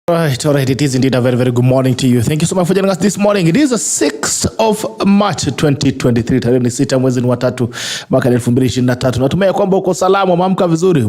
All right. It is indeed a very, very good morning to you. Thank you so much for joining us this morning. It is the 6th of March 2023. Tarehe ni 6 mwezi wa 3 mwaka 2023. Natumai kwamba uko salama, umeamka vizuri.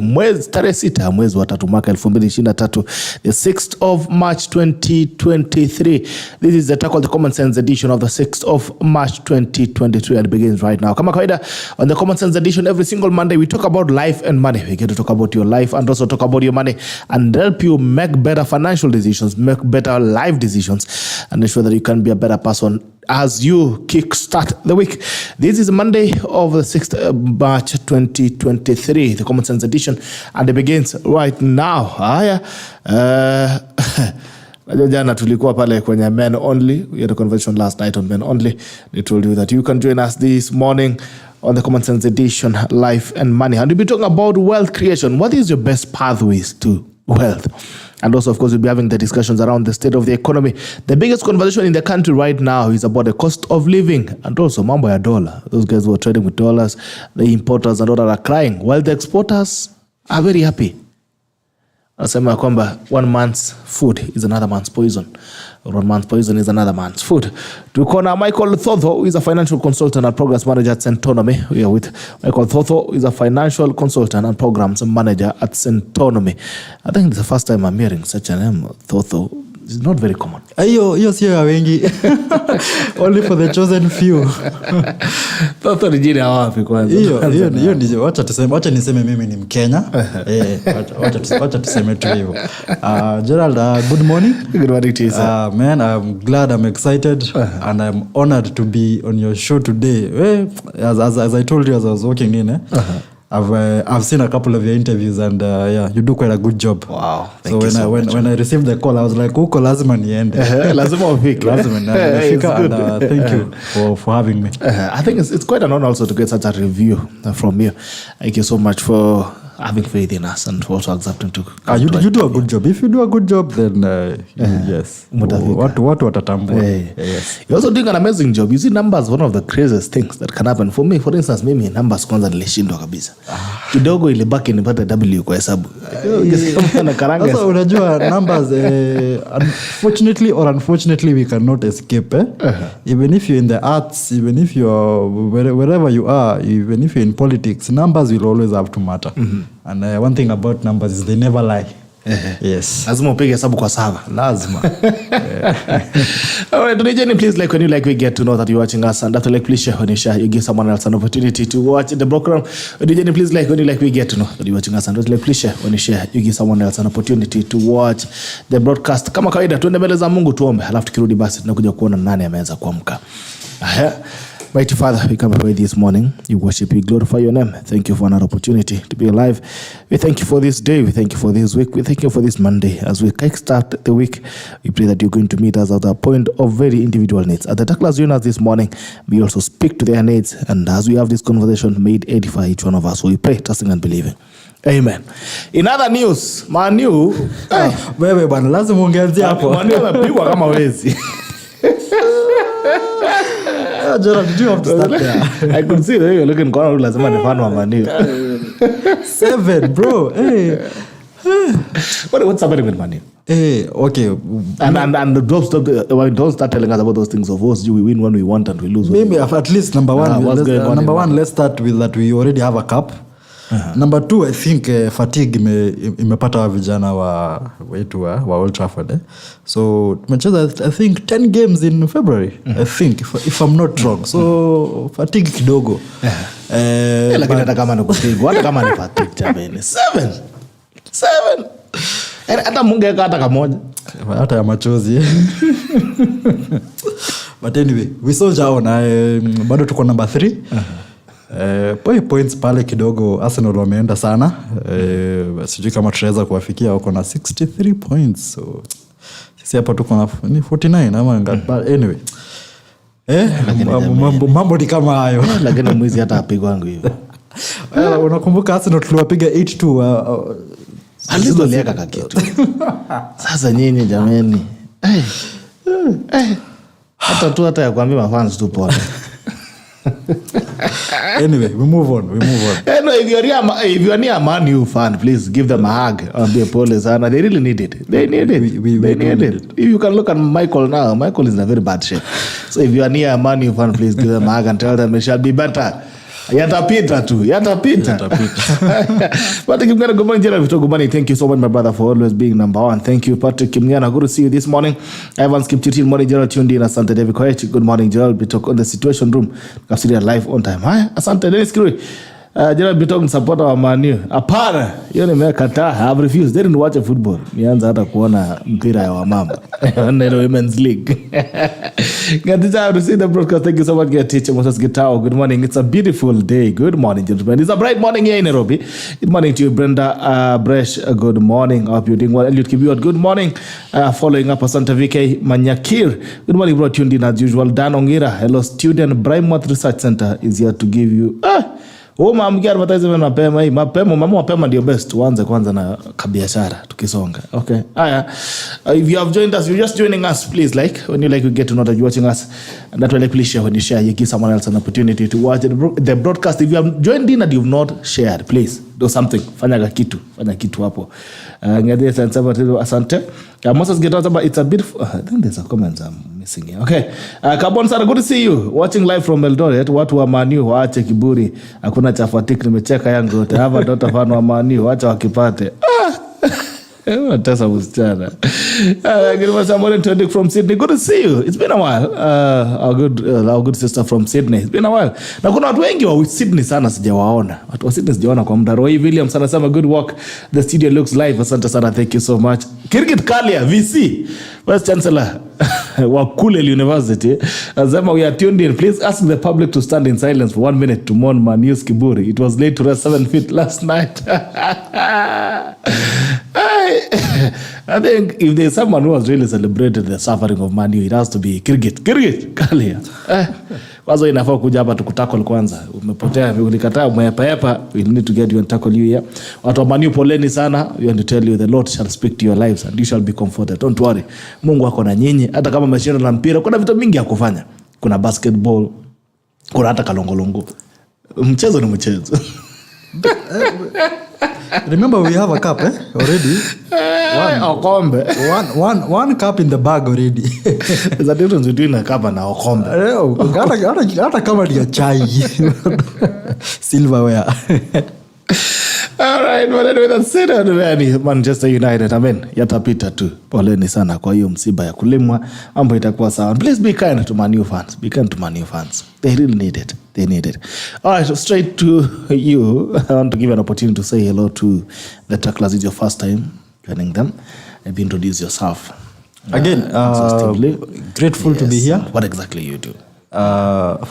Tarehe 6 mwezi wa 3 mwaka 2023. The 6th of March 2023. This is the Tackle the Common Sense edition of the 6th of March 2023 and it begins right now. Kama kawaida, on the Common Sense edition every single Monday we talk about life and money. We get to talk about your life and also talk about your money and help you make better financial decisions, make better life decisions, and ensure that you can be a better person as you kickstart the week. This is Monday of the 6th of March 2023, the Common Sense edition, and it begins right now. Jana tulikuwa pale kwenye men only. We had a conversation last night on men only. They told you that you can join us this morning on the Common Sense edition, life and money. And we'll be talking about wealth creation. What is your best pathways to wealth? And also, of course, we'll be having the discussions around the state of the economy. The biggest conversation in the country right now is about the cost of living and also mambo ya dollar. Those guys who are trading with dollars, the importers and all that are crying, while the exporters are very happy. Nasema kwamba one man's food is another man's poison. Or one man's poison is another man's food. Tuko na Michael Thotho, who is a financial consultant and programs manager at Centonomy. We are with Michael Thotho, who is a financial consultant and programs manager at Centonomy. I think it's the first time I'm hearing such a name, Thotho. It's not very common. Hiyo sio ya wengi. Only for the chosen few. Thotho ni jina wapi kwanza? Hiyo ndio wacha niseme mimi ni Mkenya. Wacha tuseme tu hivyo. Gerald, good morning. Good morning to you, sir. Man, I'm glad, I'm excited and I'm honored to be on your show today. As I told you as I was walking in, I've seen a couple of your interviews and you do quite a good job. Wow. Thank you so much. When I received the call, I was like, "Uko lazima niende." Lazima ufike. Lazima nifika and thank you for having me. I think it's quite an honor also to get such a review from you. Thank you so much for having faith in us and for also accepting to you do a good job. If you do a good job, then yes. What watatambua. Yes. You're also doing an amazing job. You see, numbers, one of the craziest things that can happen. For me, for instance, mimi numbers kwanza nilishindwa kabisa. Kidogo ilibaki nipate W kwa hesabu. Sasa unajua numbers fortunately or unfortunately we cannot escape. Even if you're in the arts, even if you're wherever you are, even if you're in politics, numbers will always have to matter. And one thing about numbers is they never lie. Yes. Lazima upige hesabu kwa sawa. Lazima. All right, Jenny, please like when you like we get to know that you're watching us, and after like please share when you share, you give someone else an opportunity to watch the program. Jenny, please like when you like we get to know that you're watching us, and like please share when you share, you give someone else an opportunity to watch the broadcast. Kama kawaida tuende mbele za Mungu tuombe, halafu tukirudi basi tunakuja kuona nani ameweza kuamka. Mighty Father, we come before you this morning. You worship, you glorify your name. Thank you for another opportunity to be alive. We thank you for this day. We thank you for this week. We thank you for this Monday. As we kickstart the week, we pray that you're going to meet us at the point of very individual needs. At the tacklers join us this morning, we also speak to their needs. And as we have this conversation, may it edify each one of us. So we pray, trusting and believing. Amen. In other news, Manu, wewe bwana lazima ungeanzia hapo. Manu amepigwa kama wezi. Gerald, did you have to start there? I could see that you're looking kwa lazima ni fan wa Manu. 7, bro. Hey. What's happening with Manu? Hey, okay. And don't start telling us about those things of us. We win when we want and we lose. Maybe at least number one, let's start with that we already have a cup. Number 2, I think fatigue imepata vijana wetu wa Old Trafford. So tumecheza I think 10 games in February. I think if I'm not wrong. So fatigue kidogo. Lakini hata kama nikupigwa, hata kama ni fatigue jamani. 7. Hata mungeka hata kamoja. Hata ya machozi. But anyway, we soldier on. Bado tuko number 3. Points pale kidogo Arsenal wameenda sana. Sijui kama tutaweza kuwafikia, wako na 63 points. So sisi hapa tuko na 49 ama ngapi? Anyway. Mambo ni kama hayo. Lakini mwizi hata apigwa wangu hivyo. Unakumbuka Arsenal tuliwapiga 8-2 alizolieka kakitu. Sasa nyinyi jameni. Hata ya kuambia mafans tu pole. Anyway, we move on. No, if you're near a Man U fan, please give them a hug and be a police. And they really need it. They need it. They need it. If you can look at Michael now, Michael is in a very bad shape. So if you are near a Man U fan, please give them a hug and tell them it shall be better. Yatapita. Patrick Kimngana, good morning. Gerald Bitok, good morning. Thank you so much, my brother, for always being number one. Thank you, Patrick Kimngana. Good to see you this morning. Evans Kipchirchir, morning. Gerald tuned in. Asante David Koech. Good morning, Gerald Bitok on the Situation Room. Consider live on time. Hi, asante Dennis Kirui. Gerald Bitok ni supporter wa Man U. Hapana, hiyo nimekataa. I have refused. They didn't watch football. Nianza hata kuona mpira ya wamama. On the Women's League. Get out to see the broadcast. Thank you so much, dear teacher Moses Gitao. Good morning. It's a beautiful day. Good morning, gentlemen. It's a bright morning here in Nairobi. Good morning to you, Brenda Bresh. Good morning. I hope you're doing well. Eliud Kibiwot, good morning. Following up, Asante VK Manyakir. Good morning, bro. Tuned in as usual. Dan Ongira. Hello, student. Brightmouth Research Center is here to give you... Mamgia advertisement mapema hii. Mapema ndio best. Uanze kwanza na kabiashara tukisonga. Okay. Aya. If you have joined us, you're just joining us, please like. When you like, you get to know that you're watching us. And that will please share when you share. You give someone else an opportunity to watch the broadcast. If you have joined in and you've not shared, please do something. Fanya kitu hapo. Ngadi asante. Moses Gitao, it's a beautiful... I think there's a comment I'm missing here. Okay. Kabon Sara, good to see you. Watching live from Eldoret. Watu wa Man U waache kiburi. Hakuna cha fatik, nimecheka yangu yote. Hapa dota fan wa Man U waache wakipate. Tessa Muschana. From Sydney. Good to see you. It's been a while. Our good sister from Sydney. It's been a while. Na kuna watu wengi wa Sydney sana sijawaona. Watu wa Sydney sijawaona kwa muda. Roy Williams sana sema good work. The studio looks live. Asante sana. Thank you so much. Kirkit Kalia, VC. Vice Chancellor wa Kulel University. Azema, we are tuned in. Please ask the public to stand in silence for 1 minute to mourn Manius Kiburi. It was laid to rest 7 feet last night. I think if there's someone who has really celebrated the suffering of Man U, it has to be Kirkit Kalia. Kwanza inafaa kuja hapa tukutackle kwanza. Umepotea, ulikataa, umeyepa. We need to get you and tackle you here. Watu wa Man U poleni sana. We want to tell you the Lord shall speak to your lives and you shall be comforted. Don't worry. Mungu ako na nyinyi. Hata kama mmeshinda na mpira, kuna vitu mingi ya kufanya. Kuna basketball, kuna hata kalongolongo. Mchezo ni mchezo. Remember, we have a cup already. Okombe. One cup in the bag already. Is that difference between a cup and a okombe? Hata kama ni chai. Silverware. All right, well, anyway, that's it. Manchester United, yatapita tu. Poleni sana kwa hiyo msiba ya kulimwa. Mambo itakuwa sawa. Please be kind to Man U fans. Be kind to Man U fans. They really need it. They need it. All right, so straight to you. I want to give you an opportunity to say hello to the tacklers. It's your first time joining them. Maybe introduce yourself. Again, grateful to be here. What exactly you do?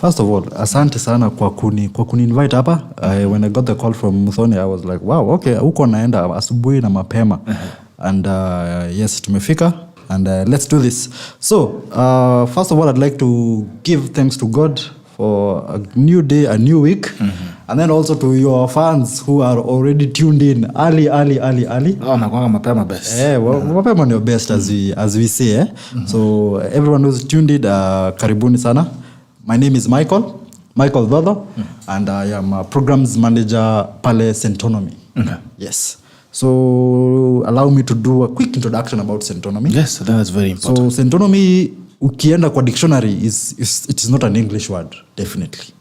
First of all, asante sana kwa kuni invite hapa. When I got the call from Muthoni, I was like, wow, okay, huko naenda asubuhi na mapema. And yes, tumefika. And let's do this. So, first of all, I'd like to give thanks to God for a new day, a new week. And then also to your fans who are already tuned in early. Nakwanga mapema best. Mapema ndio best as we say. So, everyone who's tuned in, karibuni sana. My name is Michael Thotho, and I am a programs manager pale Centonomy. Yes. So allow me to do a quick introduction about Centonomy. Yes, that's very important. So Centonomy, ukienda kwa dictionary, it is not an English word, definitely.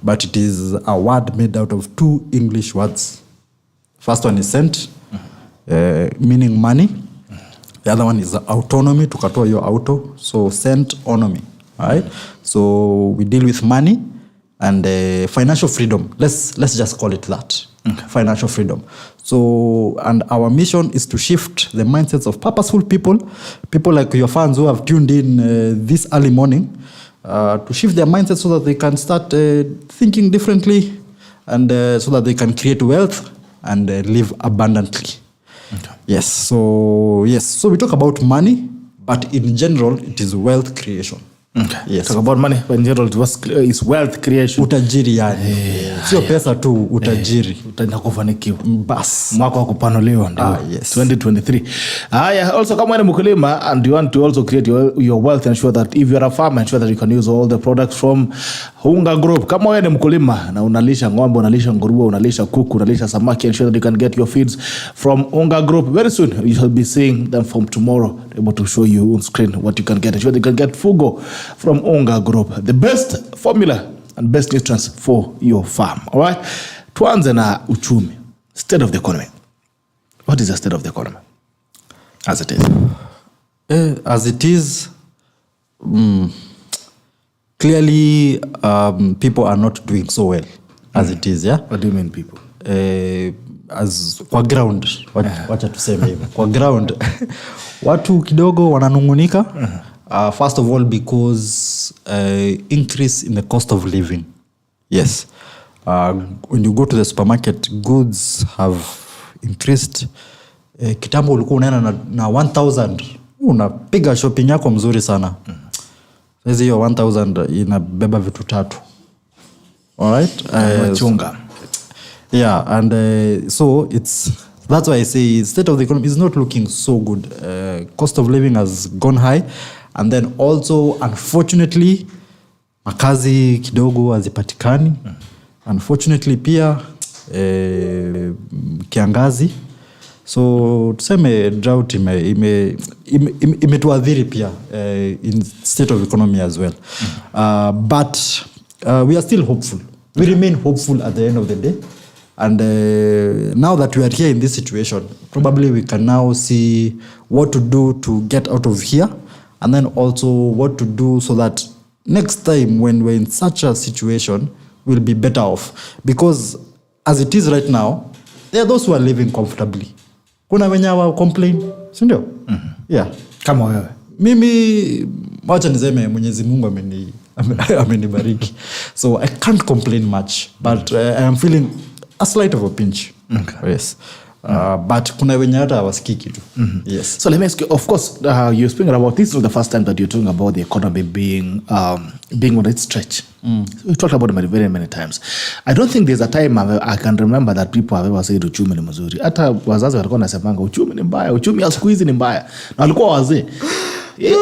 But it is a word made out of 2 English words. First one is cent, meaning money. The other one is autonomy, tukatoa hiyo auto. So Centonomy. Right? So we deal with money and financial freedom. Let's just call it that. Financial freedom. So, and our mission is to shift the mindsets of purposeful people like your fans who have tuned in this early morning, to shift their mindsets so that they can start thinking differently and so that they can create wealth and live abundantly. Yes. So we talk about money, but in general, it is wealth creation. Okay. Yes. Talk about money when Gerald is wealth creation. Utajiri yani. Sio pesa tu, utajiri. Utaenda kufanikiwa. Bas. Mwaka wa kupanuliwa ndio. Yes. 2023. Also kama wewe ni mkulima and you want to also create your wealth, ensure that if you are a farmer, ensure that you can use all the products from Unga Group. Kama wewe ni mkulima na unalisha ng'ombe, unalisha nguruwe, unalisha kuku, unalisha samaki, ensure that you can get your feeds from Unga Group. Very soon you shall be seeing them from tomorrow, able to show you on screen what you can get. Ensure that you can get Fugo from Unga Group, the best formula and best nutrients for your farm. All right, tuanze na uchumi, state of the economy. What is the state of the economy as it is? As it is, clearly people are not doing so well as it is. Yeah. What do you mean people? As kwa ground, wacha tuseme hivyo. Kwa ground watu kidogo wananungunika. First of all, because increase in the cost of living. Yes. When you go to the supermarket, goods have increased. Kitambo ulikuwa unaenda na 1000, unapiga shopping yako mzuri sana. Sasa hiyo 1000 inabeba vitu 3. All right? Chunga. Yeah, and so that's why I say state of the economy is not looking so good. Cost of living has gone high, and then also unfortunately makazi kidogo hazipatikani. Unfortunately pia kiangazi. So tuseme drought imetuadhiri pia in state of economy as well. But we are still hopeful. We remain hopeful at the end of the day. And now that we are here in this situation, probably we can now see what to do to get out of here, and then also what to do so that next time when we're in such a situation, we'll be better off. Because as it is right now, there are those who are living comfortably. Kuna wenye wa complain, si ndio? Yeah. Kama wewe. Mimi wacha niseme Mwenyezi Mungu amenibariki. So I can't complain much, but I am feeling a slight of a pinch. Okay. Yes. But kuna wenye hata hawasikii kitu. Yes. So let me ask you, of course, you're speaking about this is the first time that you're talking about the economy being on its stretch. We talked about it very many times. I don't think there's a time I can remember that people have ever said uchumi ni mzuri. Hata wazazi walikuwa wanasemanga uchumi ni mbaya, uchumi ya siku hizi ni mbaya. Na walikuwa wazee.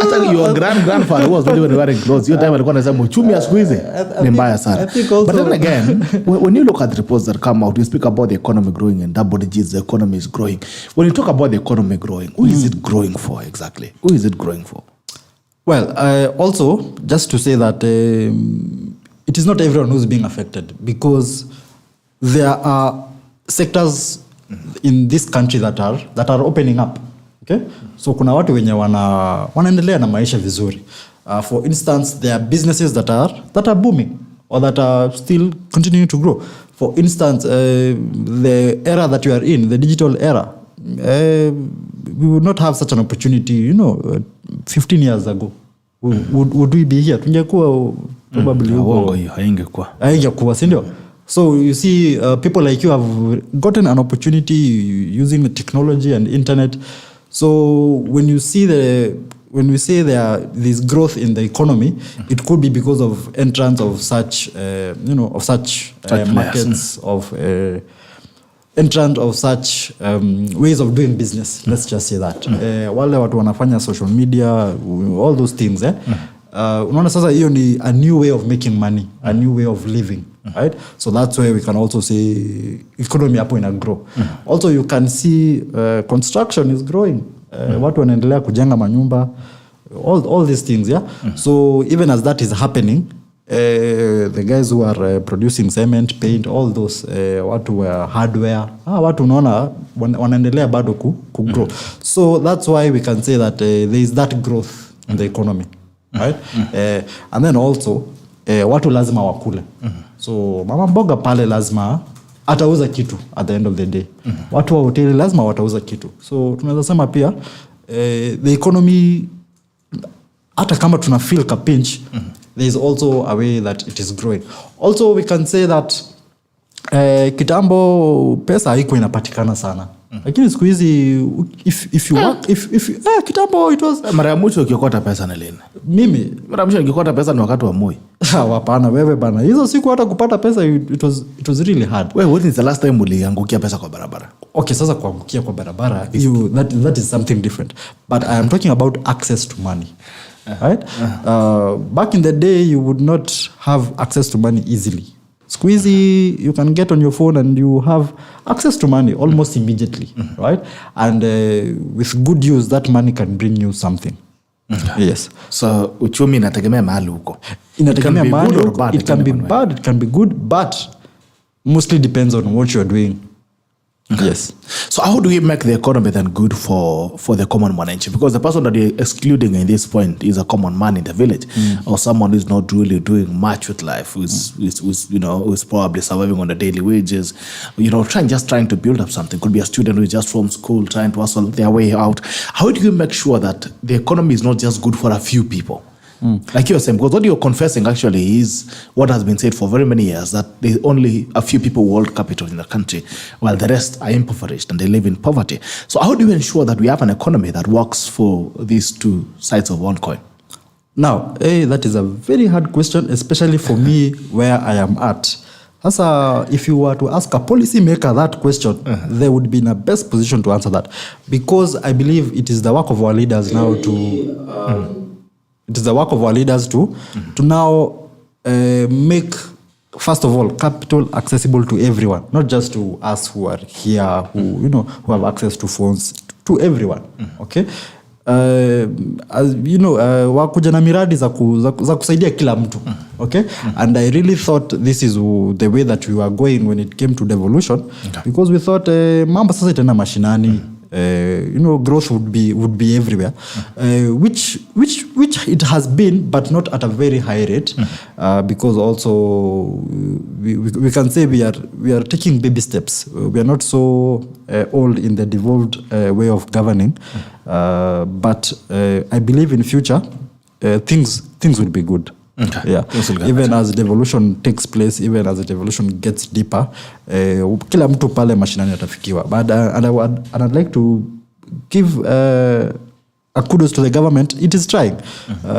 Hata your grandfather was really wearing clothes. Your time walikuwa wanasema uchumi ya siku hizi ni mbaya sana. But then again, when you look at the reports that come out, you speak about the economy growing and double digits, the economy is growing. When you talk about the economy growing, who is it growing for exactly? Who is it growing for? Well, also, just to say that it is not everyone who's being affected, because there are sectors in this country that are opening up. Okay? So kuna watu wenye wanaendelea na maisha vizuri. For instance, there are businesses that are booming or that are still continuing to grow. For instance, the era that you are in, the digital era, we would not have such an opportunity, 15 years ago. Would we be here? Tungekuwa probably haingekuwa, si ndio? So you see, people like you have gotten an opportunity using the technology and internet. So when you say there's growth in the economy, it could be because of entrance of such markets, of entrance of such ways of doing business. Let's just say that. Wale watu wanafanya social media, all those things. Unaona sasa hiyo ni a new way of making money, a new way of living. Right? So that's why we can also say economy hapo ina grow. Also you can see construction is growing. Watu wanaendelea kujenga manyumba, all these things, yeah. So even as that is happening, the guys who are producing cement, paint, all those watu hardware, watu unaona wanaendelea bado ku grow. So that's why we can say that there is that growth in the economy. Right? And then also watu lazima wakule. So mama mboga pale lazima atauza kitu at the end of the day. Watu wa hoteli lazima watauza kitu. So tunaweza sema pia the economy, hata kama tuna feel ka pinch, there is also a way that it is growing. Also we can say that kitambo pesa haiko inapatikana sana. Lakini siku hizi if you work if kitambo it was mara ya mwisho ukiokota pesa na lini? Mimi mara ya mwisho nikikota pesa ni wakati wa Moi. Hapana wewe bana. Hizo siku hata kupata pesa it was really hard. Wewe what is the last time uliangukia pesa kwa barabara? Okay, sasa kuangukia kwa barabara that is something different. But I am talking about access to money. Right? Back in the day you would not have access to money easily. Squeezy, you can get on your phone and you have access to money almost immediately, right? And with good use, that money can bring you something. Yes. So uchumi inategemea mahali huko. Inategemea mahali huko. It can be bad, it can be good, but mostly depends on what you're doing. Yes. So how do we make the economy then good for the common mwananchi? Because the person that you're excluding in this point is a common man in the village, or someone who's not really doing much with life, who's probably surviving on the daily wages, trying to build up something. Could be a student who's just from school trying to hustle their way out. How do you make sure that the economy is not just good for a few people? Like you're saying, because what you're confessing actually is what has been said for very many years, that there's only a few people who hold capital in the country, while the rest are impoverished and they live in poverty. So how do you ensure that we have an economy that works for these two sides of one coin? Now, that is a very hard question, especially for me where I am at. Sasa, if you were to ask a policy maker that question, they would be in a best position to answer that. Because I believe it is the work of our leaders now to... It is the work of our leaders to now make, first of all, capital accessible to everyone, not just to us who are here, who have access to phones, to everyone. Okay, wakuja na miradi za kusaidia kila mtu. Okay, and I really thought this is the way that we were going when it came to devolution, because we thought mambo sasa itaenda mashinani. Growth would be everywhere, which it has been, but not at a very high rate, because also we can say we are taking baby steps. We are not so old in the devolved way of governing, but I believe in future things will be good. Okay. Yeah. Even as devolution takes place, even as the devolution gets deeper, kila mtu pale mashinani atafikiwa. But and I'd like to give a kudos to the government. It is trying.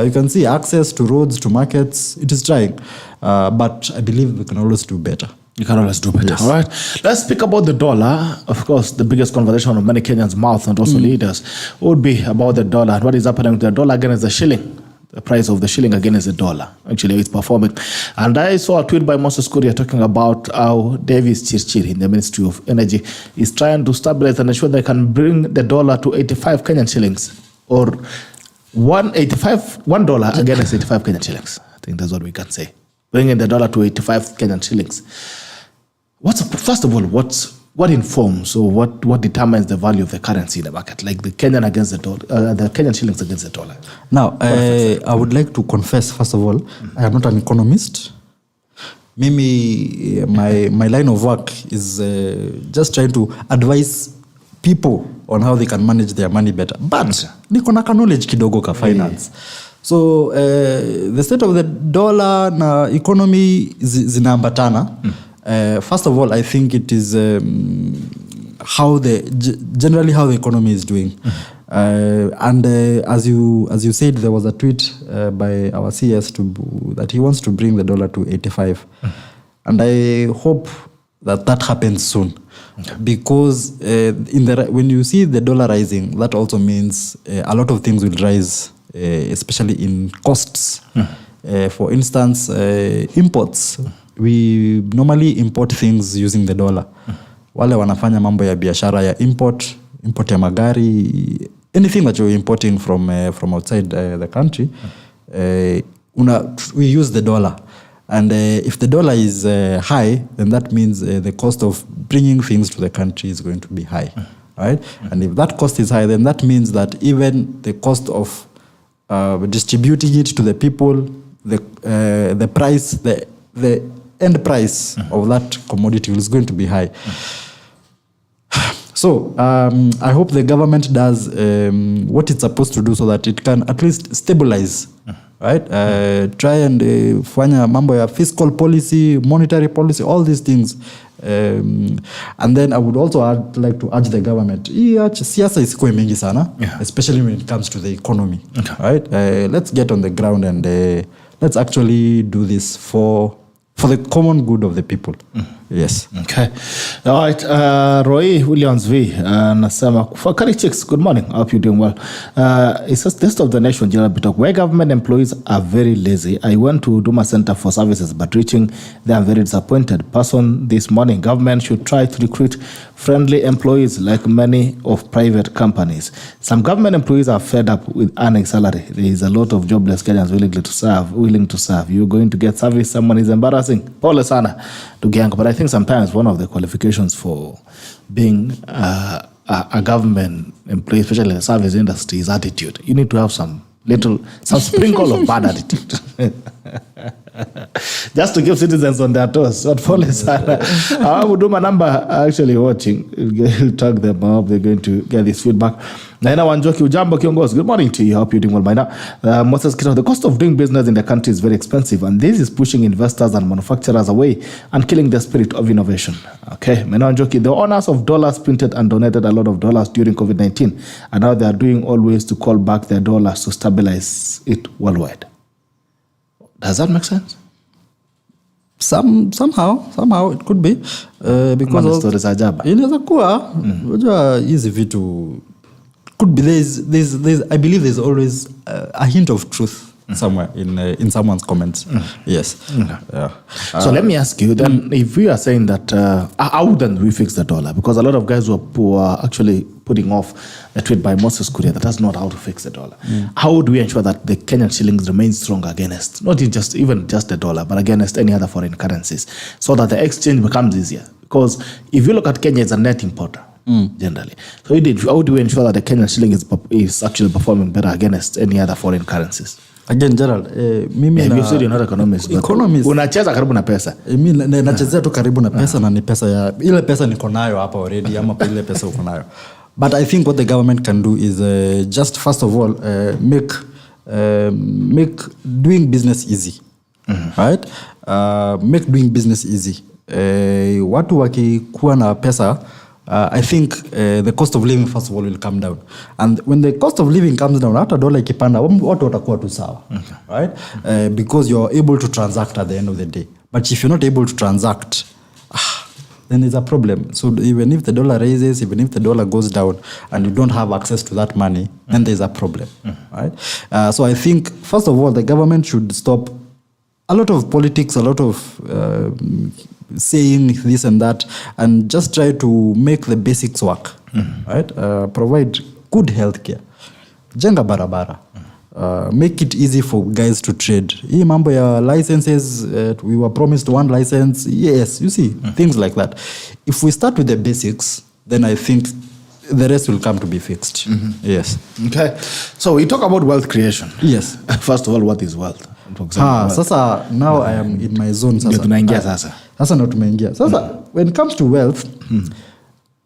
You can see access to roads, to markets. It is trying, but I believe we can always do better. You can always do better. Yes. All right. Let's speak about the dollar. Of course, the biggest conversation of many Kenyans' mouth and also leaders would be about the dollar and what is happening to the dollar against the shilling. The price of the shilling against the dollar. Actually, it's performing. And I saw a tweet by Moses Kuria talking about how Davis Chirchir in the Ministry of Energy is trying to stabilize and ensure they can bring the dollar to 85 Kenyan shillings, or $1 against 85 Kenyan shillings. I think that's what we can say. Bringing the dollar to 85 Kenyan shillings. First of all, what informs or what determines the value of the currency in the market, like the Kenyan against the dollar, the Kenyan shillings against the dollar? Now, I would like to confess, first of all, I am not an economist. Mimi, my line of work is just trying to advise people on how they can manage their money better. But niko na knowledge kidogo ka finance. So the state of the dollar na economy zinaambatana. First of all, I think it is generally how the economy is doing. And as you said, there was a tweet by our CS that he wants to bring the dollar to 85. And I hope that happens soon. Because when you see the dollar rising, that also means a lot of things will rise, especially in costs. For instance, imports. We normally import things using the dollar. Wale wanafanya mambo ya biashara ya import ya magari, anything that you're importing from outside the country, we use the dollar. And if the dollar is high, then that means the cost of bringing things to the country is going to be high, right? And if that cost is high, then that means that even the cost of distributing it to the people, the price, the end price of that commodity is going to be high. So I hope the government does what it's supposed to do so that it can at least stabilize right? Try and fanya mambo ya fiscal policy, monetary policy, all these things. And then I would also like to urge the government, siasa isikuwe mingi sana, especially when it comes to the economy, right? Let's get on the ground and let's actually do this for the common good of the people. Yes. Okay. All right. Roy Williams V. Nasema for Curry Chicks, good morning. I hope you're doing well. It says test of the nation, Gerald Bitok. Where government employees are very lazy. I went to Duma Center for Services, but reaching there I'm very disappointed. Person this morning, government should try to recruit friendly employees like many of private companies. Some government employees are fed up with earning salary. There is a lot of jobless Kenyans willing to serve. You're going to get service, someone is embarrassing. Pole sana to Giango. But I think sometimes one of the qualifications for being a government employee, especially in the service industry, is attitude. You need to have some sprinkle of bad attitude. Just to keep citizens on their toes. So pole sana. I would do my number actually watching. We'll talk them up. They're going to get this feedback. Naina Wanjoki, ujambo kiongozi. Good morning to you. I hope you're doing well by now. Moses Kito, the cost of doing business in the country is very expensive, and this is pushing investors and manufacturers away and killing the spirit of innovation. Okay. Naina Wanjoki, the owners of dollars printed and donated a lot of dollars during COVID-19, and now they are doing all ways to call back their dollars to stabilize it worldwide. Does that make sense? Somehow it could be because inaweza kuwa unajua hizi vitu could be there's I believe there's always a hint of truth somewhere in someone's comments. Yes. Yeah. So let me ask you then, if we are saying that how wouldn't we fix the dollar, because a lot of guys who are actually putting off a tweet by Moses Kuria that that's not how to fix the dollar. How would we ensure that the Kenyan shillings remain strong against not even just the dollar, but against any other foreign currencies, so that the exchange becomes easier? Because if you look at Kenya, it's a net importer generally. So how do we ensure that the Kenyan shilling is actually performing better against any other foreign currencies? Again, Gerald, mimi you said you're not economist. Unacheza karibu na pesa. Mimi nachezea tu karibu na pesa na ni pesa ya ile pesa niko nayo hapa already ama ile pesa uko nayo. But I think what the government can do is just first of all make doing business easy. Right? Make doing business easy. Watu wakikuwa na pesa, I think the cost of living first of all will come down, and when the cost of living comes down, hata dola ikipanda watu watakuwa tu sawa, right? Because you're able to transact at the end of the day. But if you're not able to transact, then there's a problem. So even if the dollar raises, even if the dollar goes down, and you don't have access to that money, then there's a problem, right? So I think first of all the government should stop a lot of politics, a lot of saying this and that, and just try to make the basics work, right? Provide good healthcare, jenga barabara, make it easy for guys to trade. Hii mambo ya licenses, we were promised one license. Yes, you see, things like that. If we start with the basics, then I think the rest will come to be fixed. Yes. Okay. So we talk about wealth creation. Yes. First of all, what is wealth? Sasa now I am in my zone. Sasa tunaingia sasa. Sasa ndo tumeingia. Sasa when it comes to wealth,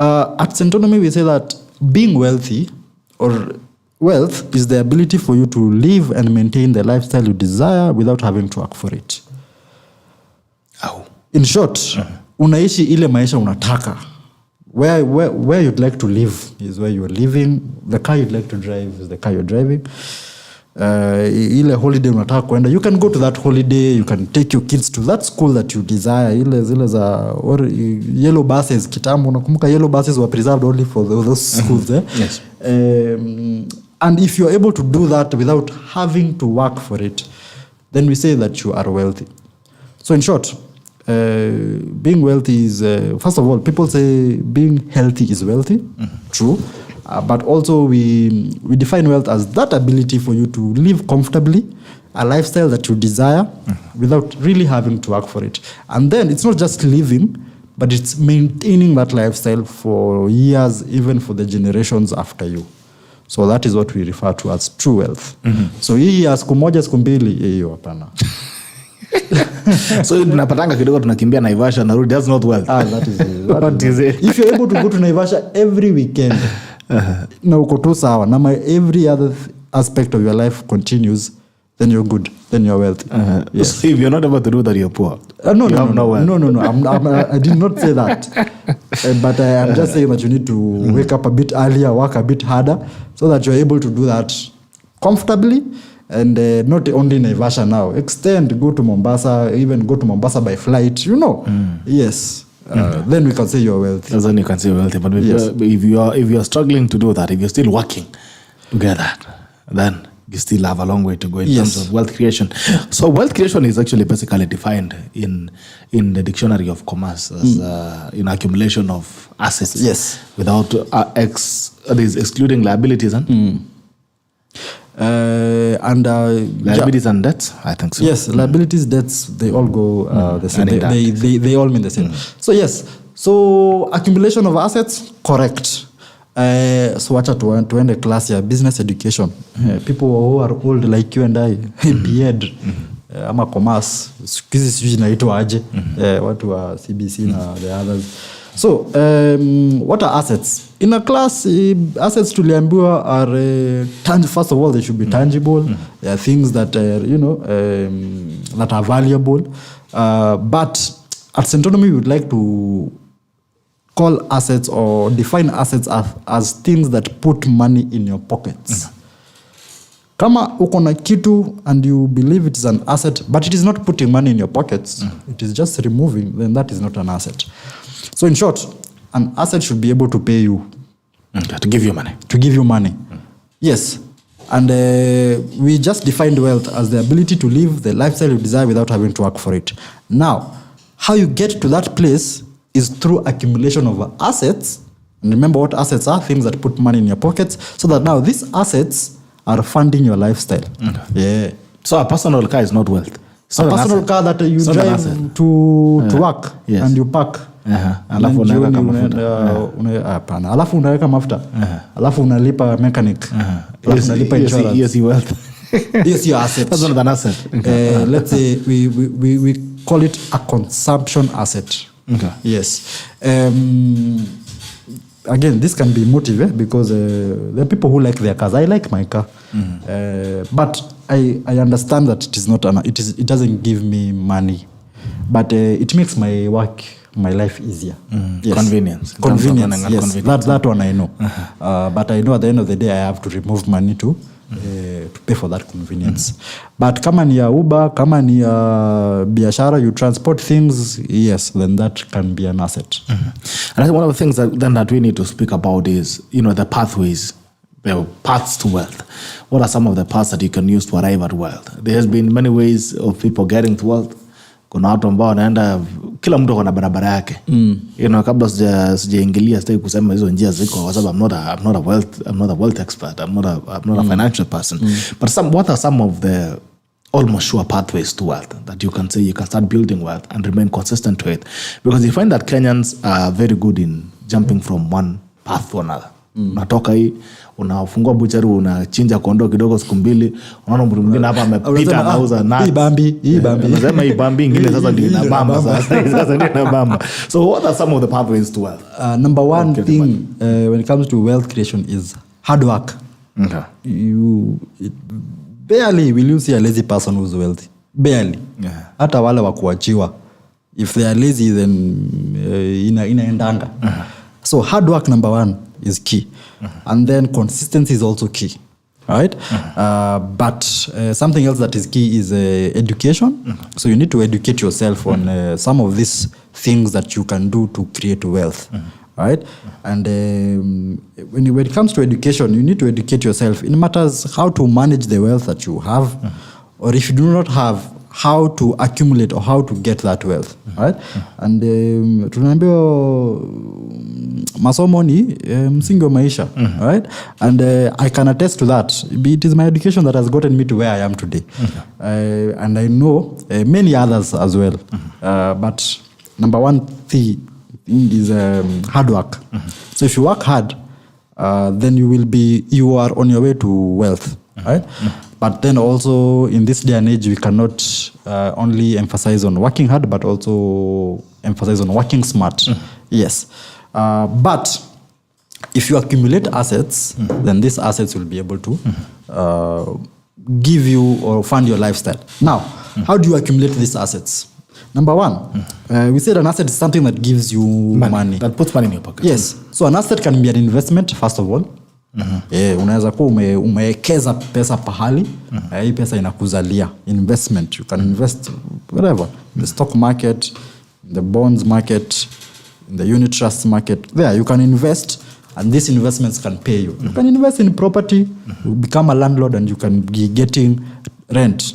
at Centonomy we say that being wealthy or wealth is the ability for you to live and maintain the lifestyle you desire without having to work for it. In short, unaishi ile maisha unataka. Where you'd like to live is where you're living. The car you'd like to drive is the car you're driving. Ile holiday unataka kwenda, you can go to that holiday, you can take your kids to that school that you desire. Ile zile za or yellow buses kitambo, unakumbuka yellow buses were preserved only for those schools. Yes. And if you're able to do that without having to work for it, then we say that you are wealthy. So in short, being wealthy is first of all, people say being healthy is wealthy. True. But also we define wealth as that ability for you to live comfortably, a lifestyle that you desire without really having to work for it. And then it's not just living, but it's maintaining that lifestyle for years, even for the generations after you. So that is what we refer to as true wealth. So hii ya siku moja siku mbili hiyo hapana. So tunapatanga kidogo tunakimbia Naivasha na rudi, that's not wealth. That is it. If you're able to go to Naivasha every weekend, na uko tu sawa na every other aspect of your life continues, then you're good. Then you're wealthy. Yes. So if you're not able to do that, you're poor. No. I did not say that. But I'm just saying that you need to wake up a bit earlier, work a bit harder, so that you're able to do that comfortably. And not only in Naivasha now. Extend, go to Mombasa, even go to Mombasa by flight, Yes. Then we can say you're wealthy. Then you can say you're wealthy. But if you're struggling to do that, if you're still working to get that, then you still have a long way to go in terms of wealth creation. So wealth creation is actually basically defined in the dictionary of commerce as accumulation of assets without excluding liabilities and liabilities and debts, I think so. Yes, liabilities, debts, they all go the same. They all mean the same. So yes, accumulation of assets, correct. So wacha tuende class ya business education. People who are old like you and I, BEd, ama commerce, kizi sijui inaitwa aje, watu wa CBC na the others. So, what are assets? In a class, assets tuliambiwa are first of all, they should be tangible. They are things that that are valuable. But at Centonomy, we would like to call assets or define assets as things that put money in your pockets. Kama uko na kitu and you believe it is an asset, but it is not putting money in your pockets, it is just removing, then that is not an asset. So in short, an asset should be able to pay you. To give you money. To give you money. Yes. And we just defined wealth as the ability to live the lifestyle you desire without having to work for it. Now, how you get to that place is through accumulation of assets. And remember what assets are? Things that put money in your pockets. So that now these assets are funding your lifestyle. Yeah. So a personal car is not wealth. A personal car that you drive to work and you park. Alafu unaweka mafuta. Alafu unaweka mafuta. Alafu unalipa mechanic. Alafu unalipa insurance. Yes, wealth. Yes, your asset. That's not an asset. Let's say we call it a consumption asset. Okay. Yes. Again, this can be motive because there are people who like their cars. I like my car, but I understand that it is not it doesn't give me money, but it makes my life easier. Yes. Convenience. Yes. That one I know. But I know at the end of the day I have to remove money to pay for that convenience. But kama ni ya Uber, kama ni ya biashara, you transport things, yes, then that can be an asset. And I think one of the things that we need to speak about is, the pathways, the paths to wealth. What are some of the paths that you can use to arrive at wealth? There has been many ways of people getting to wealth. Kuna watu ambao wanaenda, kila mtu kuna barabara yake. Kabla sijaingilia sitaki kusema hizo njia ziko kwa sababu I'm not a wealth expert. I'm not a financial person. But what are some of the almost sure pathways to wealth that you can say you can start building wealth and remain consistent to it? Because you find that Kenyans are very good in jumping from one path to another. Unatoka hii unafungua buchari unachinja kondoo kidogo siku mbili, unaona mtu mwingine hapa amepita anauza na hii bambi unasema hii bambi ingine sasa ndio inabamba sasa ndio inabamba. So what are some of the pathways to wealth? Number one thing when it comes to wealth creation is hard work. Okay. Barely will you see a lazy person who's wealthy. Barely. Hata wale wa kuachiwa, if they are lazy then inaendanga. So hard work, number one, is key. And then consistency is also key. Right? But something else that is key is education. So you need to educate yourself on some of these things that you can do to create wealth. Right? And when it comes to education, you need to educate yourself in matters how to manage the wealth that you have, or if you do not have, how to accumulate or how to get that wealth. Right? And tunaambiwa masomo ni msingi wa maisha. Right? And I can attest to that. It is my education that has gotten me to where I am today. And I know many others as well. But number one thing is hard work. So if you work hard, then you are on your way to wealth. Right? But then also in this day and age, we cannot only emphasize on working hard, but also emphasize on working smart. Yes. But if you accumulate assets, then these assets will be able to give you or fund your lifestyle. Now, how do you accumulate these assets? Number one, we said an asset is something that gives you money. That puts money in your pocket. Yes. So an asset can be an investment, first of all. Unaweza kuwa umewekeza pesa pahali, hii pesa inakuzalia. Investment, you can invest wherever. In the stock market, in the bonds market, in the unit trust market. There, you can invest, and these investments can pay you. You can invest in property, you become a landlord, and you can be getting rent.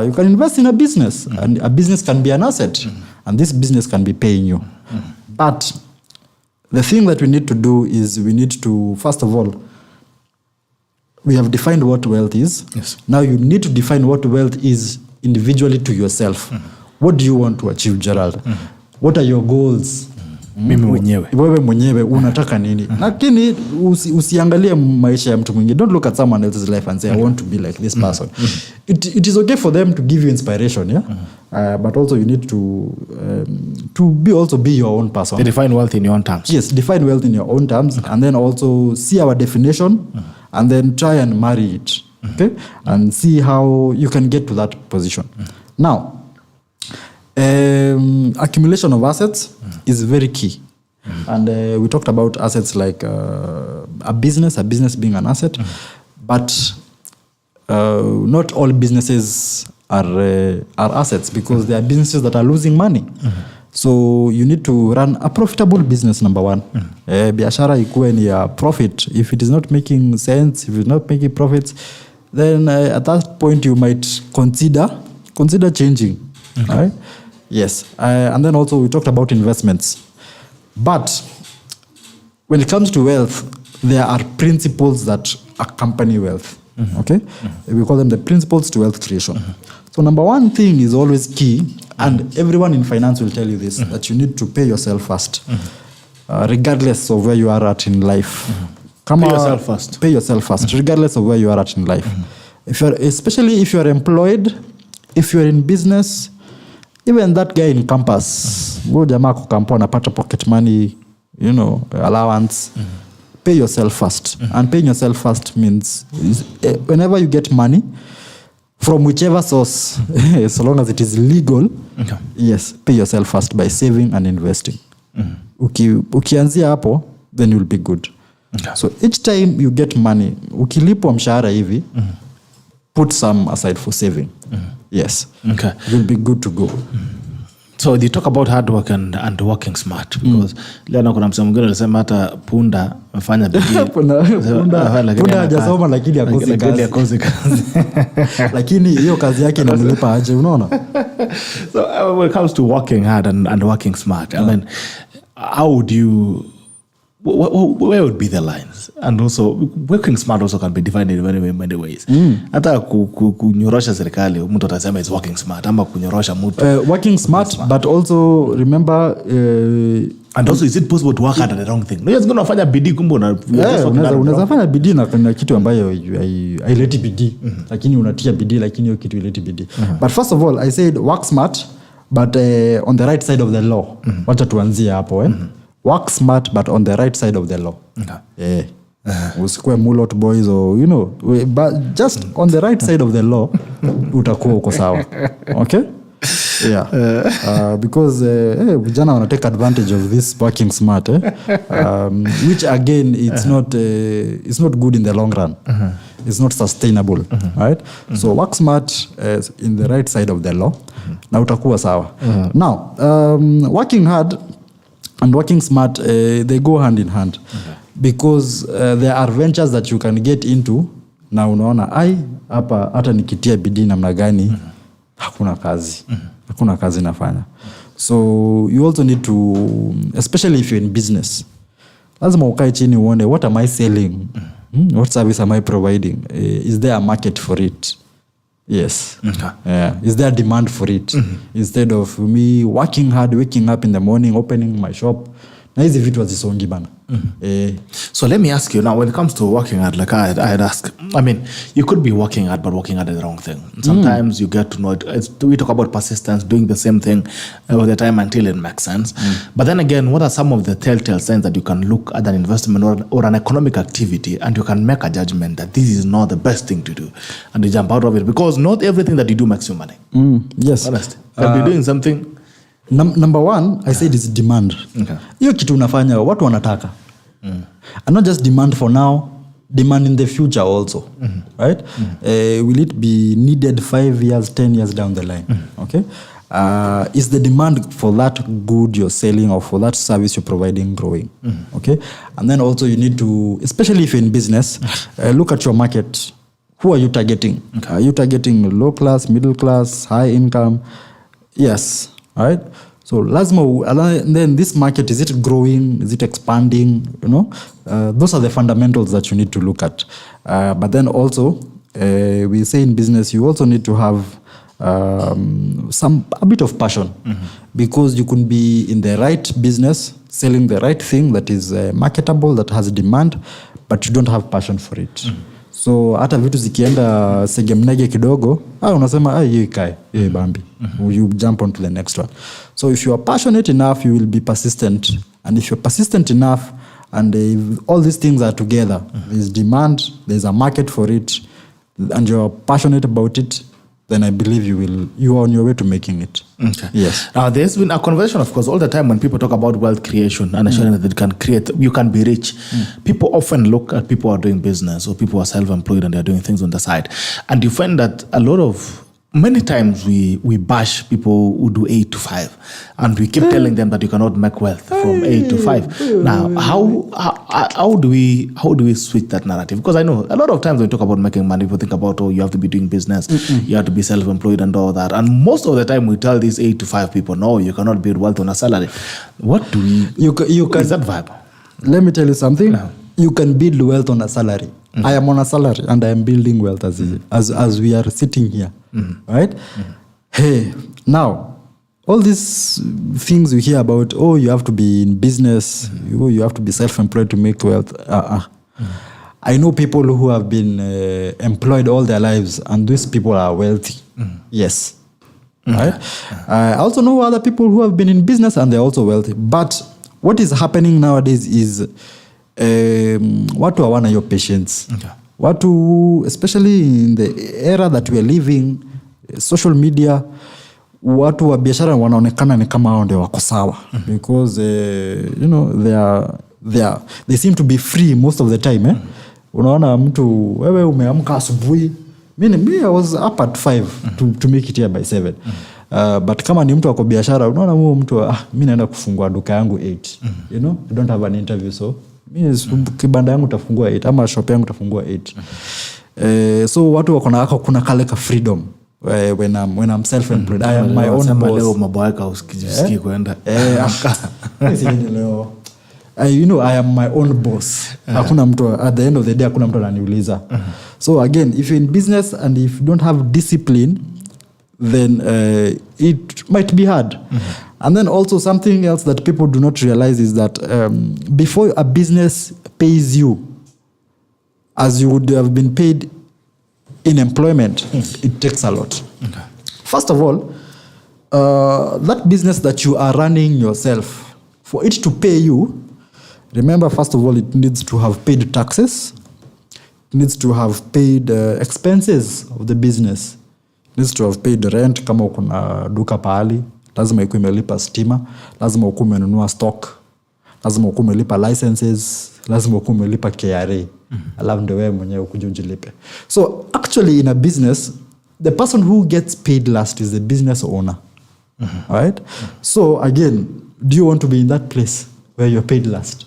You can invest in a business, and a business can be an asset, and this business can be paying you. But the thing that we need to do is we need to, first of all, we have defined what wealth is. Yes. Now you need to define what wealth is individually to yourself. What do you want to achieve, Gerald? What are your goals? Mimi mwenyewe. Wewe mwenyewe unataka nini? Lakini usiangalie maisha ya mtu mwingine. Don't look at someone else's life and say I want to be like this person. It is okay for them to give you inspiration, yeah? But also you need to be your own person. They define wealth in your own terms. Yes, define wealth in your own terms, and then also see our definition, and then try and marry it, okay? And see how you can get to that position. Now, accumulation of assets is very key. And we talked about assets like a business being an asset, but not all businesses are assets, because there are businesses that are losing money. So you need to run a profitable business, number one. Biashara ikuwe ni a profit. If it is not making sense, if it's not making profits, then at that point you might consider changing. Okay. Right? Yes. And then also we talked about investments. But when it comes to wealth, there are principles that accompany wealth. Okay? We call them the principles to wealth creation. So number one thing is always key, and everyone in finance will tell you this, that you need to pay yourself first, regardless of where you are at in life. Pay yourself first. Pay yourself first, regardless of where you are at in life. Especially if you are employed, if you are in business, even that guy in campus, jamaa kwa kampo anapata pocket money, allowance. Pay yourself first. And paying yourself first means whenever you get money from whichever source, so long as it is legal, yes, pay yourself first by saving and investing. Ukianzia hapo, then you'll be good. So each time you get money, ukilipwa mshahara hivi, put some aside for saving. Yes. Okay. You'll be good to go. So you talk about hard work and working smart, because leo kuna msemo mwingine anasema hata punda afanya bidii. Punda hajasoma lakini akosi kazi. Lakini hiyo kazi yake inamlipa aje, unaona? So when it comes to working hard and working smart, I mean, how would you, where would be the lines? And also working smart also can be defined in very many ways. Hata kunyorosha serikali mtu atasema is working smart, ama kunyorosha mtu working smart, but also remember and also is it possible to work hard at the wrong thing? No, you're going to fanya bidii kumbe unaweza fanya bidii na kitu ambayo haileti bidii, lakini unatia bidii lakini hiyo kitu haileti bidii. But first of all, I said work smart, but on the right side of the law. Wacha tuanzie hapo work smart, but on the right side of the law. Usikue mulot boys or but just on the right side of the law, utakuwa uko sawa. Okay? Yeah. Because vijana wana take advantage of this working smart, which again it's not good in the long run. It's not sustainable, right? So work smart in the right side of the law, na utakuwa sawa. Now, working hard and working smart, they go hand in hand. Because there are ventures that you can get into na unaona hata nikitia bidii namna gani hakuna kazi nafanya. So you also need to, especially if you're in business, lazima ukae chini uone, what am I selling? What service am I providing? Is there a market for it? Yes. Is there a demand for it? Instead of me working hard, waking up in the morning, opening my shop, Na hizi vitu hazisongi bana. So let me ask you now, when it comes to working hard, like I'd ask, I mean, you could be working hard, but working hard is the wrong thing. Sometimes you get to know it. We talk about persistence, doing the same thing all the time until it makes sense. But then again, what are some of the telltale signs that you can look at an investment or an economic activity and you can make a judgment that this is not the best thing to do and you jump out of it? Because not everything that you do makes you money. Yes. Honestly. Can be doing something. Number one, I said it's demand. Hiyo kitu unafanya watu wanataka. And not just demand for now, demand in the future also. Right? Will it be needed 5 years, 10 years down the line? Okay? Is the demand for that good you're selling or for that service you're providing growing? Okay? And then also you need to, especially if you're in business, look at your market. Who are you targeting? Are you targeting low class, middle class, high income? Yes. All right. So lazima, and then this market, is it growing? Is it expanding? You know, those are the fundamentals that you need to look at. But then also, we say in business, you also need to have a bit of passion, because you can be in the right business, selling the right thing that is marketable, that has demand, but you don't have passion for it. So hata vitu zikienda segemnege kidogo, unasema hiyo ikae, hiyo bambi. You jump on to the next one. So if you are passionate enough, you will be persistent. And if you're persistent enough, and all these things are together, there's demand, there's a market for it, and you're passionate about it, then I believe you are on your way to making it. Okay. Yes. There's been a conversation, of course, all the time when people talk about wealth creation and assuring that you can be rich. People often look at people who are doing business or people who are self-employed and they're doing things on the side. And you find that many times we bash people who do 8 to 5, and we keep telling them that you cannot make wealth from 8 to 5. Now, how do we switch that narrative? Because I know a lot of times when we talk about making money, people think about, you have to be doing business, you have to be self-employed and all that. And most of the time we tell these 8 to 5 people, no, you cannot build wealth on a salary. What do we? Is that vibe? Let me tell you something. No. You can build wealth on a salary. I am on a salary and I am building wealth as we are sitting here. Right? Hey, now, all these things you hear about, you have to be in business, you have to be self-employed to make wealth. I know people who have been employed all their lives, and these people are wealthy. Yes. Right? I also know other people who have been in business and they're also wealthy. But what is happening nowadays is watu hawana your patience. Watu, especially in the era that we are living, social media, watu wa biashara wanaonekana ni kama hao ndio wako sawa, because they seem to be free most of the time. Unaona mtu, wewe umeamka asubuhi, me I was up at 5 to make it here by 7. But kama ni mtu wako biashara, unaona mtu mimi naenda kufungua duka yangu 8. You don't have an interview, so kibanda yangu tafungua 8 ama shop yangu tafungua 8. So watu wako na kuna kale ka freedom when I'm self-employed. I am my own boss. Leo maboyaka usikijisikie kwenda. I am my own boss. Hakuna mtu, at the end of the day hakuna mtu ananiuliza. So again, if you're in business and if you don't have discipline, then it might be hard. And then also something else that people do not realize is that before a business pays you as you would have been paid in employment, it takes a lot. First of all, that business that you are running yourself, for it to pay you, remember, first of all, it needs to have paid taxes, it needs to have paid expenses of the business, it needs to have paid rent. Kama uko na duka pahali, lazima ikuwe imelipa stima, lazima ukuwe umenunua stock, lazima ukuwe umelipa licenses, lazima ukuwe umelipa KRA. Alafu ndio wewe mwenyewe ukuje ujilipe. So actually in a business, the person who gets paid last is the business owner. Right? So again, do you want to be in that place where you're paid last?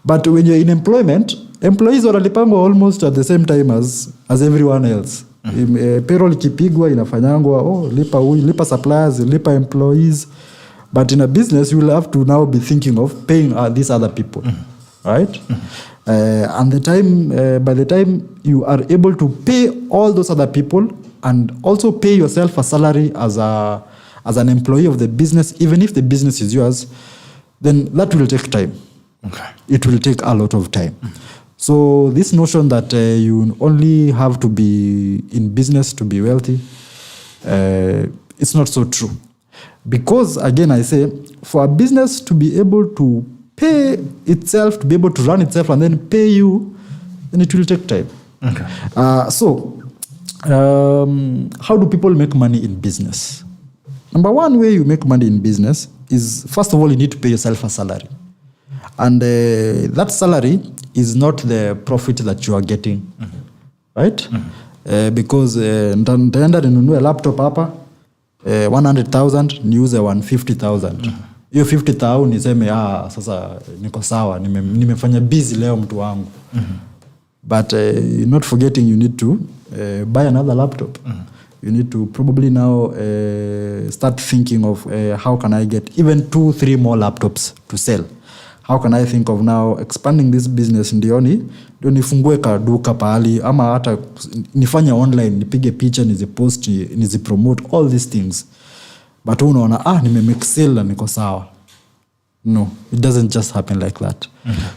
But when you're in employment, employees wanalipangwa almost at the same time as everyone else. Payroll kipigwa inafanyangwa, lipa suppliers, lipa employees. But in a business, you will have to now be thinking of paying these other people. Right? And by the time you are able to pay all those other people and also pay yourself a salary as an employee of the business, even if the business is yours, then that will take time. It will take a lot of time. So this notion that you only have to be in business to be wealthy, it's not so true. Because again, I say, for a business to be able to pay itself, to be able to run itself and then pay you, then it will take time. So how do people make money in business? Number one way you make money in business is, first of all, you need to pay yourself a salary. And that salary is not the profit that you are getting. Right? Because nitaenda ninunue laptop hapa 100,000 niuze 150,000. Hiyo 50,000 niseme sasa niko sawa, nimefanya busy leo mtu wangu. But you're not forgetting you need to buy another laptop. You need to probably now start thinking of how can I get even 2-3 more laptops to sell. How can I think of now expanding this business? Ndio nifungue kaduka pahali, ama hata nifanye online, nipige picha, nizipost, nizipromote, all these things. But unaona nimemake sale na niko sawa. No, it doesn't just happen like that.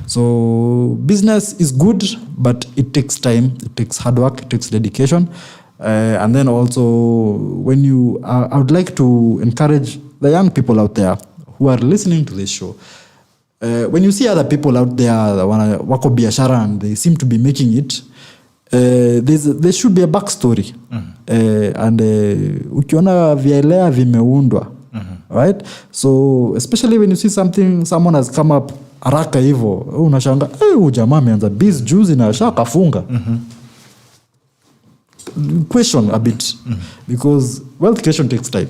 So business is good, but it takes time, it takes hard work, it takes dedication. And then also when I would like to encourage the young people out there who are listening to this show. When you see other people out there wako biashara and they seem to be making it, there should be a backstory. And ukiona vielea vimeundwa, right? So especially when you see someone has come up haraka hivyo, unashanga jamaa ameanza biz juzi na shakafunga. Question a bit, because wealth creation takes time.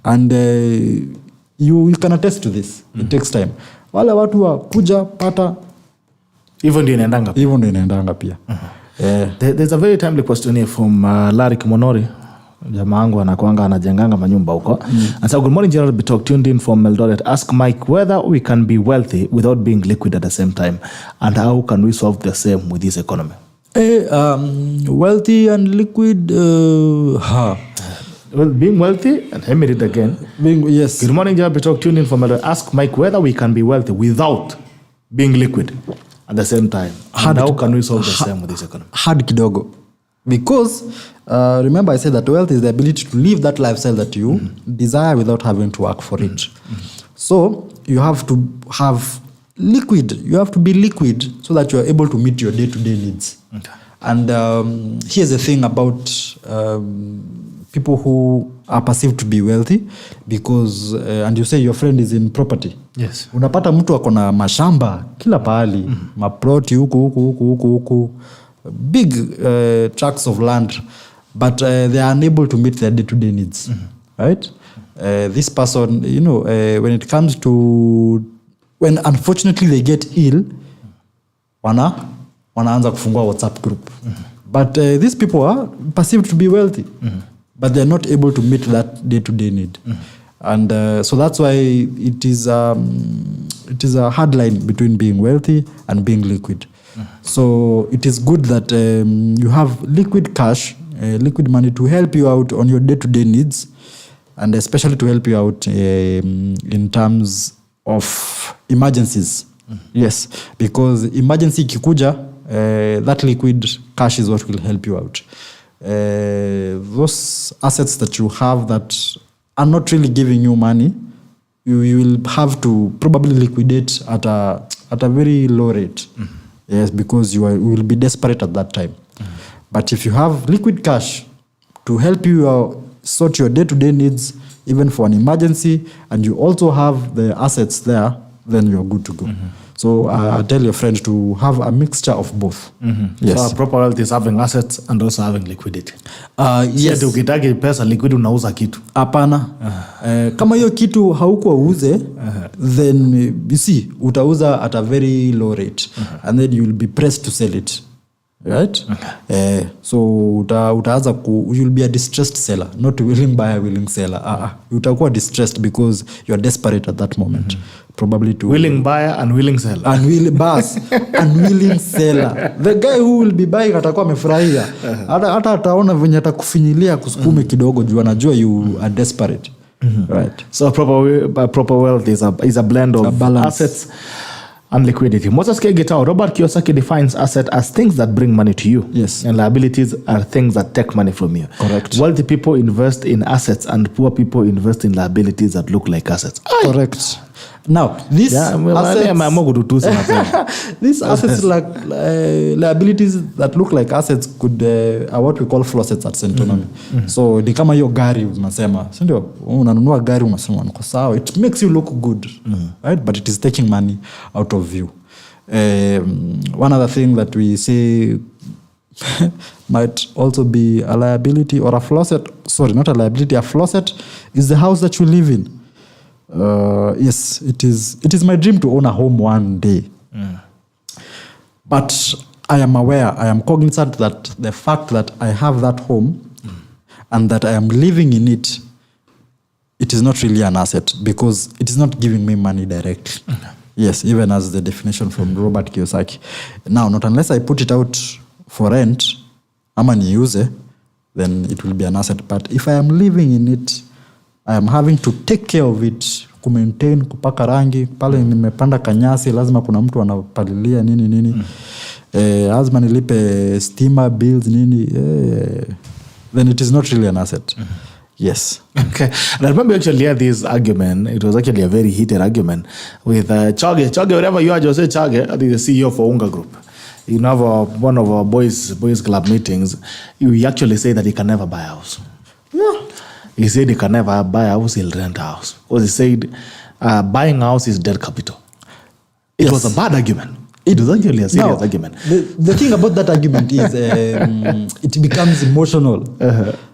And you can attest to this. It takes time. Wale watu wa kuja pata even ndio inaendanga pia. There's a very timely question here from Larry Kimonori. Jamaa wangu anakuanga anajenganga manyumba huko. And so, good morning, Gerald Bitok, tuned in from Eldoret. Ask Mike whether we can be wealthy without being liquid at the same time, and how can we solve the same with this economy? Wealthy and liquid, Well, being wealthy, and let me read again. Yes. Good morning, Gerald Bitok, tuned in from Eldoret. Ask Mike whether we can be wealthy without being liquid at the same time, and how can we solve the same with this economy? Hard kidogo. Because remember I said that wealth is the ability to live that lifestyle that you desire without having to work for it. So you have to have liquid. You have to be liquid so that you are able to meet your day-to-day needs. And here's the thing about people who are perceived to be wealthy, because and you say your friend is in property. Yes. Unapata mtu akona mashamba kila pahali, maploti huku. Big tracts of land, but they are unable to meet their day-to-day needs. Right? This person, when it comes to, when unfortunately they get ill, wanaanza kufungua WhatsApp group. But these people are perceived to be wealthy, but they're not able to meet that day-to-day need. And so that's why it is a hard line between being wealthy and being liquid. So it is good that you have liquid cash, liquid money to help you out on your day-to-day needs, and especially to help you out in terms of emergencies. Yes, because emergency ikikuja, that liquid cash is what will help you out. Those assets that you have that are not really giving you money, you will have to probably liquidate at a very low rate. Yes, because you will be desperate at that time. But if you have liquid cash to help you sort your day-to-day needs, even for an emergency, and you also have the assets there, then you're good to go. So I tell your friend to have a mixture of both. Yes. So proper wealth is having assets and also having liquidity. Yes. So ukitaka pesa liquid unauza kitu. Hapana. Kama hiyo kitu hauko uuze, then you see utauza at a very low rate, and then you'll be pressed to sell it. Right? So utaanza you'll be a distressed seller, not a willing buyer, willing seller. Utakuwa distressed because you are desperate at that moment. Probably to willing buyer and willing seller. Unwilling seller. The guy who will be buying atakuwa amefurahia. Hata ataona venye atakufinyilia kusukume kidogo juu anajua you are desperate. Right. So proper wealth is a blend of assets And liquidity. Moses K. Gitao, Robert Kiyosaki defines asset as things that bring money to you. Yes. And liabilities are things that take money from you. Correct. Wealthy people invest in assets and poor people invest in liabilities that look like assets. Correct. Now, these these assets like liabilities that look like assets could are what we call flossets at Centonomy. So ni kama hiyo gari unasema, si ndio? Unanunua gari unasema niko sawa. It makes you look good, right? But it is taking money out of you. One other thing that we say might also be a liability or a flosset. Sorry, not a liability, a flosset is the house that you live in. Yes, it is my dream to own a home one day. But I am aware, I am cognizant that the fact that I have that home and that I am living in it, it is not really an asset because it is not giving me money directly. Yes, even as the definition from Robert Kiyosaki. Now, not unless I put it out for rent, ama niuze, then it will be an asset. But if I am living in it, I am having to take care of it, kumaintain, kupaka rangi, pale nimepanda kanyasi, lazima kuna mtu anapalilia nini. Lazima nilipe steamer bills nini. Then it is not really an asset. Yes. Okay. And I remember actually had this argument. It was actually a very heated argument with Chage. Chage, wherever you are, just say Chage, I think the CEO for Unga Group. You know, one of our boys club meetings, you actually say that he can never buy a house. Yeah. He said he can never buy a house, he'll rent a house. Because he said buying a house is dead capital. It was a bad argument. It was actually a serious argument. The thing about that argument is it becomes emotional.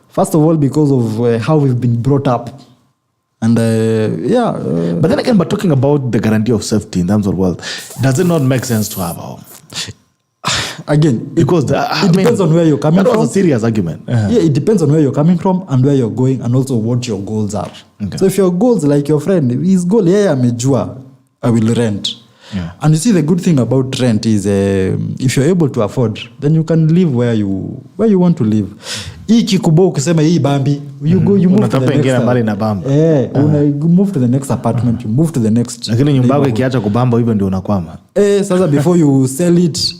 First of all, because of how we've been brought up. And But then again, but talking about the guarantee of safety in terms of wealth, does it not make sense to have a home? Again, because it depends on where you're coming from. That was a serious argument. Yeah, it depends on where you're coming from and where you're going and also what your goals are. Okay. So if your goals, like your friend, his goal, amejua, I will rent. Yeah. And you see, the good thing about rent is if you're able to afford, then you can live where you want to live. Hii kikubo ukisema hii bambi, you move to the next. You move to the next apartment, you move to the next. Lakini nyumba yako ikiacha kubamba hivyo ndio unakwama. Sasa before you sell it,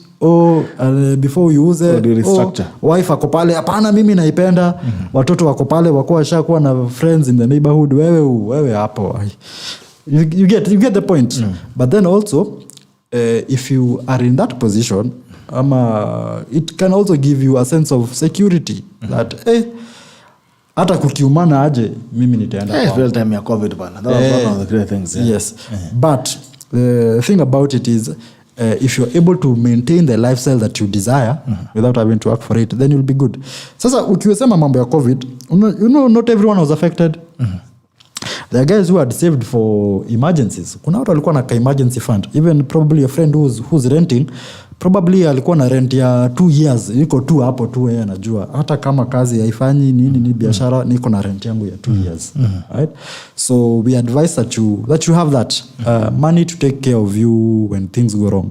before you use wife ako pale, hapana mimi naipenda, watoto wako pale wako washakuwa na friends in the neighborhood, wewe hapo. You get the point. But then also if you are in that position, it can also give you a sense of security that hata kukiumana aje mimi nitaenda kwa real time ya COVID bana. That was one of the great things. Yes. But the thing about it is if you're able to maintain the lifestyle that you desire without having to work for it, then you'll be good. Sasa ukiwesema mambo ya COVID, you know not everyone was affected. There are guys who had saved for emergencies. Kuna watu walikuwa na emergency fund. Even probably a friend who's renting, probably alikuwa na rent ya 2 years. Niko tu hapo tu yeye anajua. Hata kama kazi haifanyi ni biashara, niko na rent yangu ya 2 years. Right? So we advise that you have that money to take care of you when things go wrong.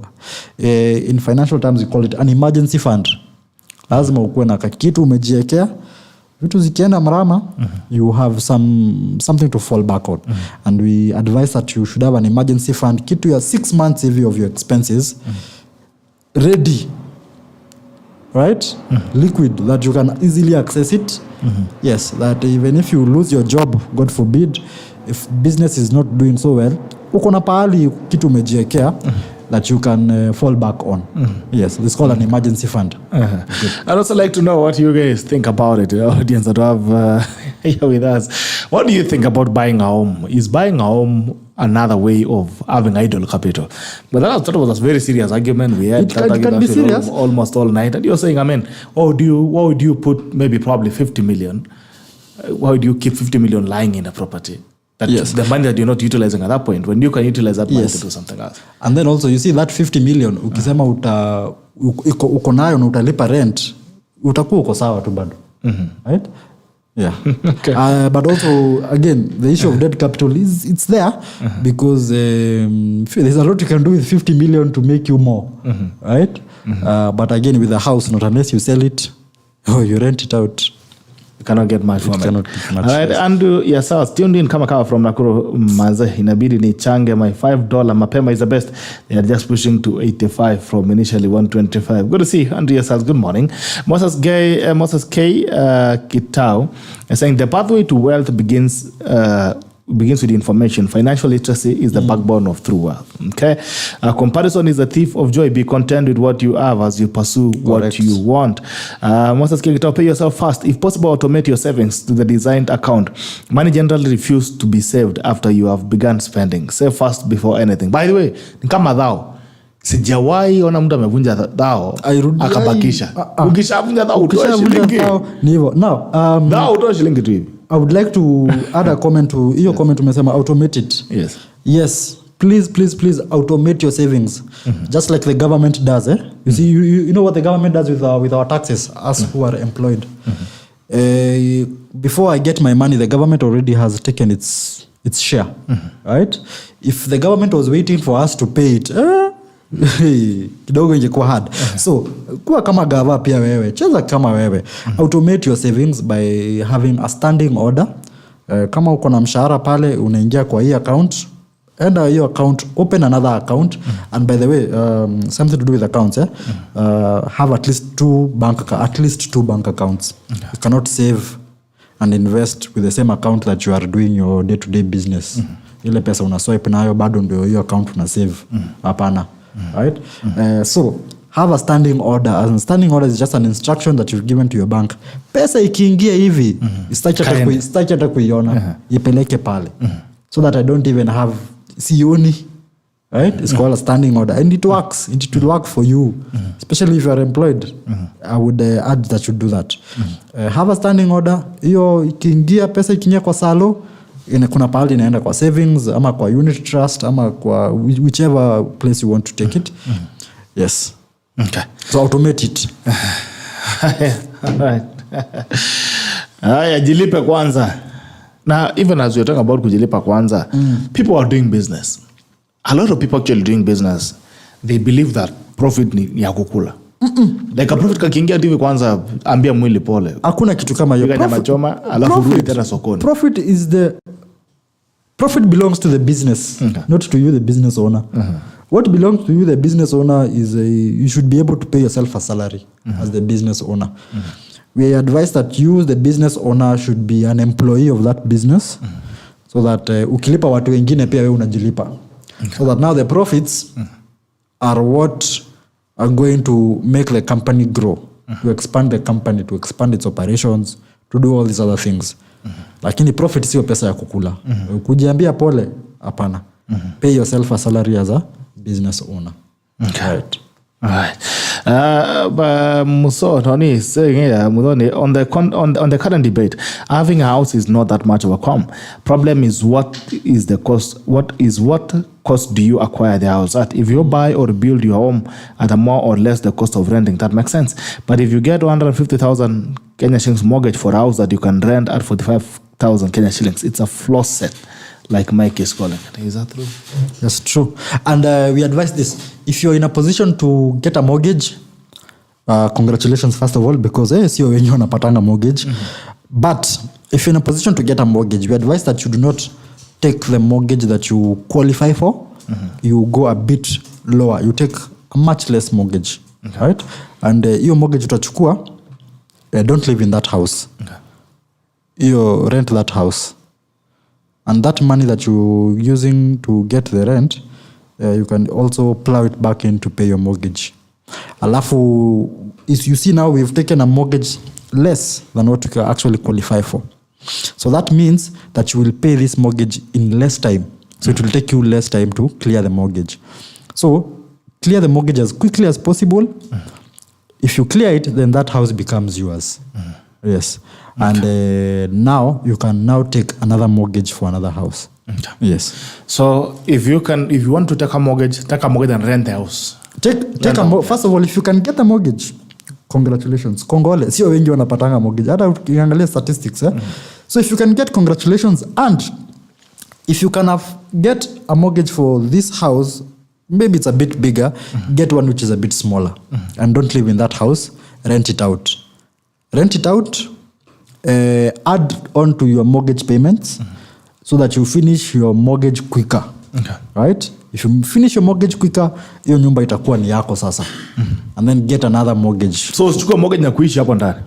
In financial terms we call it an emergency fund. Lazima ukuwe na kitu umejiwekea. Vitu zikienda mrama, you have something to fall back on. And we advise that you should have an emergency fund, kitu ya 6 months of your expenses, ready, right? Liquid, that you can easily access it. Yes, that even if you lose your job, God forbid, if business is not doing so well, uko na pahali kitu umejiwekea that you can fall back on. Yes, this is called an emergency fund. I'd also like to know what you guys think about it, the audience that have here with us. What do you think about buying a home? Is buying a home another way of having idle capital? But that was a very serious argument. We had that argument almost all night. And you're saying, why would you put probably 50 million? Why would you keep 50 million lying in a property? Yes. The money that you're not utilizing at that point, when you can utilize that money to do something else. And then also you see that 50 million, ukisema uko nayo na utalipa rent, utakuwa uko sawa tu bado. Right? Yeah. Okay. But also, again, the issue of debt capital it's there because there's a lot you can do with 50 million to make you more. Right? But again, with a house, not unless you sell it or you rent it out, You cannot get much from it. Cannot get much. All right, Andrew yourself tuned in kama kawa from Nakuru Manze, inabidi ni change my $5 mapema is the best. They are just pushing to 85 from initially 125. Good to see you, Andrew yourself. Good morning. Moses K Kitao is saying the pathway to wealth begins with information. Financial literacy is the backbone of true wealth. Okay, comparison is a thief of joy. Be content with what you have as you pursue what you want. Moses K Kitao, pay yourself first. If possible, automate your savings to the designed account. Money generally refuses to be saved after you have begun spending. Save first before anything. By the way, ni kama dhao. Sijawahi ona mtu amevunja dhao akabakisha. Ukishavunja dhao utoa shilingi. Ni hivyo. Now, dhao utoa shilingi tu hivi. I would like to add a comment to your comment umesema automate it. Yes. Yes. Please automate your savings. Just like the government does. You see, you know what the government does with our taxes, us who are employed. Before I get my money, the government already has taken its share. Right? If the government was waiting for us to pay it, kidogo ingekuwa hard. So kuwa kama gava pia wewe, cheza kama wewe. Automate your savings by having a standing order. Kama uko na mshahara pale, unaingia kwa hii account, enda hiyo account, open another account. And by the way, something to do with accounts, have at least two bank accounts. You cannot save and invest with the same account that you are doing your day-to-day business. Ile pesa una swipe nayo bado ndio hiyo account una save. Hapana. Right? So have a standing order. A standing order is just an instruction that you've given to your bank. Pesa ikiingia hivi, sitaki hata kuiona, ipeleke pale. So that I don't even have sioni. Right? It's called a standing order. And it works. It will work for you. Especially if you are employed. I would urge that you do that. Have a standing order. Hiyo ikiingia, pesa ikiingia kwa salo, kuna pahali inaenda kwa savings ama kwa unit trust ama kwa whichever place you want to take it. Yes. Okay. So automate it. Alright. Haya, jilipe kwanza. Now, even as we're talking about kujilipa kwanza, people are doing business. A lot of people actually doing business. They believe that profit ni ya kukula. Like a profit kakiingia hivi kwanza ambia mwili pole. Hakuna kitu kama hiyo. Profit belongs to the business, not to you the business owner. What belongs to you the business owner is you should be able to pay yourself a salary as the business owner. We advise that you the business owner should be an employee of that business so that ukilipa watu wengine pia wewe unajilipa. So that now the profits are what are going to make the company grow, to expand the company, to expand its operations, to do all these other things. Lakini profit sio pesa ya kukula. Kujiambia pole, hapana. Pay yourself a salary as a business owner. Okay. Right. All right. Tony saying here, on the current debate, having a house is not that much of a problem. Is what is the cost? What cost do you acquire the house at? If you buy or build your home at a more or less the cost of renting, that makes sense. But if you get 150,000 Kenya shillings mortgage for a house that you can rent at 45,000 Kenya shillings, it's a floor set. Like Mike is calling it. Is that true? That's true. And we advise this. If you're in a position to get a mortgage, congratulations first of all, because sio wenye wanapatanga mortgage. But if you're in a position to get a mortgage, we advise that you do not take the mortgage that you qualify for. You go a bit lower. You take a much less mortgage. Okay. Right? And your mortgage utachukua, don't live in that house. Okay. You rent that house. And that money that you're using to get the rent, you can also plow it back in to pay your mortgage. Alafu, is you see now we've taken a mortgage less than what you can actually qualify for. So that means that you will pay this mortgage in less time. So it will take you less time to clear the mortgage. So clear the mortgage as quickly as possible. If you clear it, then that house becomes yours. Yes. And now you can now take another mortgage for another house. Okay. Yes. So if you want to take a mortgage and rent the house. First of all, if you can get a mortgage, congratulations. Kongole. Sio wengi wanapatanga mortgage. Hata ukiangalia statistics. So if you can get, congratulations. And if you can get a mortgage for this house, maybe it's a bit bigger, get one which is a bit smaller. And don't live in that house. Rent it out. add on to your mortgage payments so that you finish your mortgage quicker. Okay. Right? If you finish your mortgage quicker, hiyo nyumba itakuwa ni yako sasa. And then get another mortgage. So usichukue mortgage na kuishi hapo ndani.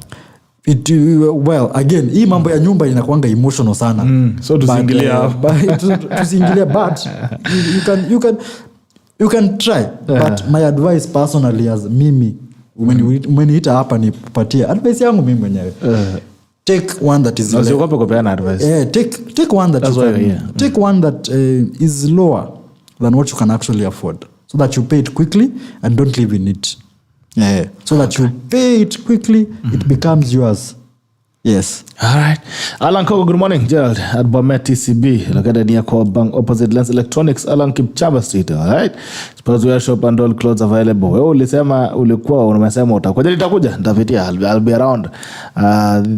Well, again, hii mambo ya nyumba inakuanga emotional sana. So tusiingilia but you can try. But my advice personally as mimi umeniita hapa nipatie advice yangu mimi mwenyewe. Take one that is take one that take one that is lower than what you can actually afford, so that you pay it quickly and don't live in it. So that you pay it quickly, it becomes yours. Yes. All right. Alan Koko, good morning. Gerald at Bomet TCB, located near Core Bank, opposite Lens Electronics, Alan Kipchaba Street. All right. Sportswear shop and all clothes available. Wewe ulisema ulikuwa unasema utakuja, nitakuja, nitapitia. I'll be around.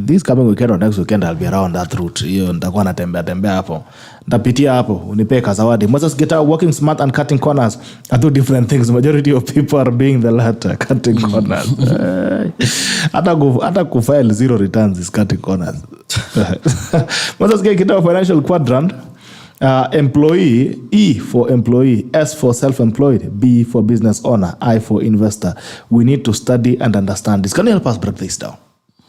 This coming weekend or next weekend I'll be around that route. Hiyo nitakuwa natembea hapo. Nitapitia hapo, unipe kazawadi. Moses Geta, working smart and cutting corners are two different things. Majority of people are doing the latter, cutting corners. Hata kufile zero returns is cutting corners. Moses Geta, financial quadrant. Employee, E for employee, S for self-employed, B for business owner, I for investor. We need to study and understand this. Can you help us break this down?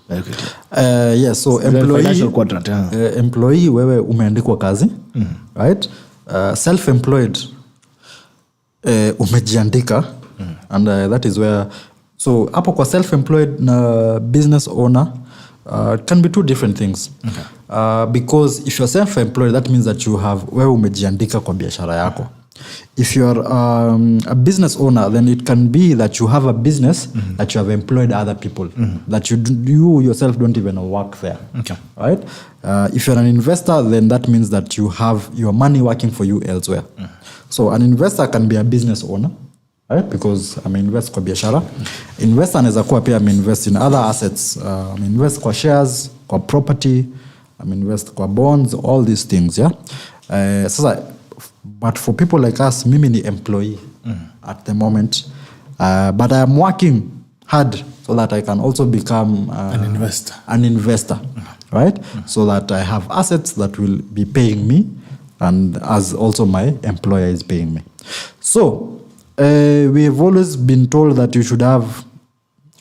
Yes, so employee quadrant, employee wewe umeandikwa kazi, right? Self-employed umejiandika, and that is where, so hapo kwa self-employed na business owner can be two different things. Okay. Because if you're self-employed, that means that you have wewe umejiandika kwa biashara yako. If you're a business owner, then it can be that you have a business that you have employed other people, that you yourself don't even work there. Okay. Right? If you're an investor, then that means that you have your money working for you elsewhere. So an investor can be a business owner, right? Because I'm invest kwa biashara. Investor anaweza kuwa pia invest in other assets. Invest kwa shares, kwa property, invest kwa bonds, all these things, yeah? Sasa, but for people like us, mimi ni employee at the moment, but I am working hard so that I can also become an investor, right? So that I have assets that will be paying me, and as also my employer is paying me. So we have always been told that you should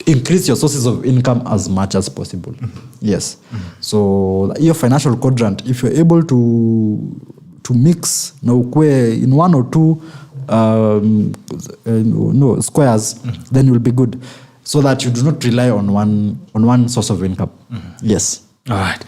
increase your sources of income as much as possible. Yes. So your financial quadrant, if you're able to mix na ukwe in one or two squares, then you'll be good, so that you do not rely on one source of income. Yes. All right.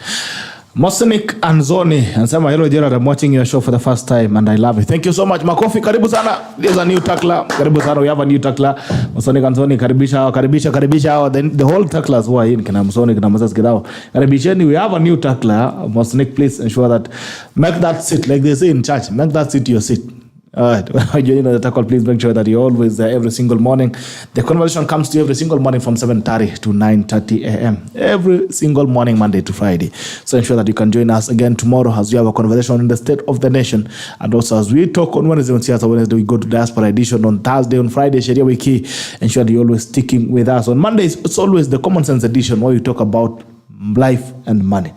Mosnik Anzoni anasema, hello Gerald, I'm watching your show for the first time and I love it. Thank you so much. Makofi, karibu sana. There's a new tackler. Karibu sana, we have a new tackler. Mosnik Anzoni, karibisha. Then the whole tacklers who are in, kina Mosnik, kina Moses Gidao. Karibisheni, we have a new tackler. Mosnik, please ensure that, make that seat, like they say in church, make that seat your seat. All right. When you join the tackle, please make sure that you're always there every single morning. The conversation comes to you every single morning from 7:30 to 9:30 a.m. Every single morning, Monday to Friday. So ensure that you can join us again tomorrow as we have a conversation in the state of the nation. And also as we talk on Wednesday, we go to Diaspora Edition on Thursday, on Friday, Sharia Wiki. Ensure that you're always sticking with us. On Mondays, it's always the Common Sense Edition where we talk about life and money.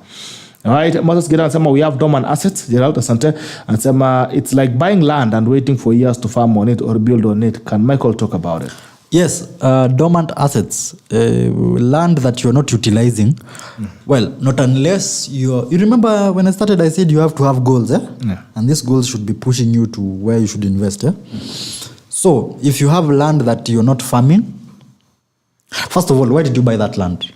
All right, Moses Gida anasema we have dormant assets. Gerald asante anasema it's like buying land and waiting for years to farm on it or build on it. Can Michael talk about it? Yes, dormant assets, land that you're not utilizing. Well, not unless you remember when I started, I said you have to have goals, Yeah. And these goals should be pushing you to where you should invest, So if you have land that you're not farming, first of all, why did you buy that land?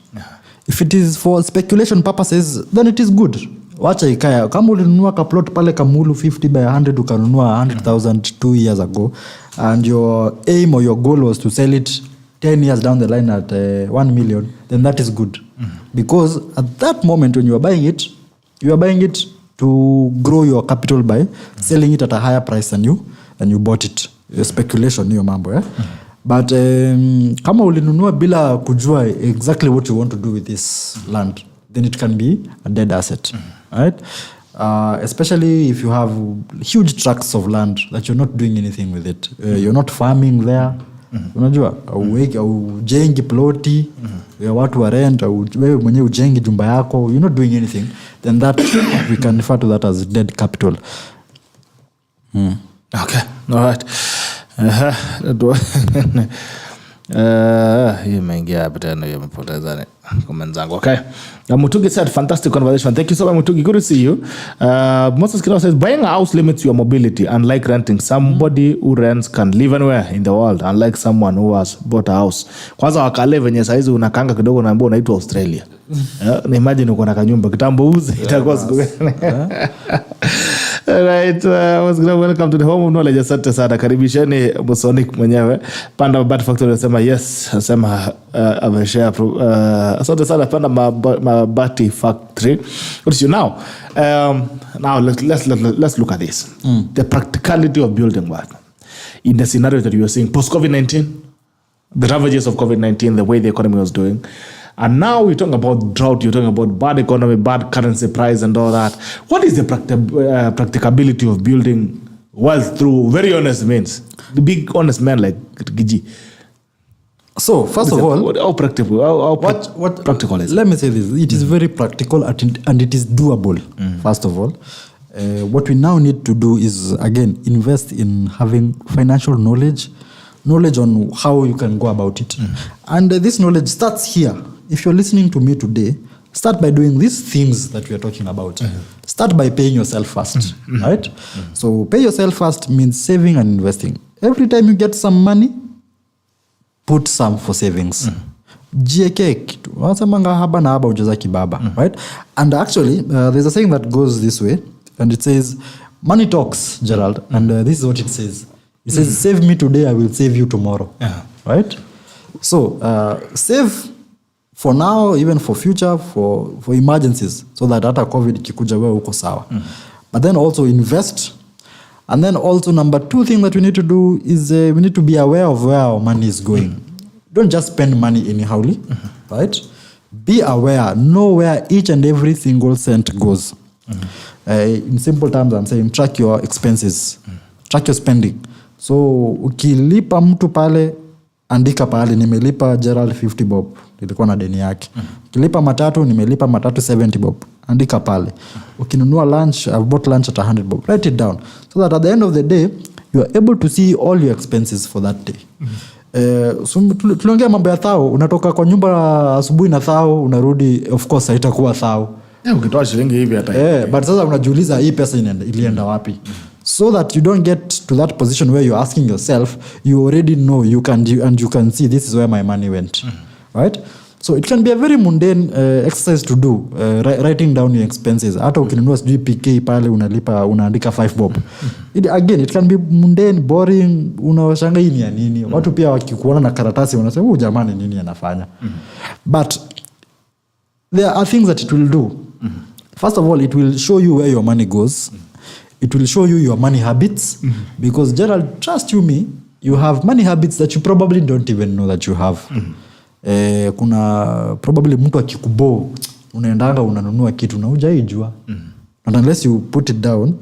If it is for speculation purposes, then it is good. Wacha ikaya. Kama ulinunua ka plot pale Kamulu 50 by 100, ukanunua 100,000 2 years ago, and your aim or your goal was to sell it 10 years down the line at 1 million, then that is good. Because at that moment when you are buying it to grow your capital by selling it at a higher price than you bought it. Speculation niyo mambo, But kama ulinunua bila kujua exactly what you want to do with this land, then it can be a dead asset, right? Especially if you have huge tracts of land that you're not doing anything with it. You're not farming there. Unajua au jengi ploti ya watu wa rent au wewe mwenyewe ujengi jumba yako, you're not doing anything, then that we can refer to that as dead capital. Okay, all right. Hii mengia hapa tena yamepoteza comment zangu. Okay. Mutugi said fantastic conversation. Thank you so much, Mutugi. Good to see you. Moses Kino says buying a house limits your mobility. Unlike renting, somebody who rents can live anywhere in the world, unlike someone who has bought a house. Kwanza wakale venye saizi unakanga kidogo na ambao unaitwa Australia. Ni imagine uko na kanyumba kitambo uze itakuwa siku gani. Right, welcome to the home of knowledge. Asante sana, karibisheni Bosonic mwenyewe. Panda Mabati Factory anasema yes, anasema ameshare. Asante sana Panda Mabati Factory. What is you now? Now let's look at this. The practicality of building what? In the scenario that you are seeing post COVID-19, the ravages of COVID-19, the way the economy was doing. And now we're talking about drought, you're talking about bad economy, bad currency price and all that. What is the practicability of building wealth through very honest means? The big honest man like Gigi. So, first of all, how practical, what practical is it? Let me say this. It is very practical and it is doable, first of all. What we now need to do is, again, invest in having financial knowledge on how you can go about it. And this knowledge starts here. If you're listening to me today, start by doing these things that we are talking about. Start by paying yourself first, right? So pay yourself first means saving and investing. Every time you get some money, put some for savings. Jieke kitu. Wasamanga haba na haba ujaza kibaba, right? And actually, there's a saying that goes this way, and it says, money talks, Gerald, and this is what it says. It says, save me today, I will save you tomorrow. Right? So, save for now, even for future, for emergencies, so that after COVID kikuja wewe uko sawa. But then also invest. And then also number 2 thing that we need to do is we need to be aware of where our money is going. Don't just spend money anyhowly, right? Be aware, know where each and every single cent goes. In simple terms, I'm saying track your expenses, track your spending. So ukilipa mtu pale, andika pale nimelipa Gerald 50 bob, nilikuwa na deni yake. Ukilipa matatu, nimelipa matatu 70 bob, andika pale. Ukinunua lunch, I've bought lunch at 100 bob, write it down so that at the end of the day you are able to see all your expenses for that day. So tuliongea mambo ya thao, unatoka kwa nyumba asubuhi na thao, unarudi of course haitakuwa thao. Ukitoa shilingi hivi hata. But sasa unajiuliza hii pesa ilienda wapi? So that you don't get to that position where you're asking yourself, you already know, you can see this is where my money went. Right? So it can be a very mundane exercise to do, writing down your expenses. Hata ukinunua sijui PK pale unaandika 5 bob. It can be mundane, boring, unawashanga hii ni ya nini. Watu pia wakikuona na karatasi wanasema jamani nini anafanya. But there are things that it will do. First of all, it will show you where your money goes. It will show you your money habits. Because Gerald, trust me, you have money habits that you probably don't even know that you have. Kuna probably mtu akikubo unaendanga unanunua kitu na hujaijua. And unless you put it down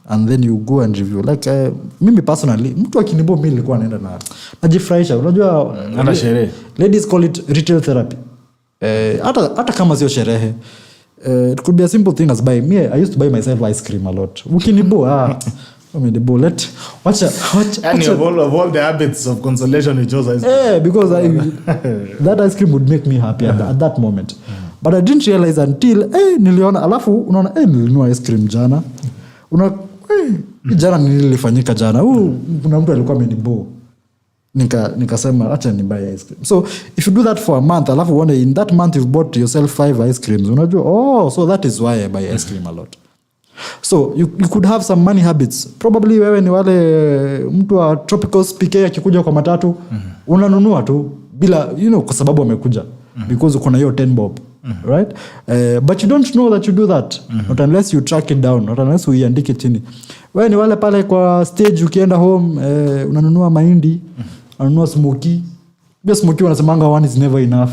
and then you go and review. Like mimi personally, mtu akinibo mimi nilikuwa naenda na najifurahisha. Unajua ana sherehe. Ladies call it retail therapy. Hata kama sio sherehe. It could be a simple thing as buy me. I used to buy myself ice cream a lot. Ukinibo watch of all the habits of consolation you chose ice cream. Because that ice cream would make me happy at that moment. But I didn't realize until niliona alafu unaona nilinunua ice cream jana. Jana nilifanyika jana. Kuna mtu alikuwa amenibo. Nikasema acha ni buy ice cream. So if you do that for a month, alafu one day in that month you've bought yourself 5 ice creams. Unajua so that is why I buy ice cream a lot. So you could have some money habits. Probably wewe ni wale mtu wa tropical PK akikuja kwa matatu unanunua tu bila kwa sababu amekuja because uko na hiyo 10 bob. Right? But you don't know that you do that. Not unless you track it down, not unless uiandike chini. Wewe ni wale pale kwa stage ukienda home unanunua mahindi, unanunua smoky. Bila smoky wanasemanga one is never enough.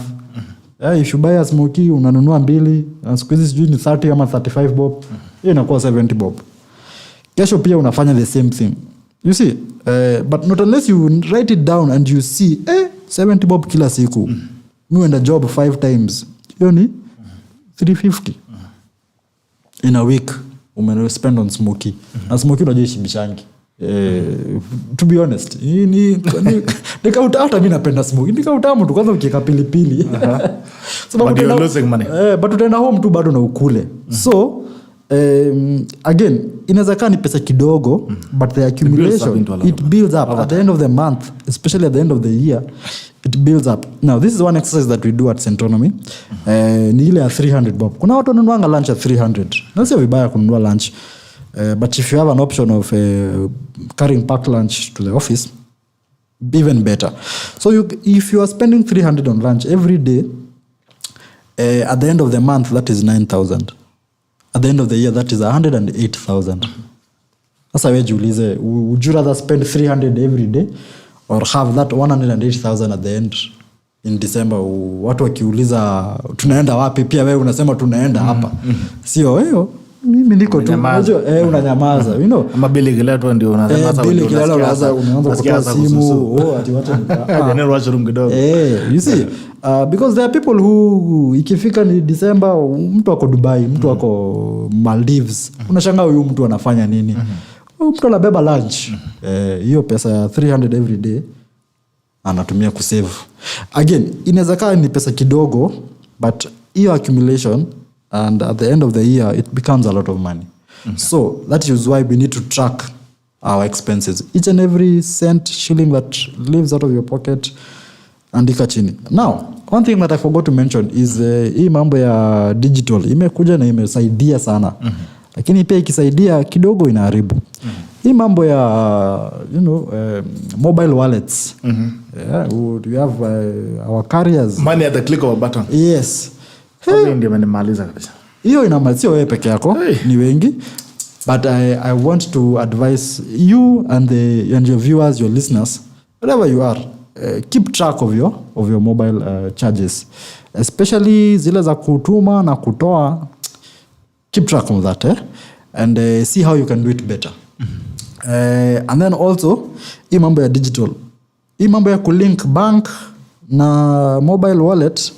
If you buy a smoky unanunua 2 na siku hizi sijui ni 30 ama 35 bob. Hiyo inakuwa 70 bob. Kesho pia unafanya the same thing. You see, but not unless you write it down and you see 70 bob kila siku. Me went a job 5 times. You know, 350 in a week. Ume spend on smoky. Na smoky unajua ishibishangi. To be honest, nikauta hata mimi napenda smoky. Nikauta mtu kwanza ukiweka pilipili. But you're losing money. But utaenda home tu bado na ukule. So again, inaweza kaa ni pesa kidogo, but the accumulation it builds up at the end of the month, especially at the end of the year. It builds up. Now, this is one exercise that we do at Centonomy. Ni ile ya 300 bob. Kuna watu wanunuanga lunch at 300. Na sio vibaya kununua lunch. But if you have an option of carrying packed lunch to the office, even better. So if you are spending 300 on lunch every day, at the end of the month, that is 9,000. At the end of the year, that is 108,000. Sasa wewe jiulize, would you rather spend 300 every day or have that 108,000 at the end in December? Watu wakiuliza tunaenda wapi, pia wewe unasema tunaenda hapa. Sio wewe, mimi niko tu unanyamaza, you know. Ama bili kileto ndio unasema sasa unaanza kutoa simu, ati watu ndio wachuru kidogo. You see, because there are people who ikifika ni December, mtu ako Dubai, mtu ako Maldives, unashangaa huyu mtu anafanya nini? Mtu anabeba lunch. Hiyo pesa ya 300 every day anatumia kusave. Again, inaweza kaa ni pesa kidogo, but hiyo accumulation, and at the end of the year it becomes a lot of money. So that is why we need to track our expenses. Each and every cent, shilling that leaves out of your pocket, andika chini. Now, one thing that I forgot to mention is hii mambo ya digital imekuja na imesaidia sana. Lakini pia ikisaidia kidogo inaharibu. Hii mambo ya mobile wallets. We have our carriers. Money at the click of a button. Yes. Hiyo ndio imenimaliza kabisa. Hiyo inamalizia wewe peke yako, ni wengi. But I want to advise you and your viewers, your listeners, wherever you are, keep track of your mobile charges, especially zile za kutuma na kutoa. Keep track of that, and see how you can do it better. And then also, hii mambo ya digital, hii mambo ya kulink bank na mobile wallet,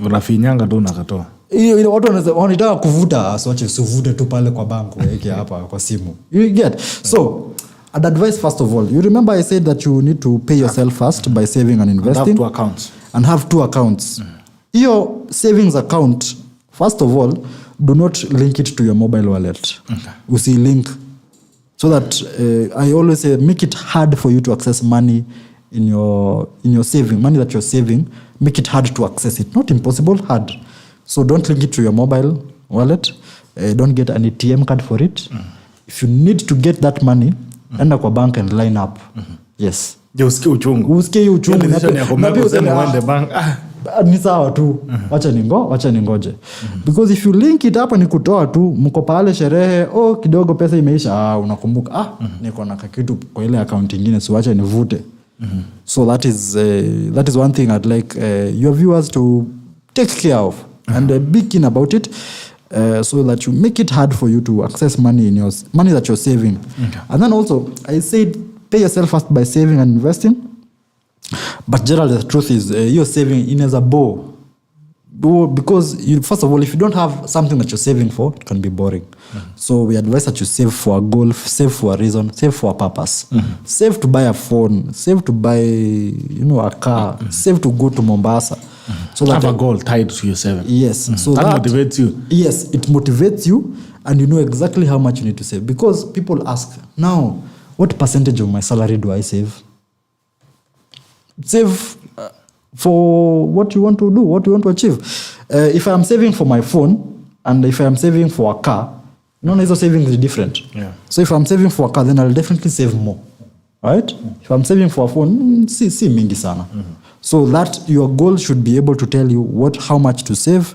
unafinyanga tu nakatoa. Hiyo watu wanataka kuvuta, asiwache usivute tu pale kwa bank, weke hapa kwa simu. You get? So, I'd advise first of all, you remember I said that you need to pay yourself first by saving and investing. And have 2 accounts. Hiyo savings account, first of all, do not link it to your mobile wallet. Usi link. So that I always say, make it hard for you to access money in your saving, money that you're saving. Make it hard to access it. Not impossible, hard. So don't link it to your mobile wallet. Don't get an ATM card for it. If you need to get that money, enda kwa bank and line up. Yes. Usikie uchungu. Na pia uende bank. Ni sawa tu. Wacha ningoje. Because if you link it hapa ni kutoa tu, mko pale sherehe, kidogo pesa imeisha, unakumbuka, niko na kitu kwa ile account nyingine, so wacha nivute. So that is one thing I'd like your viewers to take care of and be keen about it, so that you make it hard for you to access money in your money that you're saving. And then also, I said pay yourself first by saving and investing. But Gerald, the truth is, you're saving in as a bow. Because first of all, if you don't have something that you're saving for, it can be boring. So we advise that you save for a goal, save for a reason, save for a purpose. Save to buy a phone, save to buy, a car, save to go to Mombasa. So that have a goal tied to your saving. Yes. So that motivates you. Yes, it motivates you, and you know exactly how much you need to save. Because people ask, now, what percentage of my salary do I save? Save for what you want to do, what you want to achieve. If I am saving for my phone and if I am saving for a car, hizo savings is different. Yeah. So if I'm saving for a car, then I'll definitely save more. Right? If I'm saving for a phone, si mingi sana. So that your goal should be able to tell you how much to save,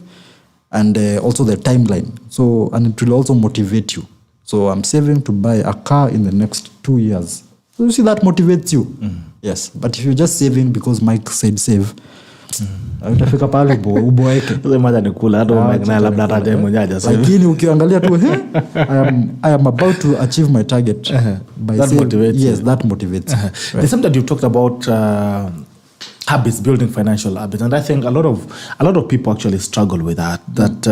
and also the timeline. So, and it will also motivate you. So I'm saving to buy a car in the next 2 years. So you see, that motivates you. Yes. But if you're just saving because Mike said save, utafika pale uboeke. Sasa mmoja ni kula hata umekana labda hata mmoja sasa. Lakini ukiangalia tu I am about to achieve my target by that motivates. Yes, that motivates. Right. There's something you talked about habits, building financial habits, and I think a lot of people actually struggle with that. That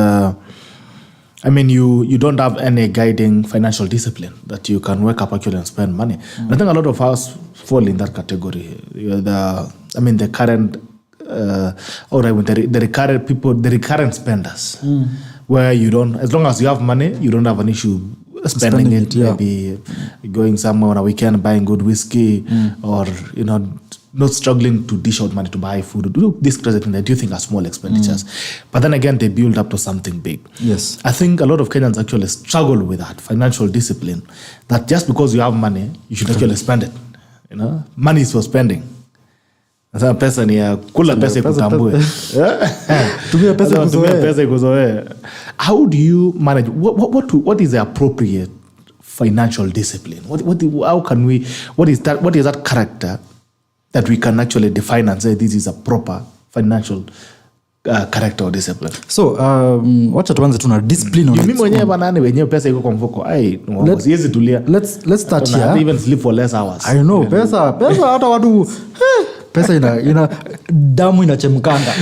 I mean, you don't have any guiding financial discipline that you can wake up actually and spend money. I think a lot of us fall in that category. The current the recurrent spenders, where you don't, as long as you have money, you don't have an issue spending it. Yeah. Maybe going somewhere on a weekend, buying good whiskey, or not struggling to dish out money to buy food. Do this crazy thing that you think are small expenditures, but then again they build up to something big. Yes, I think a lot of Kenyans actually struggle with that financial discipline. That just because you have money, you should actually spend it. Money is for spending. Sasa pesa ni ya kula pesa ikutambue. Tumia pesa ikuzoee. How do you manage? What is the appropriate financial discipline? What is that character that we can actually define and say this is a proper financial character or discipline? So wacha tuanze tuna discipline on mimi mwenyewe banani wenyewe pesa iko kwa mfuko. Siwezi tulia. Let's start here. I even sleep for less hours. I know pesa hata watu pesa ina damu inachemkanga.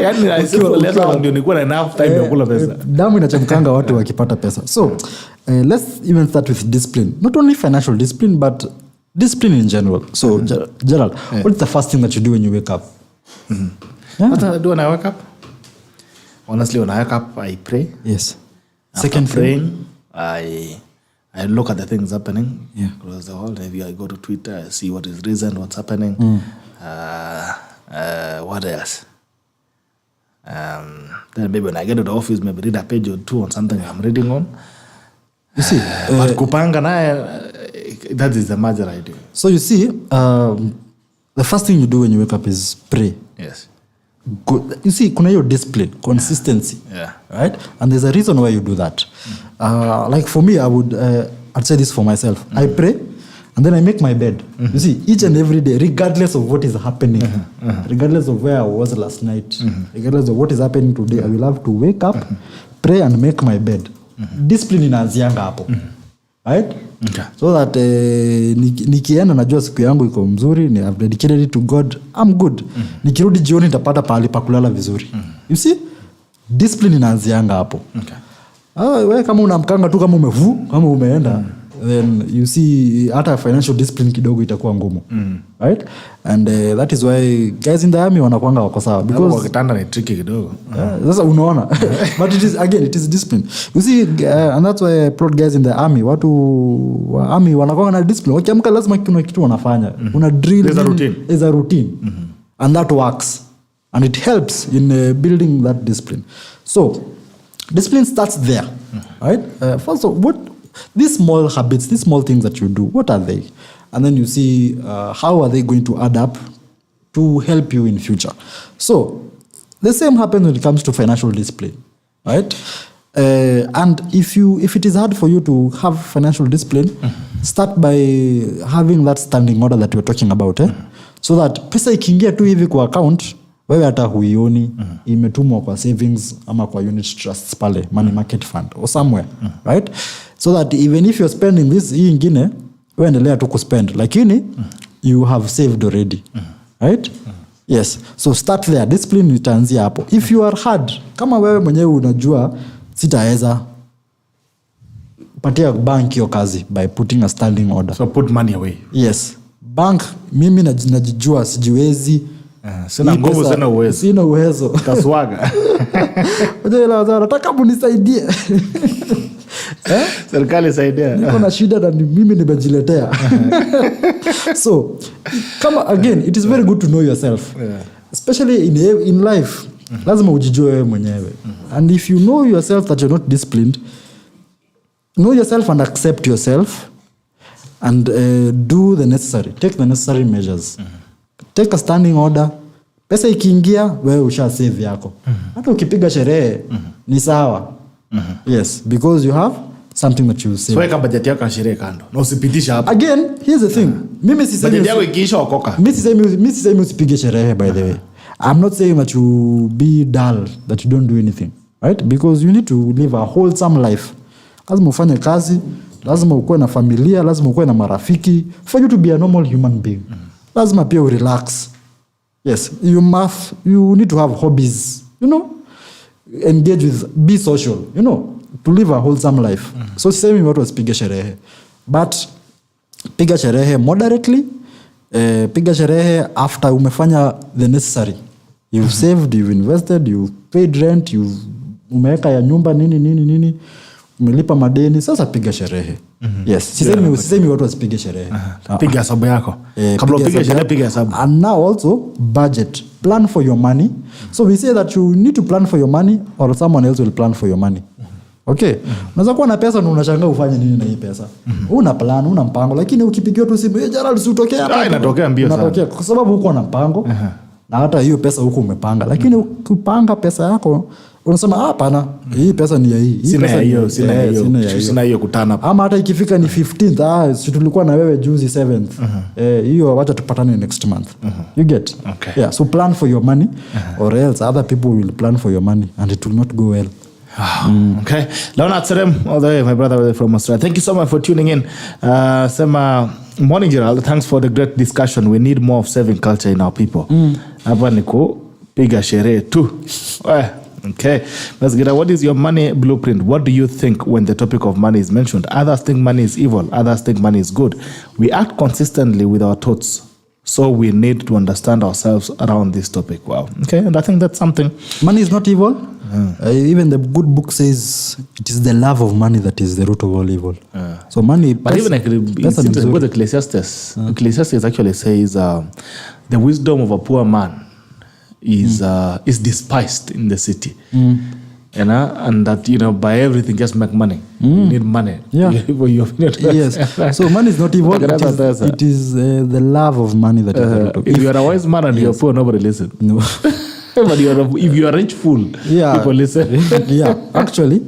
Yaani I sleep for less hours ndio nikuwa na enough time ya kula pesa. Damu inachemkanga watu wakipata pesa. So let's even start with discipline. Not only financial discipline but discipline in general. So Gerald, what is the first thing that you do when you wake up? What do I do when I wake up? Honestly, when I wake up, I pray. Yes. Second praying, I look at the things happening. Yeah. Across the world. Maybe I go to Twitter, I see what is recent, what's happening. What else? Then maybe when I get to the office, maybe read a page or two on something I'm reading on. You see, but kupanga naye, that is the major idea. So you see, the first thing you do when you wake up is pray. Yes. Good. You see, kuna hiyo discipline, consistency. Yeah. Right? And there's a reason why you do that. Like for me, I'd say this for myself. I pray and then I make my bed. You see, each and every day, regardless of what is happening, regardless of where I was last night, regardless of what is happening today, I will have to wake up, pray and make my bed. Discipline inaanzianga hapo. Right? Okay. So that nikienda najua siku yangu iko mzuri, I've dedicated it to God, I'm good. Nikirudi jioni nitapata pahali pa kulala vizuri. You see? Discipline inaanzianga hapo. Okay. Wewe kama unamkanga tu kama umeenda, then you see hata financial discipline kidogo itakuwa ngumu. Right? And that is why guys in the army wanakuanga wako sawa, because wakitanda ni tricky kidogo. Sasa unaona. But it is discipline. You see, and that's why I applaud guys in the army. Watu wa army wanakuanga na discipline. Wakiamka lazima kuna kitu wanafanya. Una drill. There's a routine. And that works. And it helps in building that discipline. So discipline starts there. Right? First of all, these small habits, these small things that you do, what are they? And then you see how are they going to add up to help you in future. So the same happens when it comes to financial discipline, right? And if it is hard for you to have financial discipline, start by having that standing order that we're talking about, so that pesa ikiingia tu hivi kwa account, wewe hata huioni, imetumwa kwa savings ama kwa unit trusts pale, money market fund or somewhere, right? So that even if you're spending this, hii ingine wewe endelea tu kuspend, lakini you have saved already, right? Yes. So start there. Discipline itaanzia hapo. If you are hard, kama wewe mwenyewe unajua sitaweza, patia bank hiyo kazi by putting a standing order. So put money away. Yes. Bank, mimi najijua sijiwezi. Sina nguvu, sina uwezo. Taswaga. Nataka munisaidie. Serikali saidia. Niko na shida na mimi nimejiletea. So, again, it is very good to know yourself. Yeah. Especially in life. Lazima ujijue wewe mwenyewe. And if you know yourself that you're not disciplined, know yourself and accept yourself and do the necessary. Take the necessary measures. Take a standing order. Pesa ikiingia, wewe usha save yako. Hata ukipiga sherehe ni sawa. Yes, because you have something that you save. So weka budget yako ya sherehe kando. Na usipitisha hapo. Again, here's the thing. Mimi sisemi budget yako ikiisha okoka. Mimi sisemi usipige sherehe, by the way. I'm not saying that you be dull, that you don't do anything, right? Because you need to live a wholesome life. Lazima ufanye kazi, lazima ukue na familia, lazima ukue na marafiki. For you to be a normal human being, lazima pia relax. Yes, you need to have hobbies, engage with, be social, to live a wholesome life. So sisemi watu wasipige sherehe, but piga sherehe moderately, piga sherehe after umefanya the necessary. You've saved, you've invested, you've paid rent, umeweka ya nyumba nini, umelipa madeni, sasa piga sherehe. Yes, sisemi watu wasipige sherehe. Piga hesabu yako. Kabla upige sherehe, piga hesabu. And now also budget, plan for your money. So we say that you need to plan for your money or someone else will plan for your money. Okay. Unaweza kuwa na pesa na unashangaa ufanye nini na hii pesa. Una plan, una mpango, lakini ukipigiwa tu simu, Gerald si utokea hapa. Inatokea mbio sana. Inatokea kwa sababu uko na mpango. Na hata hiyo pesa huko umepanga. Lakini ukipanga pesa yako, unasema hapana, hii pesa ni ya hii. Sina hiyo kutana. Ama hata ikifika ni 15th, si tulikuwa na wewe juzi 7th. Hiyo wacha tupatane next month. You get? Okay. Yeah, so plan for your money or else other people will plan for your money and it will not go well. Okay. Leonard Serem, all the way, my brother from Australia. Thank you so much for tuning in. Morning, Gerald. Thanks for the great discussion. We need more of saving culture in our people. Hapa niko piga sherehe tu. Okay. Let's get what is your money blueprint? What do you think when the topic of money is mentioned? Others think money is evil. Others think money is good. We act consistently with our thoughts. So we need to understand ourselves around this topic. Wow. Okay. And I think that's something. Money is not evil. Even the good book says it is the love of money that is the root of all evil. So money. But even it's interesting with Ecclesiastes. Ecclesiastes actually says the wisdom of a poor man is despised in the city. And that by everything just make money. You need money. Yeah. Yes. So money is not evil. It is the love of money that is the root of evil. If you are a wise man and you're poor, nobody listen. No. But if you are rich fool, people listen. Yeah, actually,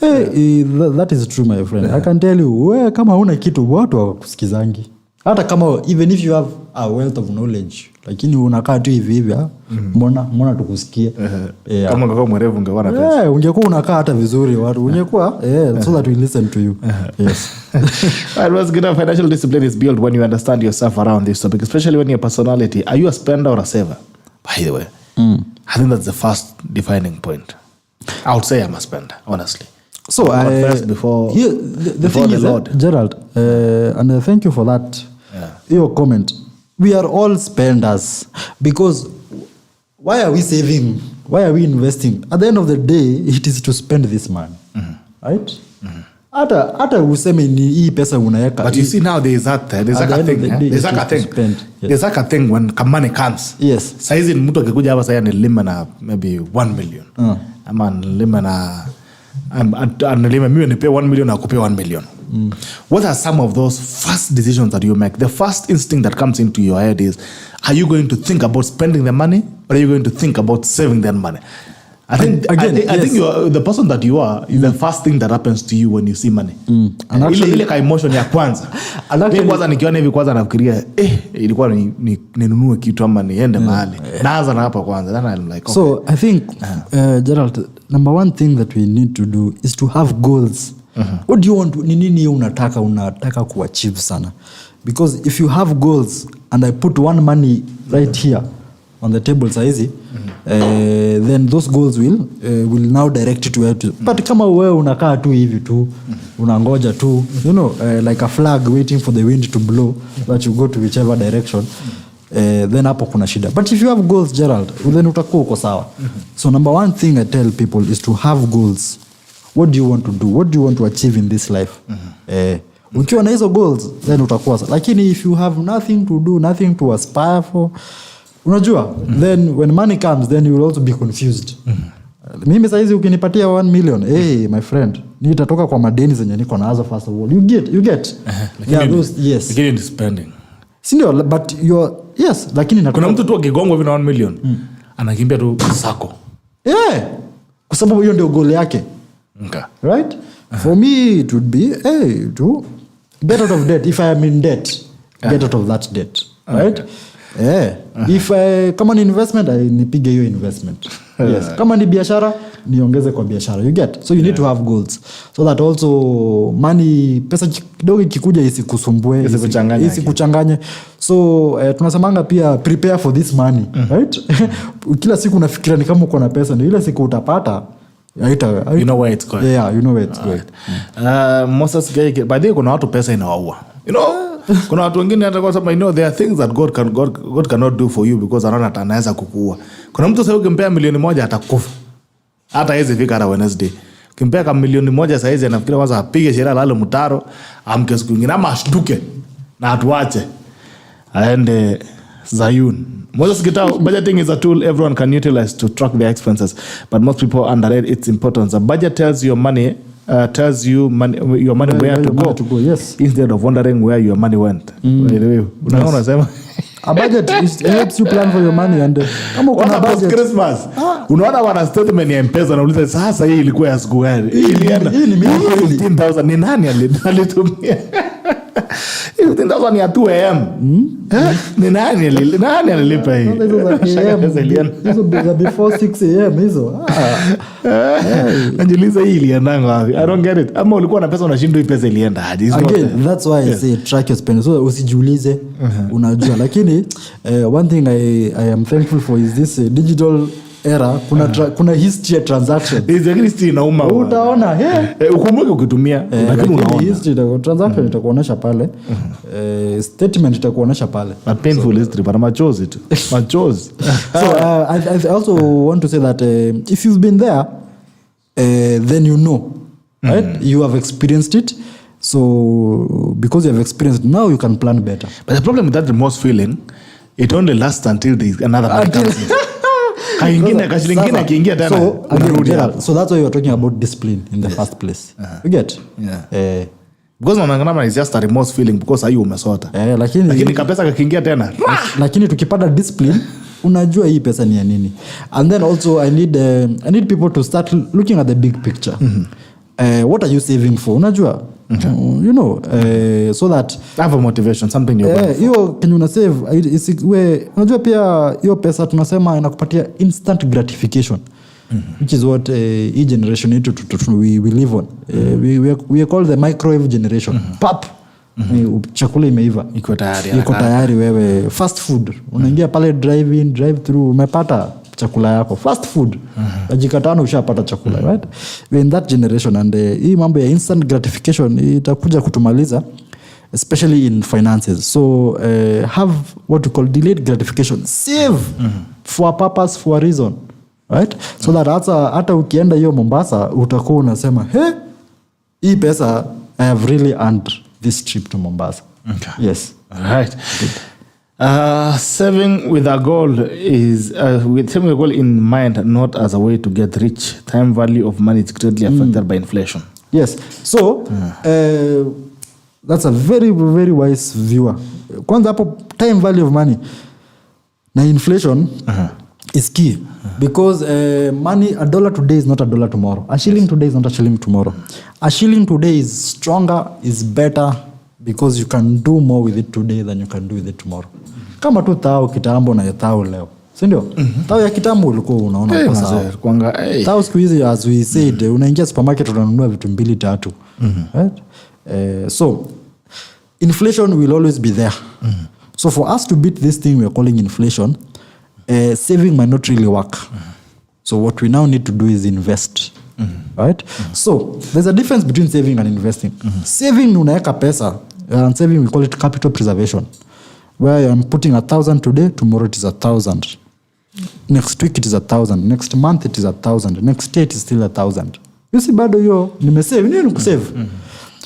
that is true, my friend. I can tell you, kama huna kitu watu wakusikizangi. Hata kama even if you have a wealth of knowledge, lakini unakaa tu hivi mbona tukusikie. Kama ungekuwa mwerevu ungekuwa na pesa. Ungekuwa unakaa hata vizuri watu. Ungekuwa so that we listen to you. Yes. Right, what's good? Financial discipline is built when you understand yourself around this topic, especially when your personality. Are you a spender or a saver? By the way. I think that's the first defining point. I would say I'm a spender, honestly. So first before the thing is, Lord. Gerald, and thank you for that. Your comment. We are all spenders because why are we saving? Why are we investing? At the end of the day, it is to spend this money, right? Hata useme ni hii pesa unaweka. But you see now there's a thing. There's a thing when money comes. Yes. Saizi mtu akikuja hapa sasa anilima na maybe 1 million. Ama anilima na anilima mimi nipe 1 million na kupe 1 million. What are some of those first decisions that you make? The first instinct that comes into your head is, are you going to think about spending the money or are you going to think about saving that money? I think you are, the person that you are is the first thing that happens to you when you see money. Ile ka emotion ya kwanza. Mimi kwanza nikiona hivi kwanza nafikiria ilikuwa ninunue kitu ama niende mahali. Naanza na hapa kwanza. Then I'm like, okay. So I think Gerald, number one thing that we need to do is to have goals. What do you want? Ni nini unataka kuachieve sana? Because if you have goals and I put one money right here on the table saizi, then those goals will now direct you to where to. But kama wewe unakaa tu hivi tu, unangoja tu, like a flag waiting for the wind to blow, that you go to whichever direction, then hapo kuna shida. But if you have goals, Gerald, then utakuwa uko sawa. So number one thing I tell people is to have goals. What do you want to do? What do you want to achieve in this life? Ukiwa na hizo goals, then utakuwa sawa. Lakini if you have nothing to do, nothing to aspire for, unajua, then when money comes, then you will also be confused. Mimi saizi ukinipatia 1 million, hey my friend, nitatoka kwa madeni zenye niko nazo first of all. You get. Yeah, those, yes. You get into spending. Sindio, but yes, lakini kuna mtu tu akigongwa hivi na 1 million, anakimbia tu sako. Kwa sababu hiyo ndio goal yake. Okay. Right? For me, it would be, to get out of debt. If I am in debt, get out of that debt. Right? If kama ni investment nipige hiyo investment. Yes. Kama ni biashara niongeze kwa biashara. You get? So you need to have goals so that also money, pesa kidogo ikikuja isikusumbue, isikuchanganye. So tunasemanga pia prepare for this money, right? Kila siku unafikiria ni kama uko na pesa, ndio ile siku utapata you know where it's going. Yeah, you know where it's going. Moses guy, by the way, kuna watu pesa inawaua. You know, kuna watu wengine hata kwa sababu there are things that God cannot do for you because anaona anaweza kukuua. Kuna mtu sasa ukimpea milioni moja atakufa. Hata hizi fika hata Wednesday. Ukimpea kama milioni moja sasa hizi anafikiria kwanza apige sherehe lalo mtaro, amke siku nyingine ama ashtuke na atuache. Aende Zayun. Moses Gitao, budgeting is a tool everyone can utilize to track their expenses, but most people underrate its importance. A budget tells you your money where to go. Yes. Instead of wondering where your money went. Unaona sema? A budget helps you plan for your money and kama uko na budget Christmas. Unaona wana statement ya M-Pesa na uliza sasa hii ilikuwa ya siku gani? Hii ni 15,000 ni nani alitumia? 15,000 ni 2 am. Ni nani alilipa hii? Hizo before 6 am hizo. Najiuliza hii ilienda wapi? I don't get it. Ama ulikuwa na pesa unashindwa hii pesa ilienda aje? Again, that's why I say track your spending. So usijiulize, unajua. Lakini one thing I am thankful for is this digital era. Kuna history ya transaction. History inauma. Utaona, ukumbuke ukitumia, lakini unaona. History ya transaction itakuonesha pale. Statement itakuonesha pale. But painful history, but machozi tu. Machozi. So I also want to say that if you've been there, then you know, right? You have experienced it. So because you have experienced it, now you can plan better. But the problem with that remorse feeling, it only lasts until there is another money comes in. So that's why you're talking about discipline in the first place. You get? Yeah. Because unaangalia is just a remorse feeling because ayu umesota. Lakini kapesa kakiingia tena. Lakini tukipata discipline unajua hii pesa ni ya nini. And then also I need people to start looking at the big picture. What are you saving for? Unajua? You know, so that have a motivation, something you're going for. Hiyo kenye una save unajua pia hiyo pesa tunasema inakupatia instant gratification. Which is what e generation we live on. We are called the microwave generation. Pap. Chakula imeiva. Iko tayari wewe. Fast food. Unaingia pale drive in, drive through, umepata chakula yako. Fast food. Dakika 5 ushapata chakula, right? We're in that generation and hii mambo ya instant gratification itakuja kutumaliza, especially in finances. So have what we call delayed gratification. Save for a purpose, for a reason. Right? So that hata ukienda hiyo Mombasa utakuwa unasema, hii pesa I have really earned this trip to Mombasa. Okay. Yes. All right. Saving with a goal is with saving a goal in mind, not as a way to get rich. Time value of money is greatly affected by inflation. Yes. So that's a very, very wise viewer. Kwanza hapo time value of money na inflation is key. Because money, $1 today is not $1 tomorrow. A shilling today is not a shilling tomorrow. A shilling today is stronger, is better, because you can do more with it today than you can do with it tomorrow. Kama tu tao kitambo na tao leo. Si ndio? Tao ya kitambo ulikuwa unaona kwa sawa. Tao siku hizi as we said, unaingia supermarket unanunua vitu 2-3. Right? So inflation will always be there. So for us to beat this thing we are calling inflation, saving might not really work. So what we now need to do is invest. Right? So there's a difference between saving and investing. Saving unaweka pesa, and saving we call it capital preservation. Where I'm putting 1,000 today, tomorrow it is 1,000. Next week it is 1,000. Next month it is 1,000. Next day it is still 1,000. You see, bado yo nimesave, nini kusave.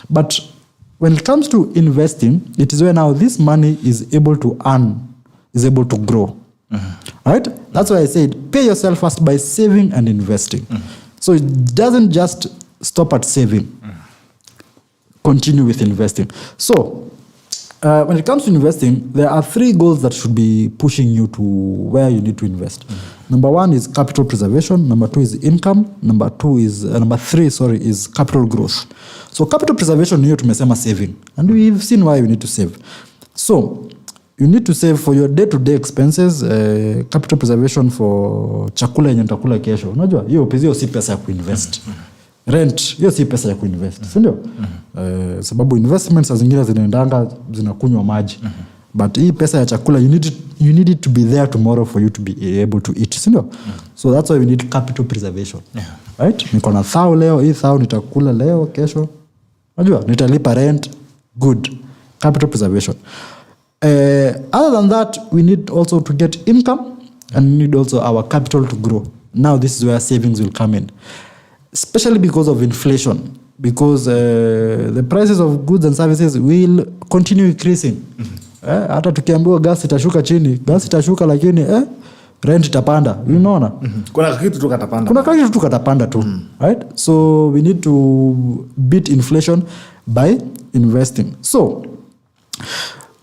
But when it comes to investing, it is where now this money is able to earn, is able to grow. Right? That's why I said pay yourself first by saving and investing. So it doesn't just stop at saving. Continue with investing. So when it comes to investing, there are 3 goals that should be pushing you to where you need to invest. Number 1 is capital preservation. Number 2 is income. Number 3 is capital growth. So capital preservation, here tumesema saving, and we've seen why we need to save. So you need to save for your day-to-day expenses, capital preservation for chakula yenye nitakula kesho. Unajua hiyo si pesa ya kuinvest. Rent hiyo si pesa ya kuinvest, si ndio? Sababu investments zingine zinakunywa maji. But hii pesa ya chakula, you need it to be there tomorrow for you to be able to eat, si ndio? So that's why we need capital preservation. Right? Niko na thao leo, hii thao nitakula leo, kesho. Unajua nitalipa rent, good. Capital preservation. Other than that, we need also to get income, and we need also our capital to grow. Now this is where savings will come in, especially because of inflation, because the prices of goods and services will continue increasing. Hata tukiambiwa gas itashuka chini, gas itashuka, lakini rent itapanda. Unaona? Kuna kitu tukatapanda tu. Right? So we need to beat inflation by investing. So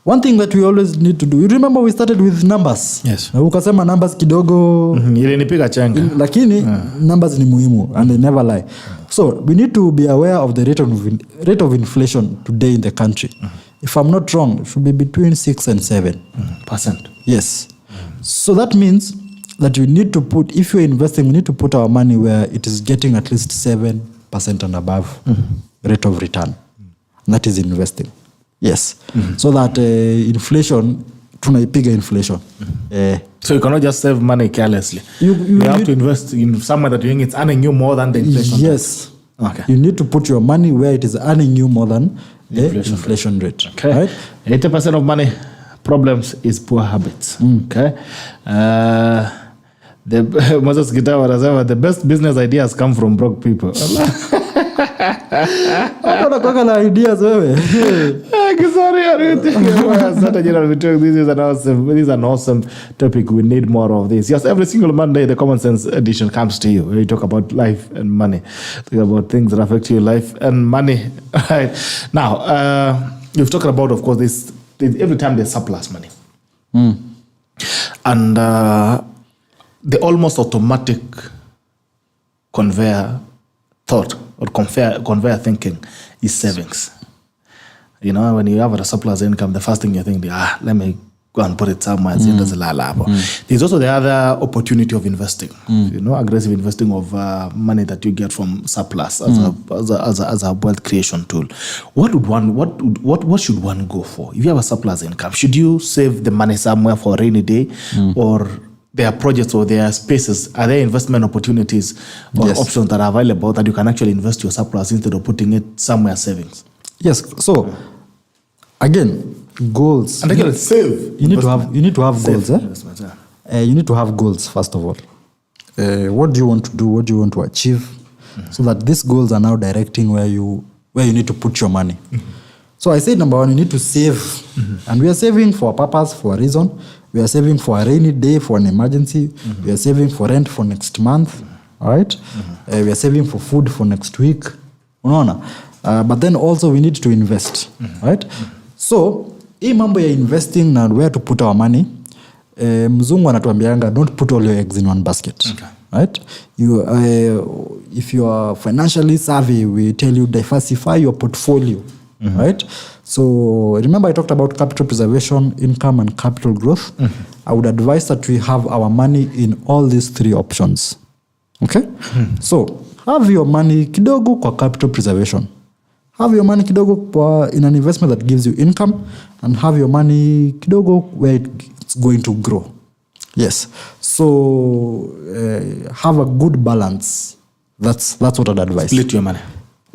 one thing that we always need to do, you remember we started with numbers. Yes. Ukasema numbers kidogo ile nipiga chenga, lakini numbers ni muhimu and they never lie. So we need to be aware of the rate of inflation today in the country. If I'm not wrong, it should be between 6 and 7%. Yes. So that means that we need to put, if you're investing, we need to put our money where it is getting at least 7% and above rate of return. And that is investing. Yes. So that inflation, tunaipiga inflation. So you cannot just save money carelessly. You have to invest in somewhere that you think it's earning you more than the inflation. Yes. Okay. You need to put your money where it is earning you more than the inflation rate. Okay. Right? 80% of money problems is poor habits. Okay. Moses Gita wanasema the best business ideas come from broke people. Unakuwa na ideas wewe. Sorry, Gerald Bitok, this is an awesome topic. We need more of this. Yes, every single Monday the Common Sense edition comes to you. We talk about life and money. Talk about things that affect your life and money. Right. Now, you've talked about, of course, this every time there's surplus money. And the almost automatic conveyor thought or conveyor thinking is savings. You know, when you have a surplus income, the first thing you think, let me go and put it somewhere. There's also the other opportunity of investing. You know, aggressive investing of money that you get from surplus as a wealth creation tool. What should one go for? If you have a surplus income, should you save the money somewhere for a rainy day, or there are projects or there are spaces? Are there investment opportunities or options that are available that you can actually invest your surplus instead of putting it somewhere savings? Yes. So again, goals. And again, save. You need to have goals. You need to have goals first of all. What do you want to do? What do you want to achieve? So that these goals are now directing where you need to put your money. So I said number one, you need to save, and we are saving for a purpose, for a reason. We are saving for a rainy day, for an emergency. We are saving for rent for next month. All right. We are saving for food for next week. Unaona? But then also we need to invest, right? So hii mambo ya investing and where to put our money, mzungu anatuambianga don't put all your eggs in one basket. Right? If you are financially savvy, we tell you diversify your portfolio. Right? So remember I talked about capital preservation, income, and capital growth. I would advise that we have our money in all these three options. Okay? So have your money kidogo kwa capital preservation. Have your money kidogo in an investment that gives you income, and have your money kidogo where it's going to grow. Yes. So have a good balance. That's what I'd advise. Split your money.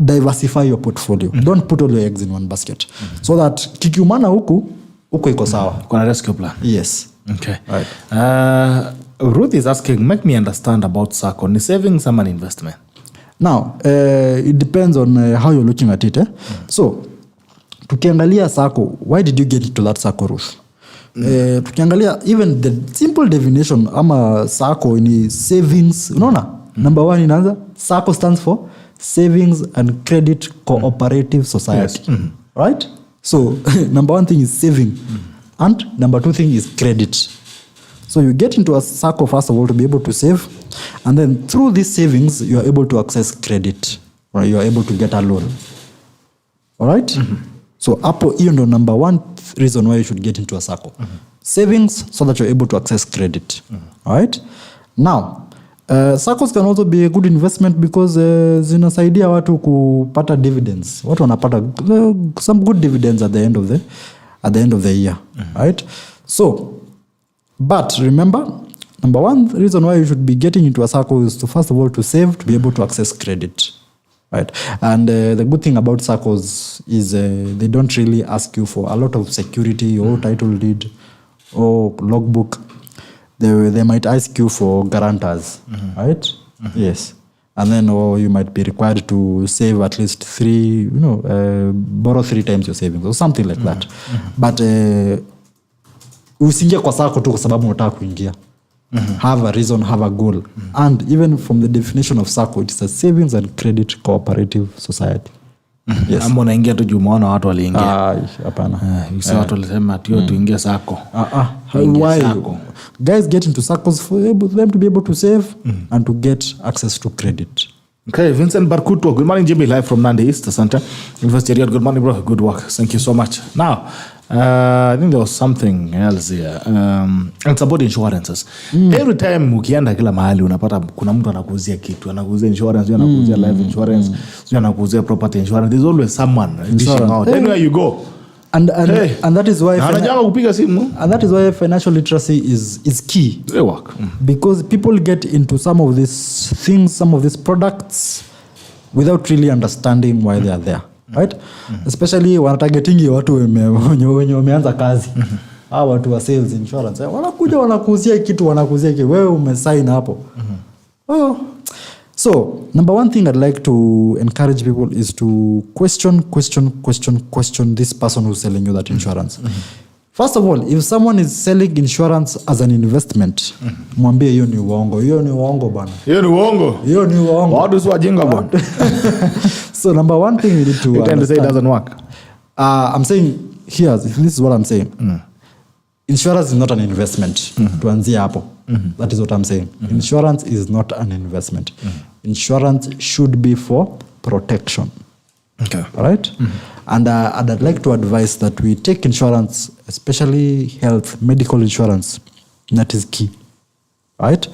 Diversify your portfolio. Don't put all your eggs in one basket. So that kikiumana huku iko sawa. Kuna rescue plan. Yes. Okay. Right. Ruth is asking, make me understand about SACCO. Ni savings or an investment? Now, it depends on how you're looking at it. So, tukiangalia SACCO, why did you get into that SACCO, Ruth? Tukiangalia, even the simple definition ama SACCO ni savings. Unaona? Number one inaanza, SACCO stands for Savings and Credit Cooperative Society. Yes. Right? So, number one thing is saving. And number two thing is credit. So you get into a SACCO first of all to be able to save, and then through these savings you are able to access credit, or you are able to get a loan. All right? So hapo hiyo ndo number one reason why you should get into a sacco. Savings so that you're able to access credit. All right? Now, saccos can also be a good investment because zinasaidia watu kupata dividends. Watu wanapata some good dividends at the end of the year. Right? So, but remember, number one reason why you should be getting into a sacco is to, first of all, to save, to be able to access credit. Right? And the good thing about saccos is they don't really ask you for a lot of security or title deed or logbook. They might ask you for guarantors, right? Yes. And then you might be required to save at least borrow 3 times your savings or something like that. But usiingie kwa sacco tu kwa sababu unataka kuingia. Have a reason, have a goal. And even from the definition of sacco, it is a savings and credit cooperative society. Yes. Ama unaingia tu jumaona watu waliingia. Hapana. Sasa watu walisema ati tuingie sacco. Why? Guys get into saccos for them to be able to save and to get access to credit. Okay, Vincent Barkuto, good morning, Jimmy, live from Nandi East Center, University area. Good morning, bro. Good work. Thank you so much. Now, I think there was something else here. It's about insurances. Every time ukienda kila mahali unapata kuna mtu anakuuzia kitu, anakuuzia insurance, anakuuzia life insurance, anakuuzia property insurance. There's always someone dishing out. Anywhere you go. And that is why and that is why financial literacy is key. They work. Because people get into some of these things, some of these products without really understanding why they are there. Right? Especially wanatagetingi watu wenye wameanza kazi. Watu wa sales insurance. Wanakuja wanakuuzia kitu wewe umesign hapo. So, number one thing I'd like to encourage people is to question this person who's selling you that insurance. First of all, if someone is selling insurance as an investment, mwambie hiyo ni uongo. Hiyo ni uongo bana. Hiyo ni uongo. Watu si wajinga bana. So, number one thing you need to you tend to say it doesn't work. I'm saying here, this is what I'm saying. Insurance is not an investment. Tuanzie hapo. That is what I'm saying. Insurance is not an investment. Insurance should be for protection. Okay. All right? And I'd like to advise that we take insurance, especially health, medical insurance. That is key. Right?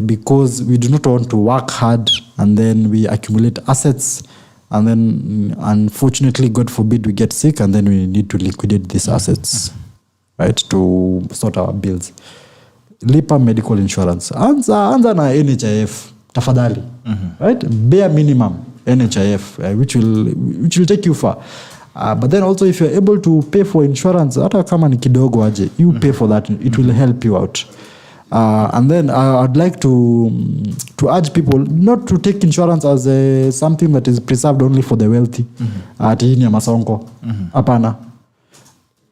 Because we do not want to work hard and then we accumulate assets and then unfortunately, God forbid, we get sick and then we need to liquidate these assets. Right? To sort our bills. Lipa medical insurance. Anza na NHIF. Tafadhali. Right? Bare minimum NHIF, which will take you far. But then also if you're able to pay for insurance, hata kama ni kidogo aje, you pay for that. It will help you out. And then I'd like to urge people not to take insurance as something that is preserved only for the wealthy. Ati ni masonko. Hapana.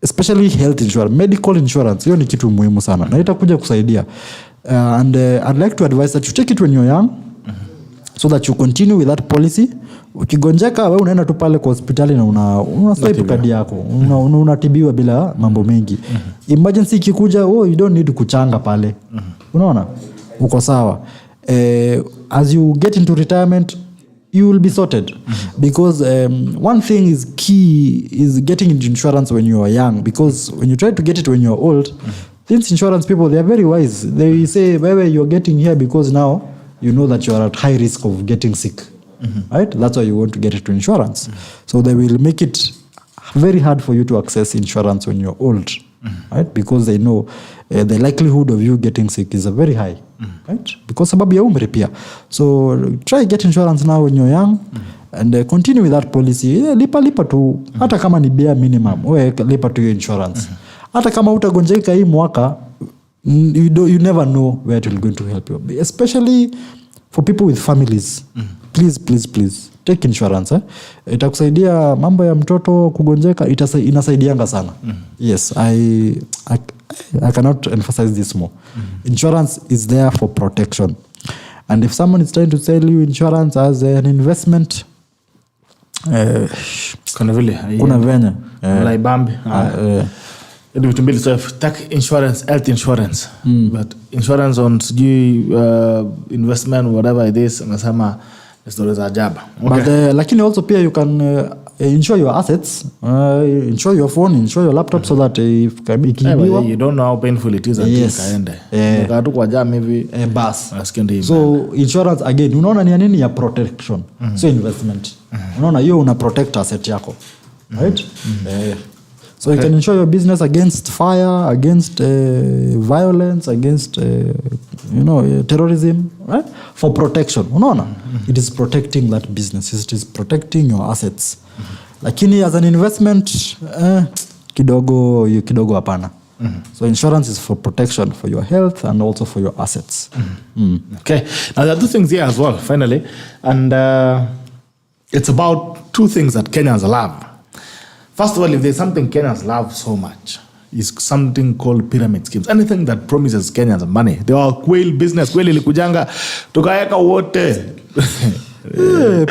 Especially health insurance, medical insurance, hiyo ni kitu muhimu sana na itakuja kusaidia. And I'd like to advise that you take it when you're young, so that you continue with that policy. Ukigonjeka wewe unaenda tu pale kwa hospitali na una swipe kadi yako, unatibiwa bila mambo mengi. Emergency ikikuja, you don't need kuchanga pale. Unaona? Uko sawa. As you get into retirement, you will be sorted. Because one thing is key is getting into insurance when you are young, because when you try to get it when you're old, these insurance people, they are very wise. They say, baby, you're getting here because now you know that you are at high risk of getting sick. Right? That's why you want to get into insurance. So they will make it very hard for you to access insurance when you're old. Right? Because they know the likelihood of you getting sick is very high. Right? Because sababu ya umri pia. So try get insurance now when you're young and continue with that policy. Lipa tu, hata kama ni bare minimum, lipa tu your insurance. Hata kama utagonjeka hii mwaka, you never know where it will going to help you. Especially for people with families. Please take insurance. Itakusaidia mambo ya mtoto kugonjeka, inasaidianga sana. Yes, I cannot emphasize this more. Insurance is there for protection. And if someone is trying to sell you insurance as an investment, kuna venye laibambi vitu mbili, so take insurance, health insurance, but insurance on investment whatever it is, nasema stories ajaba. Okay. But lakini also pia you can insure your assets, insure your phone, insure your laptop so that if ikiibiwa, you don't know how painful it is until kaende. Ukatu kwa jam hivi bas. So insurance again, unaona ni nini ya protection. So investment. Unaona hiyo una protect asset yako. Right? So you can insure your business against fire, against violence, against terrorism, right? For protection. Unaona? It is protecting that business. It is protecting your assets. Lakini as an investment, kidogo hapana. So insurance is for protection for your health and also for your assets. Okay. Now there are two things here as well, finally. And it's about two things that Kenyans love. First of all, if there's something Kenyans love so much, is something called pyramid schemes. Anything that promises Kenyans money. They are quail business. Quail ilikujanga tukaweka wote.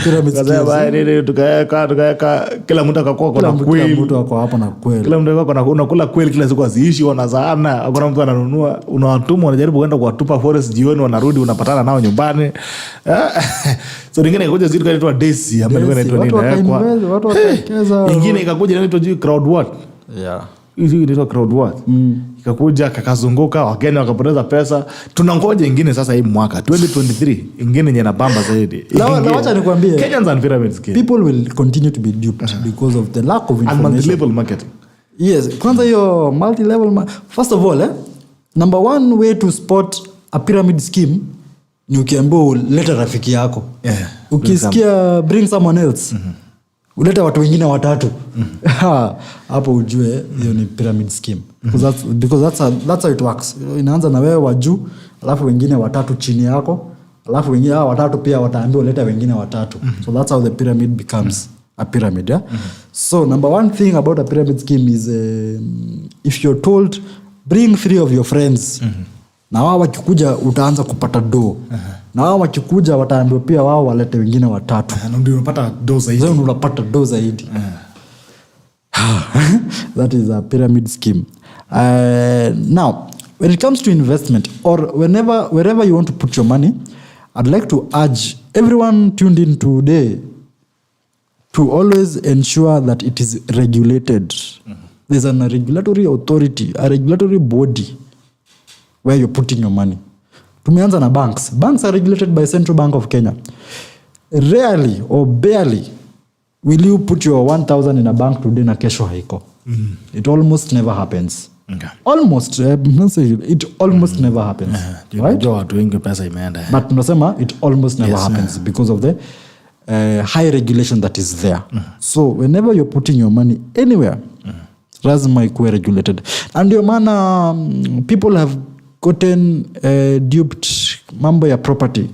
Pyramid schemes. Tukaweka kila mtu akakuwa kuna quail. Kila mtu ako hapa na quail. Kila mtu akakuwa unakula quail kila siku aziishi wanazaana. Hakuna mtu ananunua. Unawatuma unajaribu kwenda kuwatupa forest jioni wanarudi unapatana nao nyumbani. So nyingine ikakuja zitu inaitwa Daisy ambayo inaitwa nini? Watu watakeza. Nyingine ikakuja inaitwa crowd what? Yeah. Hizi inaitwa crowd what? Ikakuja kakazunguka wageni wakapoteza pesa. Tunangoja ingine sasa hii mwaka 2023 ingine yenye nabamba zaidi. Na wacha nikwambie Kenyans and pyramid scheme. People will continue to be duped because of the lack of information. And multi-level marketing. Yes, kwanza hiyo multi-level first of all, number one way to spot a pyramid scheme ni ukiambiwa leta rafiki yako. Ukisikia bring someone else. Uleta watu wengine watatu. Hapo ujue hiyo ni pyramid scheme. Because that's how it works. Inaanza na wewe wa juu, alafu wengine watatu chini yako, alafu wengine watatu pia wataambiwa leta wengine watatu. So that's how the pyramid becomes a pyramid, yeah? So number one thing about a pyramid scheme is if you're told bring 3 of your friends. Na wao wakikuja utaanza kupata do. Na wao wakikuja wataambiwa pia wao walete wengine watatu. Na ndio unapata do zaidi. Sasa unapata do zaidi. That is a pyramid scheme. Now, when it comes to investment or wherever you want to put your money, I'd like to urge everyone tuned in today to always ensure that it is regulated. There's a regulatory authority, a regulatory body where you're putting your money. Tumeanza na banks. Banks are regulated by Central Bank of Kenya. Rarely or barely will you put your 1,000 in a bank today na kesho haiko. It almost never happens. Okay. Almost. It almost never happens. Right? But tunasema it almost never happens because of the high regulation that is there. So whenever you're putting your money anywhere, lazima ikuwe regulated. And ndio maana people have gotten duped mambo ya property,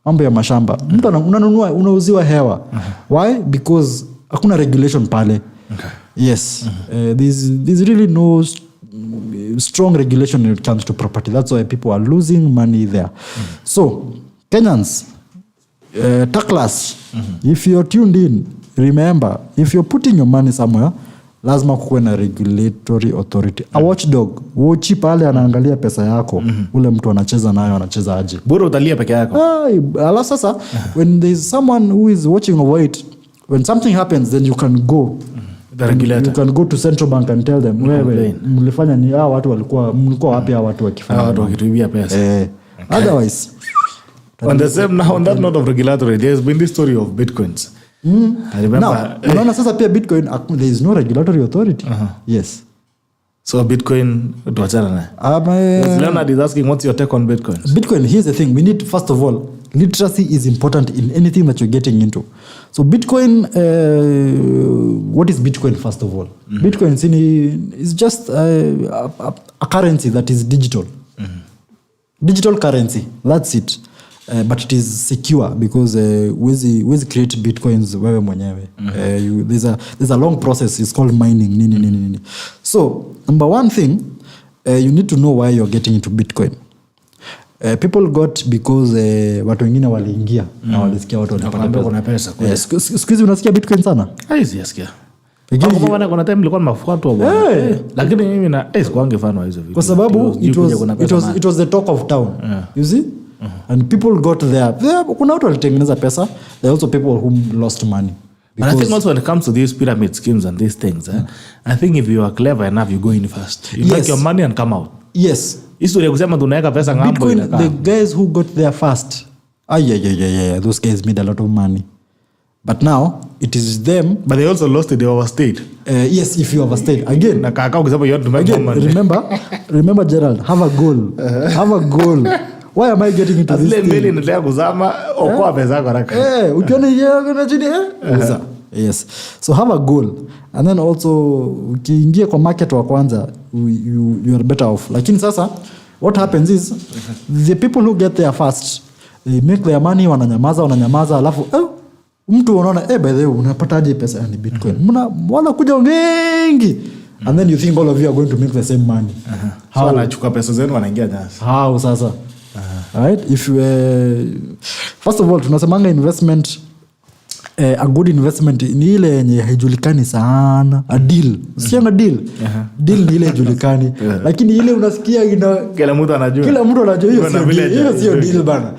mambo ya mashamba. Mtu unanunua unauziwa hewa. Why? Because hakuna regulation pale. Okay. Yes. There's really no strong regulation when it comes to property. That's why people are losing money there. So Kenyans, Taklas, if you're tuned in, remember, if you're putting your money somewhere, lazima kuwe na regulatory authority. A watchdog, watchi pale anaangalia pesa yako. Ule mtu anacheza nayo anacheza aje. Bora utalia peke yako. Ala sasa, when there's someone who is watching over it, when something happens, then you can go. The regulator. You can go to Central Bank and tell them, wewe mlifanya ni watu mlikuwa wapi watu wakifanya. Watu wakituibia pesa. Otherwise. On that note of regulatory, there's been this story of Bitcoins. I remember. Now, sasa pia Bitcoin, there is no regulatory authority. Yes. So Bitcoin, tuachana naye. Leonard is asking, what's your take on Bitcoin? Bitcoin, here's the thing. We need, first of all, literacy is important in anything that you're getting into. So Bitcoin, what is Bitcoin, first of all? Bitcoin is just a currency that is digital. Digital currency, that's it. But it is secure because we create Bitcoins wewe mwenyewe. There's a long process. It's called mining. So number one thing, you need to know why you're getting into Bitcoin. People got because watu wengine waliingia na walisikia watu wanapata pesa. Siku hizi unasikia Bitcoin sana? Haisikia. Kuna time nilikuwa nafuatwa bwana. Lakini mimi na sikuange fan wa hizo vitu. Kwa sababu it was the talk of town. You see? And people got there. Kuna watu walitengeneza pesa. There are also people who lost money But I think also when it comes to these pyramid schemes and these things, I think if you are clever enough, you go in first. You make your money and come out. Yes. History ya kusema tunaweka pesa ngambo Bitcoin, the guys who got there first, those guys made a lot of money. But now it is them. But they also lost it. They overstayed. Yes, if you overstayed again. Na kaka ukisema you want to make money. Remember Gerald, have a goal. Have a goal. Why am I getting into this thing? Mbele inaendelea kuzama okoa pesa yako haraka. Ukiona yeye unajini Yes. So have a goal. And then also ukiingia kwa market wa kwanza you are better off. Lakini sasa what happens is the people who get there first, they make their money, wananyamaza alafu mtu unaona by the way unapataje pesa ni Bitcoin. Mbona kuja wengi. And then you think all of you are going to make the same money. How wanachukua pesa zenu wanaingia nyasi. How sasa? Right? If you first of all tunasemanga investment, a good investment ni ile yenye haijulikani sana. A deal. Usianga deal. Deal ni ile haijulikani. Lakini ile unasikia kila mtu anajua. Hiyo sio deal bana.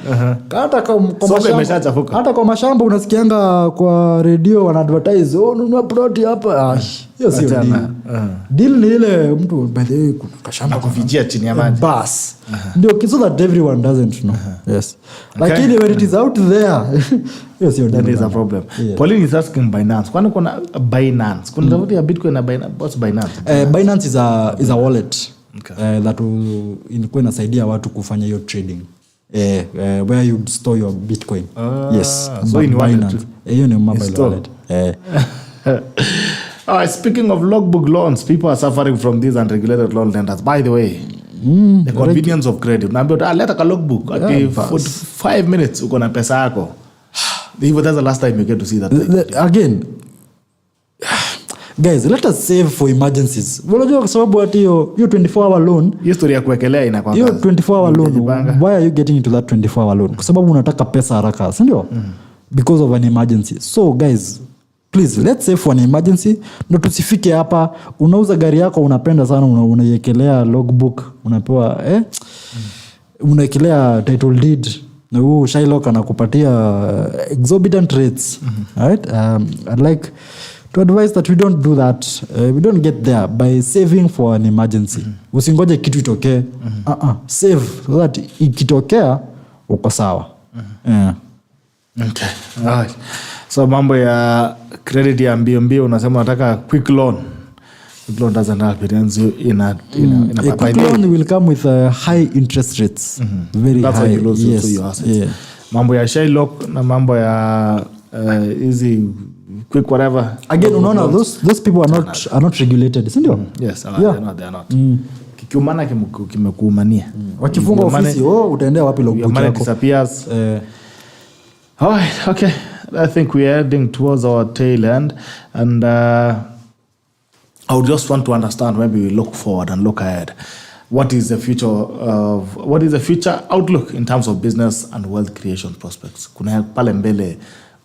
Hata kwa mashamba unasikianga kwa radio wana advertise, nunua plot hapa. Hiyo sio deal. Deal ni ile mtu by the way kuna kashamba kufichia chini ya maji. Bas. Ndio so that everyone doesn't know. Yes. Lakini when it is out there, yes, that is a problem. Yeah. Pauline is asking Binance. Kwani kuna Binance? Kuna tofauti ya Bitcoin na Binance. What's Binance? Binance is a wallet that ilikuwa inasaidia watu kufanya hiyo trading. Where you store your Bitcoin. Yes. So in Binance. Hiyo ni mobile wallet. Speaking of logbook loans, people are suffering from these unregulated loan lenders. By the way, the convenience of credit. Naambia leta ka logbook at 5 minutes uko na pesa yako. Even that's the last time you get to see that. Again, guys, let us save for emergencies. Unajua kwa sababu ati hiyo 24-hour loan, hiyo story ya kuwekelea inakuwa. Hiyo 24-hour loan, why are you getting into that 24-hour loan? Kwa sababu unataka pesa haraka, si ndio? Because of an emergency. So guys, please let's save for an emergency. Ndio tusifike hapa unauza gari yako unapenda sana unaiekelea logbook, unapewa unaekelea title deed na huo Shylock anakupatia exorbitant rates. Right? I'd like to advise that we don't do that. We don't get there by saving for an emergency. Usingoje kitu itokee. Save so that ikitokea uko sawa. Okay. Alright. So mambo ya credit ya mbio unasema unataka quick loan. Quick loan doesn't help. It ends you in a quick loan will come with high interest rates. Very that's high. That's how you lose your assets. Yeah. Mambo ya Shylock na mambo ya easy quick whatever. Again, unaona those people are not regulated, si ndio? Yes, they are not. Kikiumana kimekuumania. Wakifunga ofisi, utaendea wapi logbook yako? Money disappears. Alright, okay. I think we are heading towards our tail end, and I would just want to understand, maybe we look forward and look ahead. What is the future outlook in terms of business and wealth creation prospects? Kuna pale mbele,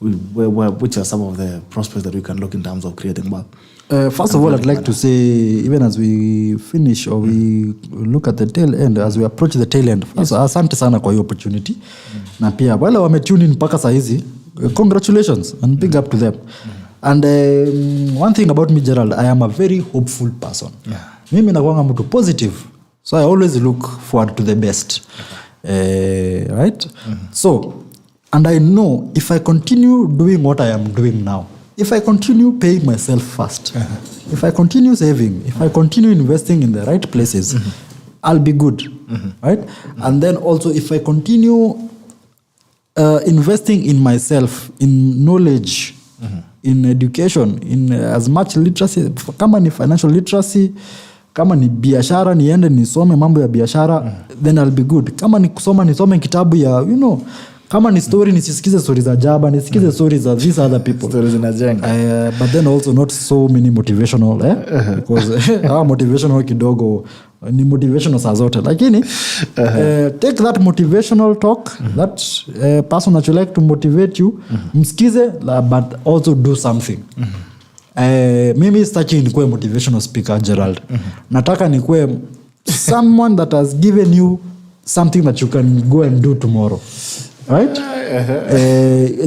which are some of the prospects that we can look in terms of creating wealth? First of all, I'd like to say, even as we finish or we look at the tail end, as we approach the tail end, asante sana kwa hiyo opportunity. Na pia wale wametune in mpaka saa hizi, congratulations and big up to them. And one thing about me, Gerald, I am a very hopeful person. Mimi nakuanga mtu positive, so I always look forward to the best. Right? So, and I know if I continue doing what I am doing now, if I continue paying myself first, if I continue saving, if I continue investing in the right places, I'll be good. Right? And then also if I continue investing in myself, in knowledge, in education, in as much literacy, kama ni financial literacy, kama ni biashara, niende nisome mambo ya biashara, then I'll be good. Kama ni kusoma nisome kitabu ya, kama ni story nisisikize stories za Jaba, nisikize stories za these other people. Stories zinajenga. But then also not so many motivational, because motivational kidogo ni motivational saa zote. Lakini take that motivational talk, that person that you like to motivate you, msikize, but also do something. Mimi sitaki nikuwe motivational speaker, Gerald. Nataka nikuwe someone that has given you something that you can go and do tomorrow. right?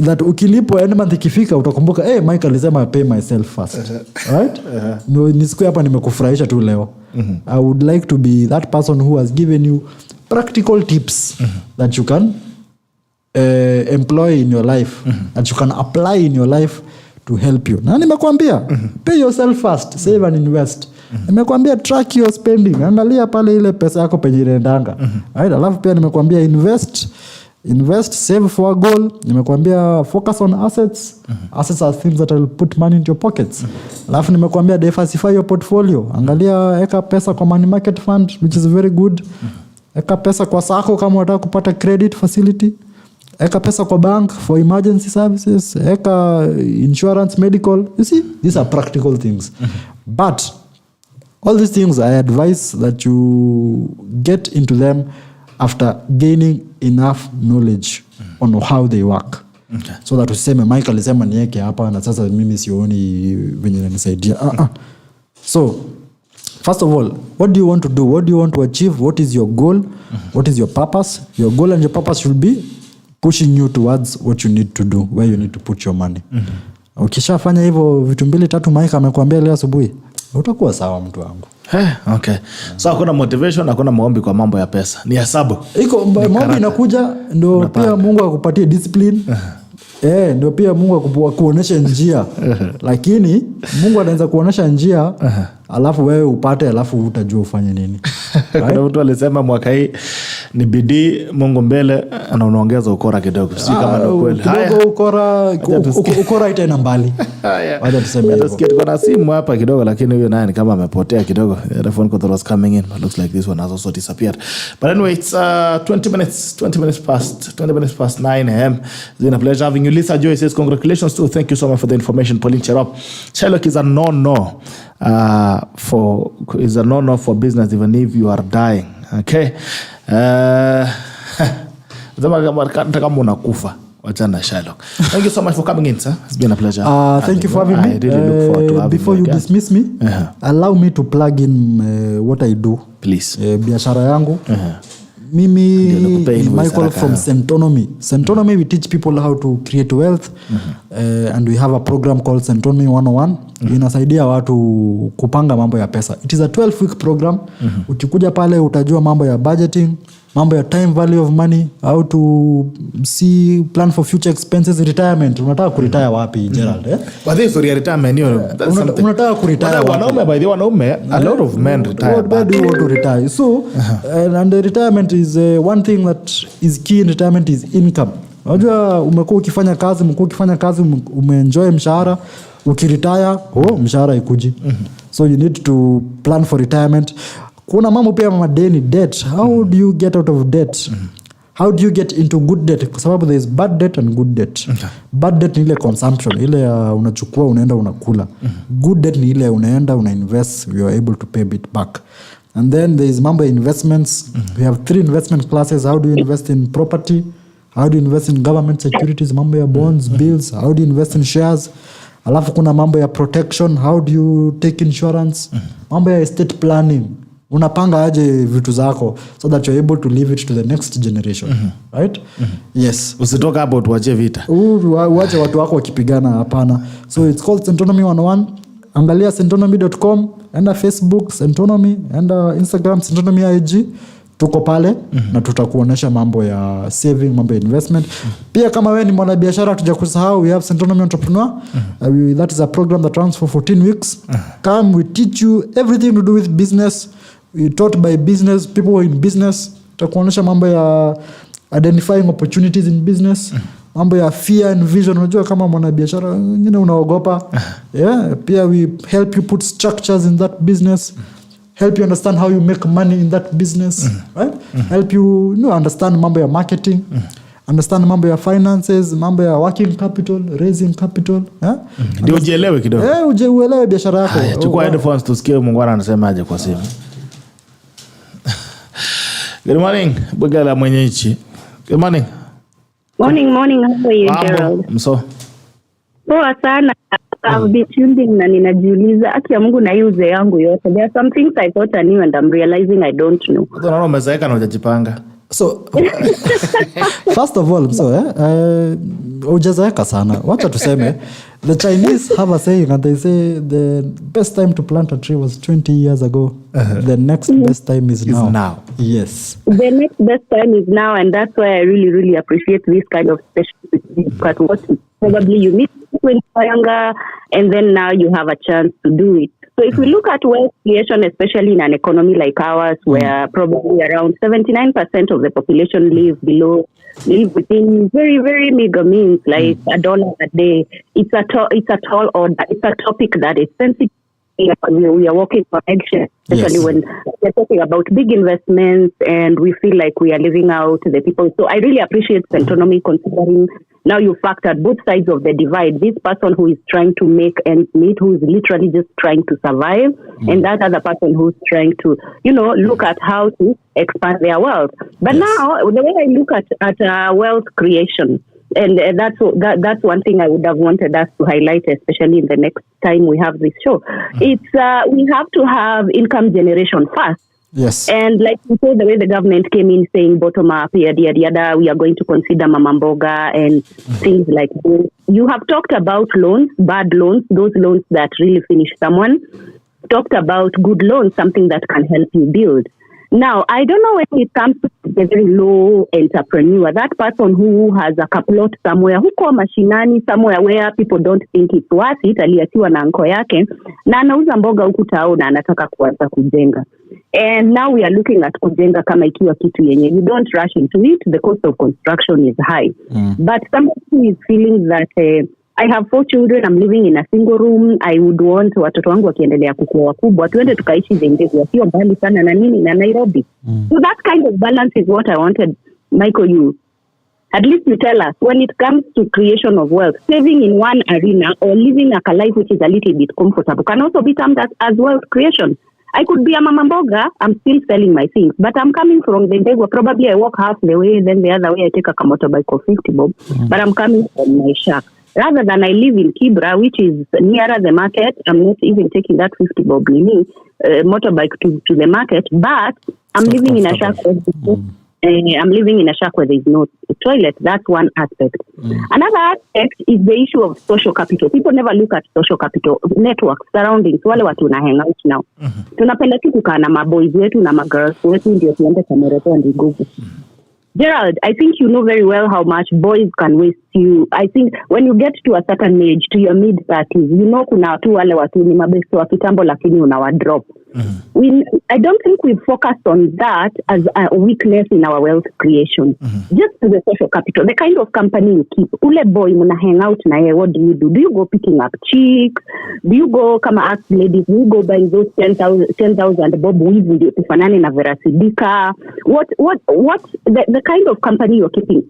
That ukilipo end month ikifika utakumbuka Mike alisema pay myself first. Right? Nisiku hapa nimekufurahisha tu leo. I would like to be that person who has given you practical tips that you can employ in your life, that you can apply in your life to help you. Na nimekuambia pay yourself first, save and invest. Nimekuambia track your spending, angalia pale ile pesa yako penye inaendanga. Right? Alafu pia nimekuambia invest, save for a goal. Nimekuambia focus on assets. Assets are things that will put money into your pockets. Alafu nimekuambia diversify your portfolio. Angalia eka pesa kwa money market fund, which is very good. Eka pesa kwa sako kama unataka kupata credit facility. Eka pesa kwa bank for emergency services. Eka insurance, medical. You see, these are practical things. But all these things, I advise that you get into them after gaining enough knowledge on how they work. Okay. So that useme Michael alisema niweke hapa na sasa mimi sioni venye inanisaidia. So first of all, what do you want to do? What do you want to achieve? What is your goal? What is your purpose? Your goal and your purpose should be pushing you towards what you need to do, where you need to put your money. Ukishafanya hivyo vitu 2-3 Mike amekuambia leo asubuhi, utakuwa sawa mtu wangu. Okay. So hakuna motivation, hakuna maombi kwa mambo ya pesa. Ni hesabu. Iko maombi inakuja ndio pia Mungu akupatie discipline. Ndio pia Mungu akuonesha njia. Lakini Mungu anaweza kuonesha njia alafu wewe upate alafu utajua ufanye nini. Kuna mtu alisema mwaka hii ni bidii Mungu mbele na unaongeza ukora kidogo. Si kama ndio kweli. Kidogo ukora itaenda mbali. Wacha tuseme hivyo. Tuko na simu hapa kidogo lakini huyo naye ni kama amepotea kidogo. The phone call was coming in. But looks like this one has also disappeared. But anyway, it's 20 minutes past 9 a.m. It's been a pleasure having you. Lisa Joy says congratulations too. Thank you so much for the information. Pauline Cherop. Sherlock is a no for business even if you are dying. Okay. Kama unakufa wachana Sherlock. Thank you so much for coming in, sir. It's been a pleasure. Thank you for having me. I really look forward to having before you dismiss me, allow me to plug in what I do. Please. Biashara yangu. Mimi Michael from Centonomy. Centonomy, we teach people how to create wealth, and we have a program called Centonomy 101. Inasaidia watu kupanga mambo ya pesa. It is a 12-week program. Ukikuja pale utajua mambo ya budgeting, mambo ya time value of money, how to see plan for future expenses, retirement. Unataka kuretire wapi, Gerald? But this for retirement, unataka kuretire wapi? Wanaume, a lot of men retire. Where do you want to retire? So, and the retirement is one thing that is key in retirement is income. Unajua umekuwa ukifanya kazi, umeenjoy mshahara, ukiretire, mshahara ikuji. So you need to plan for retirement. Kuna mambo pia madeni, debt. How do you get out of debt? How do you get into good debt? Kwa sababu there is bad debt and good debt. Bad debt ni ile consumption, ile unachukua unaenda unakula. Good debt ni ile unaenda unainvest, you are able to pay it back. And then there is mambo investments. We have 3 investment classes. How do you invest in property? How do you invest in government securities? Mambo ya bonds, bills. How do you invest in shares? Alafu kuna mambo ya protection. How do you take insurance? Mambo ya estate planning. Unapanga aje vitu zako so that you're able to leave it to the next generation. Right? Yes. Usitoka hapo tuache vita. Uache watu wako wakipigana, hapana. So it's called Centonomy 101. Angalia centonomy.com, enda Facebook Centonomy, enda Instagram Centonomy IG. Tuko pale na tutakuonesha mambo ya saving, mambo ya investment. Pia kama wewe ni mwanabiashara tujakusahau, we have Centonomy Entrepreneur. That is a program that runs for 14 weeks. Come, we teach you everything to do with business. We taught by business, people who are in business. Tutakuonesha mambo ya identifying opportunities in business. Mambo ya fear and vision. Unajua kama mwanabiashara wengine unaogopa. Pia we help you put structures in that business. Help you understand how you make money in that business. Right? Help you understand mambo ya marketing. Understand mambo ya finances, mambo ya working capital, raising capital. Ndio ujielewe kidogo. Uelewe biashara yako. Chukua headphones tusikie Mungu anasemaje kwa simu. Good morning, Bugala mwenyeji. Good morning. Morning. How are you, Gerald? Mso. Poa sana. I've been tuning na ninajiuliza haki ya Mungu na hii uzee yangu yote. There are some things I thought I knew and I'm realizing I don't know. Unaona umezeeka na hujajipanga. So first of all, ujazaweka sana. Wacha tuseme the Chinese have a saying and they say the best time to plant a tree was 20 years ago. The next best time is now. Yes. The next best time is now, and that's why I really, really appreciate this kind of special at what probably you need when you are younger, and then now you have a chance to do it. So if we look at wealth creation, especially in an economy like ours, where probably around 79% of the population live within very, very meager means, like $1 a day, it's a tall order. It's a topic that is sensitive. We are walking for action, especially when we're talking about big investments and we feel like we are leaving out the people. So I really appreciate Centonomy considering now you factored both sides of the divide. This person who is trying to make ends meet, who is literally just trying to survive, and that other person who's trying to, look at how to expand their wealth. But now, the way I look at wealth creation, and that's one thing I would have wanted us to highlight, especially in the next time we have this show. It's we have to have income generation first. Yes. And like you said, the way the government came in saying bottom up, we are going to consider Mama Mboga and things like this. You have talked about loans, bad loans, those loans that really finish someone. Talked about good loans, something that can help you build. Now, I don't know when it comes to the very low entrepreneur, that person who has a plot somewhere, huko mashinani, somewhere where people don't think it's worth it, aliachiwa na anko yake, na anauza mboga huku tao na anataka kuanza kujenga. And now we are looking at kujenga kama ikiwa kitu yenye. You don't rush into it, the cost of construction is high. But somebody who is feeling that I have 4 children, I'm living in a single room, I would want watoto wangu wakiendelea kukua wakubwa, tuende tukaishi Zengezi, sio mbali sana na nini na Nairobi. So that kind of balance is what I wanted, Michael, you. At least you tell us, when it comes to creation of wealth, saving in one arena or living a life which is a little bit comfortable can also be termed as wealth creation. I could be a Mama Mboga, I'm still selling my things, but I'm coming from the day where probably I walk half the way, then the other way I take a motorbike of 50 bob, but I'm coming from my shack. Rather than I live in Kibra, which is nearer the market, I'm not even taking that 50 bob motorbike to the market, but I'm living in a shack where there's no toilet. That's one aspect. Another aspect is the issue of social capital. People never look at social capital, networks, surroundings. Wale watu una hang out now. Tunapenda tu kukaa na maboys wetu na magirls wetu ndio tuende Kamereto and Igugu. Gerald, I think you know very well how much boys can waste you. I think when you get to a certain age, to your mid-30s, kuna tu wale watu ni mabesti wa kitambo lakini unawadrop. I don't think we've focused on that as a weakness in our wealth creation. Just to the social capital, the kind of company you keep. Ule boy muna hang out na ye, what do you do? Do you go picking up chicks? Do you go kama ask ladies? Do you go buying those 10,000 bob weaves ndio tufanane na Vera Sidika? What the kind of company you're keeping?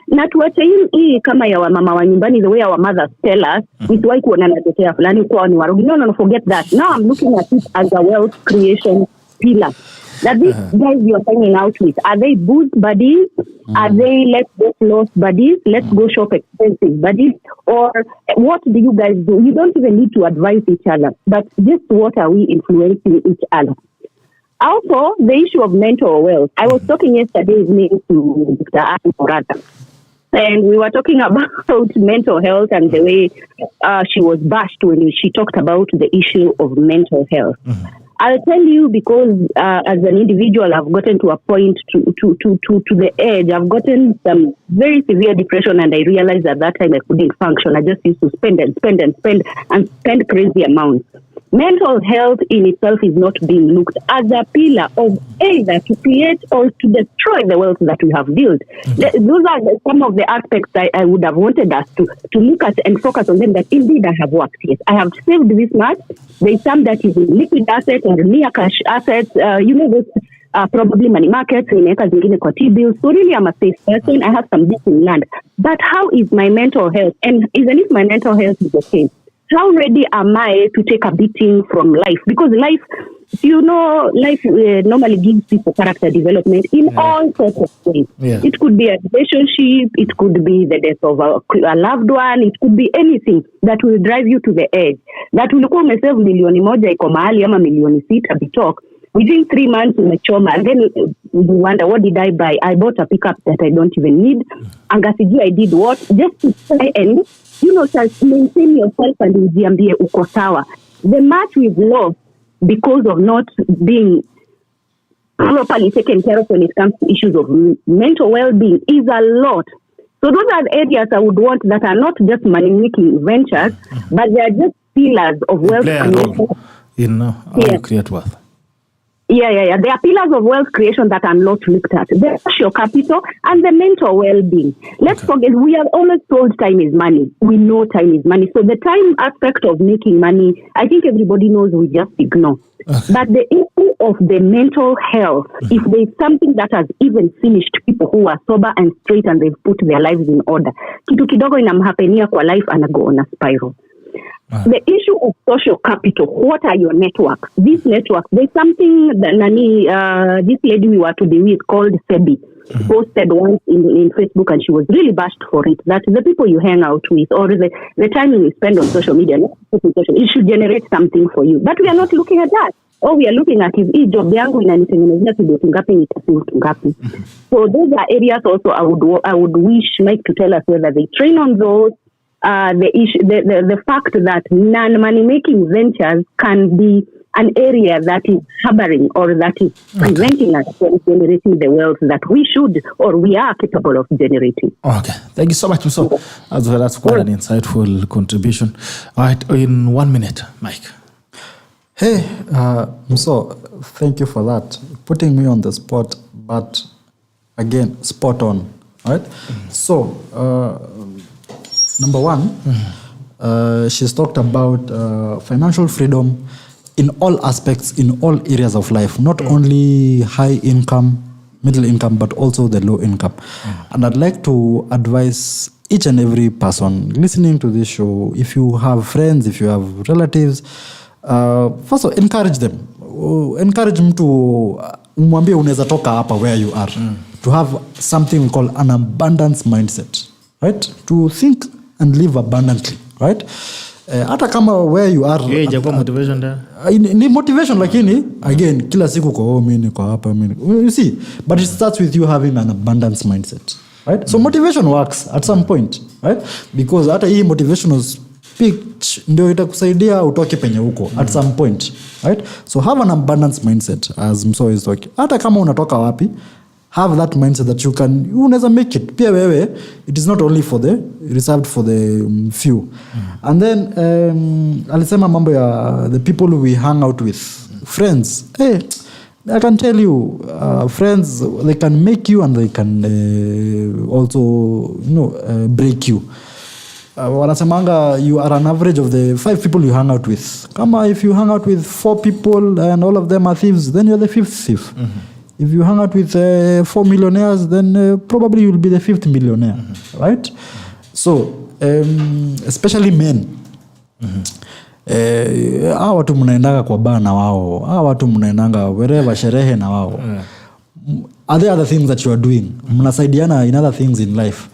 Na tuache hii kama ya mama wa nyumbani, the way our mothers tell us, isiwahi kuona na tetea fulani kwa ni warugi. No, forget that. Now I'm looking at it as a wealth creation pillar. That these guys you're hanging out with, are they booze buddies? Are they let's go close buddies? Let's go shop expensive buddies? Or what do you guys do? You don't even need to advise each other, but just what are we influencing each other? Also, the issue of mental wealth. I was talking yesterday evening to Dr. Morata, and we were talking about mental health and the way she was bashed when she talked about the issue of mental health. I'll tell you because as an individual, I've gotten to a point to the edge. I've gotten some very severe depression, and I realized at that time I couldn't function. I just used to spend crazy amounts. Mental health in itself is not being looked as a pillar of either to create or to destroy the wealth that we have built. Those are some of the aspects I would have wanted us to look at and focus on them, that indeed I have worked. Yes, I have saved this much. There is some that is in liquid assets or near cash assets. Those probably money markets, inaweka zingine kwa T-bills. So really I'm a safe person. I have some bits in land. But how is my mental health? And even if my mental health is okay, how ready am I to take a beating from life? Because life normally gives people character development in all sorts of ways. Yeah. It could be a relationship, it could be the death of a loved one, it could be anything that will drive you to the edge. That ulikuwa umesave milioni moja iko mahali ama milioni 6 Bitok, within 3 months umechoma, and then you wonder, what did I buy? I bought a pickup that I don't even need. Angasiju, I did what? Just to try and, maintain yourself and ujiambie uko sawa. The much we've lost because of not being properly taken care of when it comes to issues of mental well-being is a lot. So those are areas I would want that are not just money-making ventures, but they are just pillars of wealth creation. How you create wealth. Yeah. There are pillars of wealth creation that are not looked at. The social capital and the mental well-being. Let's forget, we have always told time is money. We know time is money. So the time aspect of making money, I think everybody knows, we just ignore. Okay. But the issue of the mental health, if there is something that has even finished people who are sober and straight and they've put their lives in order, kitu kidogo inamhapenia kwa life and go on a spiral. The issue of social capital, what are your networks? These networks, there's something that this lady we were to be with called Sebi posted once in Facebook, and she was really bashed for it, that the people you hang out with or the time you spend on social media, it should generate something for you. But we are not looking at that. All we are looking at is job yangu inanitengenezea kidogo ngapi nitasimu ngapi. So those are areas also I would wish Mike to tell us whether they train on those. The fact that non-money making ventures can be an area that is harboring or that is preventing us from generating the wealth that we should or we are capable of generating. Okay, thank you so much, Mso. As well, that's quite an insightful contribution. All right, in 1 minute, Mike. Hey, Mso, thank you for that. Putting me on the spot, but again, spot on, right? So, number one, she's talked about financial freedom in all aspects, in all areas of life, not only high income, middle income, but also the low income. And I'd like to advise each and every person listening to this show, if you have friends, if you have relatives, first of all, encourage them. Encourage them to umwambie unaweza toka hapa where you are. To have something we call an abundance mindset, right? To think and live abundantly, right? Hata kama where you are, japo motivation there. Ni motivation, lakini again kila siku kwa mimi niko hapa mimi, you see, but it starts with you having an abundance mindset, right? So motivation works at some point, right? Because hata hii motivational speech ndio itakusaidia utoke penye huko at some point, right? So have an abundance mindset, as Mso is talking. Hata kama unatoka wapi, have that mindset that you unaweza make it. Pia wewe, it is not only reserved for the few. And then, alisema mambo ya the people we hang out with. Friends, hey, I can tell you, friends, they can make you and they can also, break you. Wanasemanga, you are an average of the 5 people you hang out with. Kama if you hang out with 4 people and all of them are thieves, then you're the 5th thief. If you hang out with 4 millionaires, then probably you'll be the 5th millionaire, right? So, especially men. Hawa watu mnaendanga kwa bar na wao. Hawa watu mnaendanga wherever sherehe na wao. Are there other things that you are doing? Mnasaidiana in other things in life.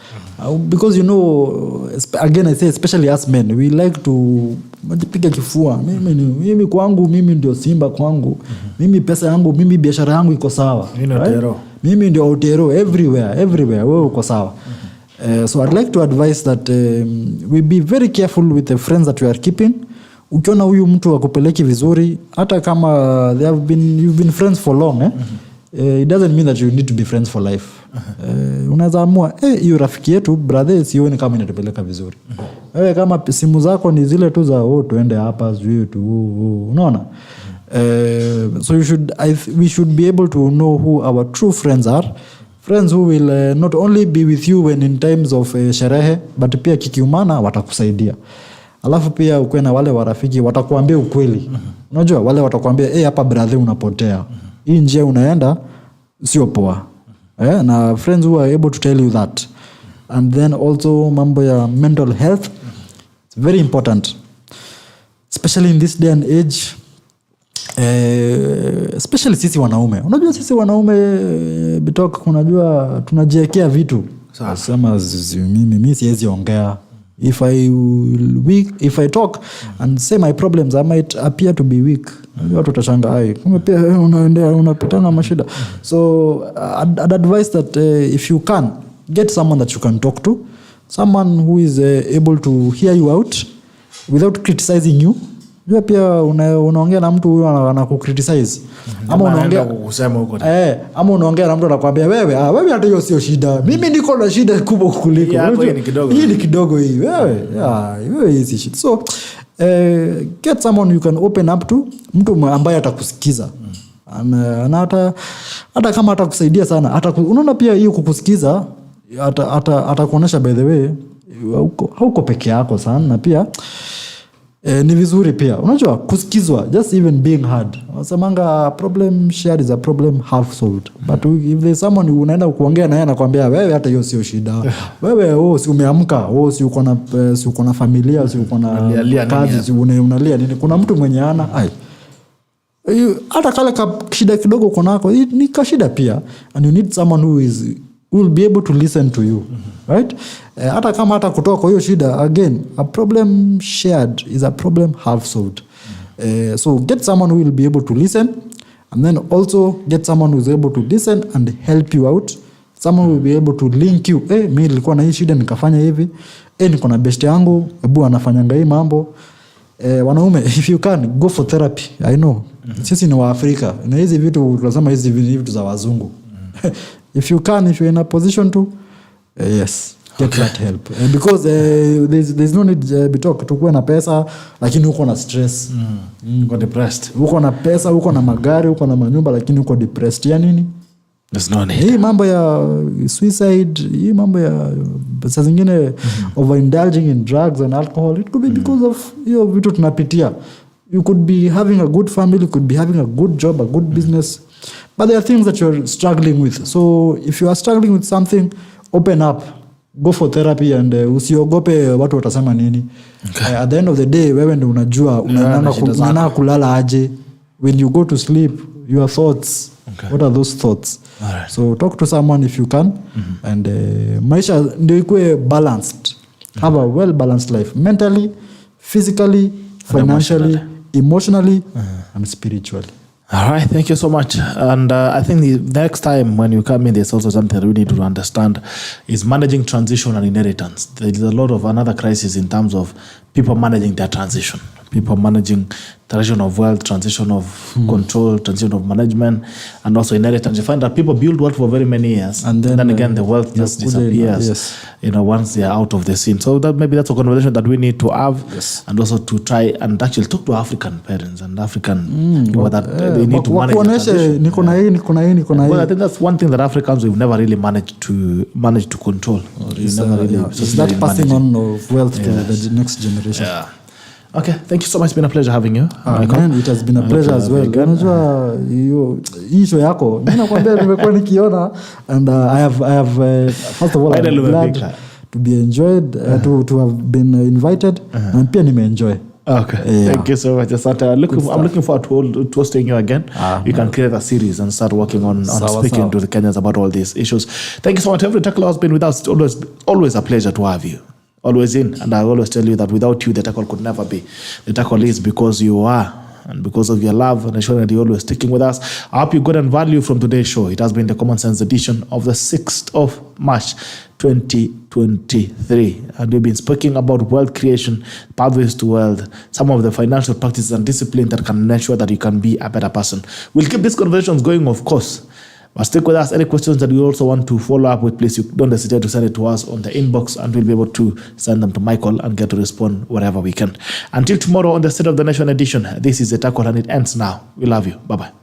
Because again I say, especially us men, we like to majipiga kifua. Mimi kwangu, mimi ndio simba kwangu. Mimi pesa yangu, mimi biashara yangu iko sawa. Mimi ndio utero everywhere wewe uko sawa. So I'd like to advise that we be very careful with the friends that we are keeping. Ukiona huyu mtu akupeleki vizuri, hata kama you've been friends for long, it doesn't mean that you need to be friends for life. Unaweza amua hiyo rafiki yetu brother sioni kama inatupeleka vizuri. Wewe kama simu zako ni zile tu za tuende hapa sijui tu unaona. So we should be able to know who our true friends are. Friends who will not only be with you when in times of sherehe, but pia kikiumana watakusaidia. Alafu pia ukwe na wale warafiki watakuambia ukweli. Unajua wale watakuambia hapa brother unapotea. Hii njia unaenda sio poa. Na friends who are able to tell you that. And then also mambo ya mental health, it's very important, especially in this day and age, especially sisi wanaume. Unajua sisi wanaume Bitok, unajua tunajiwekea vitu. Sema mimi siwezi ongea If I talk and say my problems, I might appear to be weak. Watu watashanga kumbe pia unapitana mashida. So I'd advise that if you can, get someone that you can talk to, someone who is able to hear you out without criticizing you. Jua pia unaongea na mtu huyo anakukriticize. Ama unaongea kusema huko. Ama unaongea na mtu anakuambia wewe hata hiyo sio shida. Mimi niko na shida kubwa kuliko. Hii ni kidogo hii. Wewe hizi shit. So get someone you can open up to, mtu ambaye atakusikiza. Hata kama atakusaidia sana, unaona pia hiyo kukusikiza atakuonesha by the way hauko peke yako sana, na pia ni vizuri pia unajua kusikizwa, just even being heard. Wasemanga problem shared is a problem half solved. But if there's someone unaenda kuongea naye anakuambia wewe hata hiyo sio shida, wewe si umeamka, si uko na familia, si uko na kazi, si unalia nini, kuna mtu mwenye hata kale shida kidogo uko nako ni kashida pia, and you need someone who will be able to listen to you, right? Hata kama hata kutoka kwa hiyo shida, again, a problem shared is a problem half solved. So get someone who will be able to listen, and then also get someone who is able to listen and help you out. Someone who will be able to link you. Mimi nilikuwa na hii shida nikafanya hivi. Niko na best yangu, hebu anafanyanga hii mambo. Wanaume, if you can, go for therapy. I know. Sisi ni wa Afrika. Na hizi vitu tunasema hizi vitu za wazungu. If you can, if you're in a position to, yes, get that help. Because there's no need Bitok tukue na pesa lakini uko na stress. Uko depressed. Uko na pesa, uko na magari, uko na manyumba lakini uko depressed. Ya nini? There's no need. Hii mambo ya suicide, hii mambo ya saa zingine overindulging in drugs and alcohol, it could be because of hiyo vitu tunapitia. You could be having a good family, you could be having a good job, a good business, but there are things that you're struggling with. So if you are struggling with something, open up, go for therapy, and usiogope watu watasema nini. Okay. At the end of the day, wewe ndio unajua unaanza kulala aje. When you go to sleep, your thoughts, what are those thoughts? Right. So talk to someone if you can, and maisha ndio ikuwe balanced. Have a well balanced life, mentally, physically, financially, emotionally, and spiritually. All right, thank you so much. And I think the next time when you come in, there's also something that we need to understand is managing transition and inheritance. There is a lot of another crisis in terms of people managing their transition. People managing transition of wealth, transition of control, transition of management, and also inheritance. You find that people build wealth for very many years, and then again the wealth just disappears. Yes. Once they are out of the scene. So that maybe that's a conversation that we need to have, and also to try and actually talk to African parents and African people that they need to manage. Well, I think that's one thing that Africans we've never really managed to control. Is that passing on of wealth to the next generation? Yeah. Okay, thank you so much. It's been a pleasure having you. Man, it has been a pleasure as well. Unajua hii show yako mimi nakwambia nimekuwa nikiona, and I have first of all I'm glad to be enjoyed, to have been invited, and pia nimeenjoy. Okay, thank you so much. I'm looking forward to hosting you again. You can create a series and start working on speaking to the Kenyans about all these issues. Thank you so much. Every tackle has been with us. Always a pleasure to have you. Always in, and I always tell you that without you the tackle could never be. The tackle is because you are, and because of your love and ensuring that you're always sticking with us. I hope you got value from today's show. It has been the Common Sense edition of the 6th of March 2023, and we've been speaking about wealth creation, pathways to wealth, some of the financial practices and discipline that can ensure that you can be a better person. We'll keep these conversations going, of course. But stick with us. Any questions that you also want to follow up with, please don't hesitate to send it to us on the inbox, and we'll be able to send them to Michael and get to respond wherever we can. Until tomorrow on the State of the Nation edition, this is the tackle, and it ends now. We love you. Bye-bye.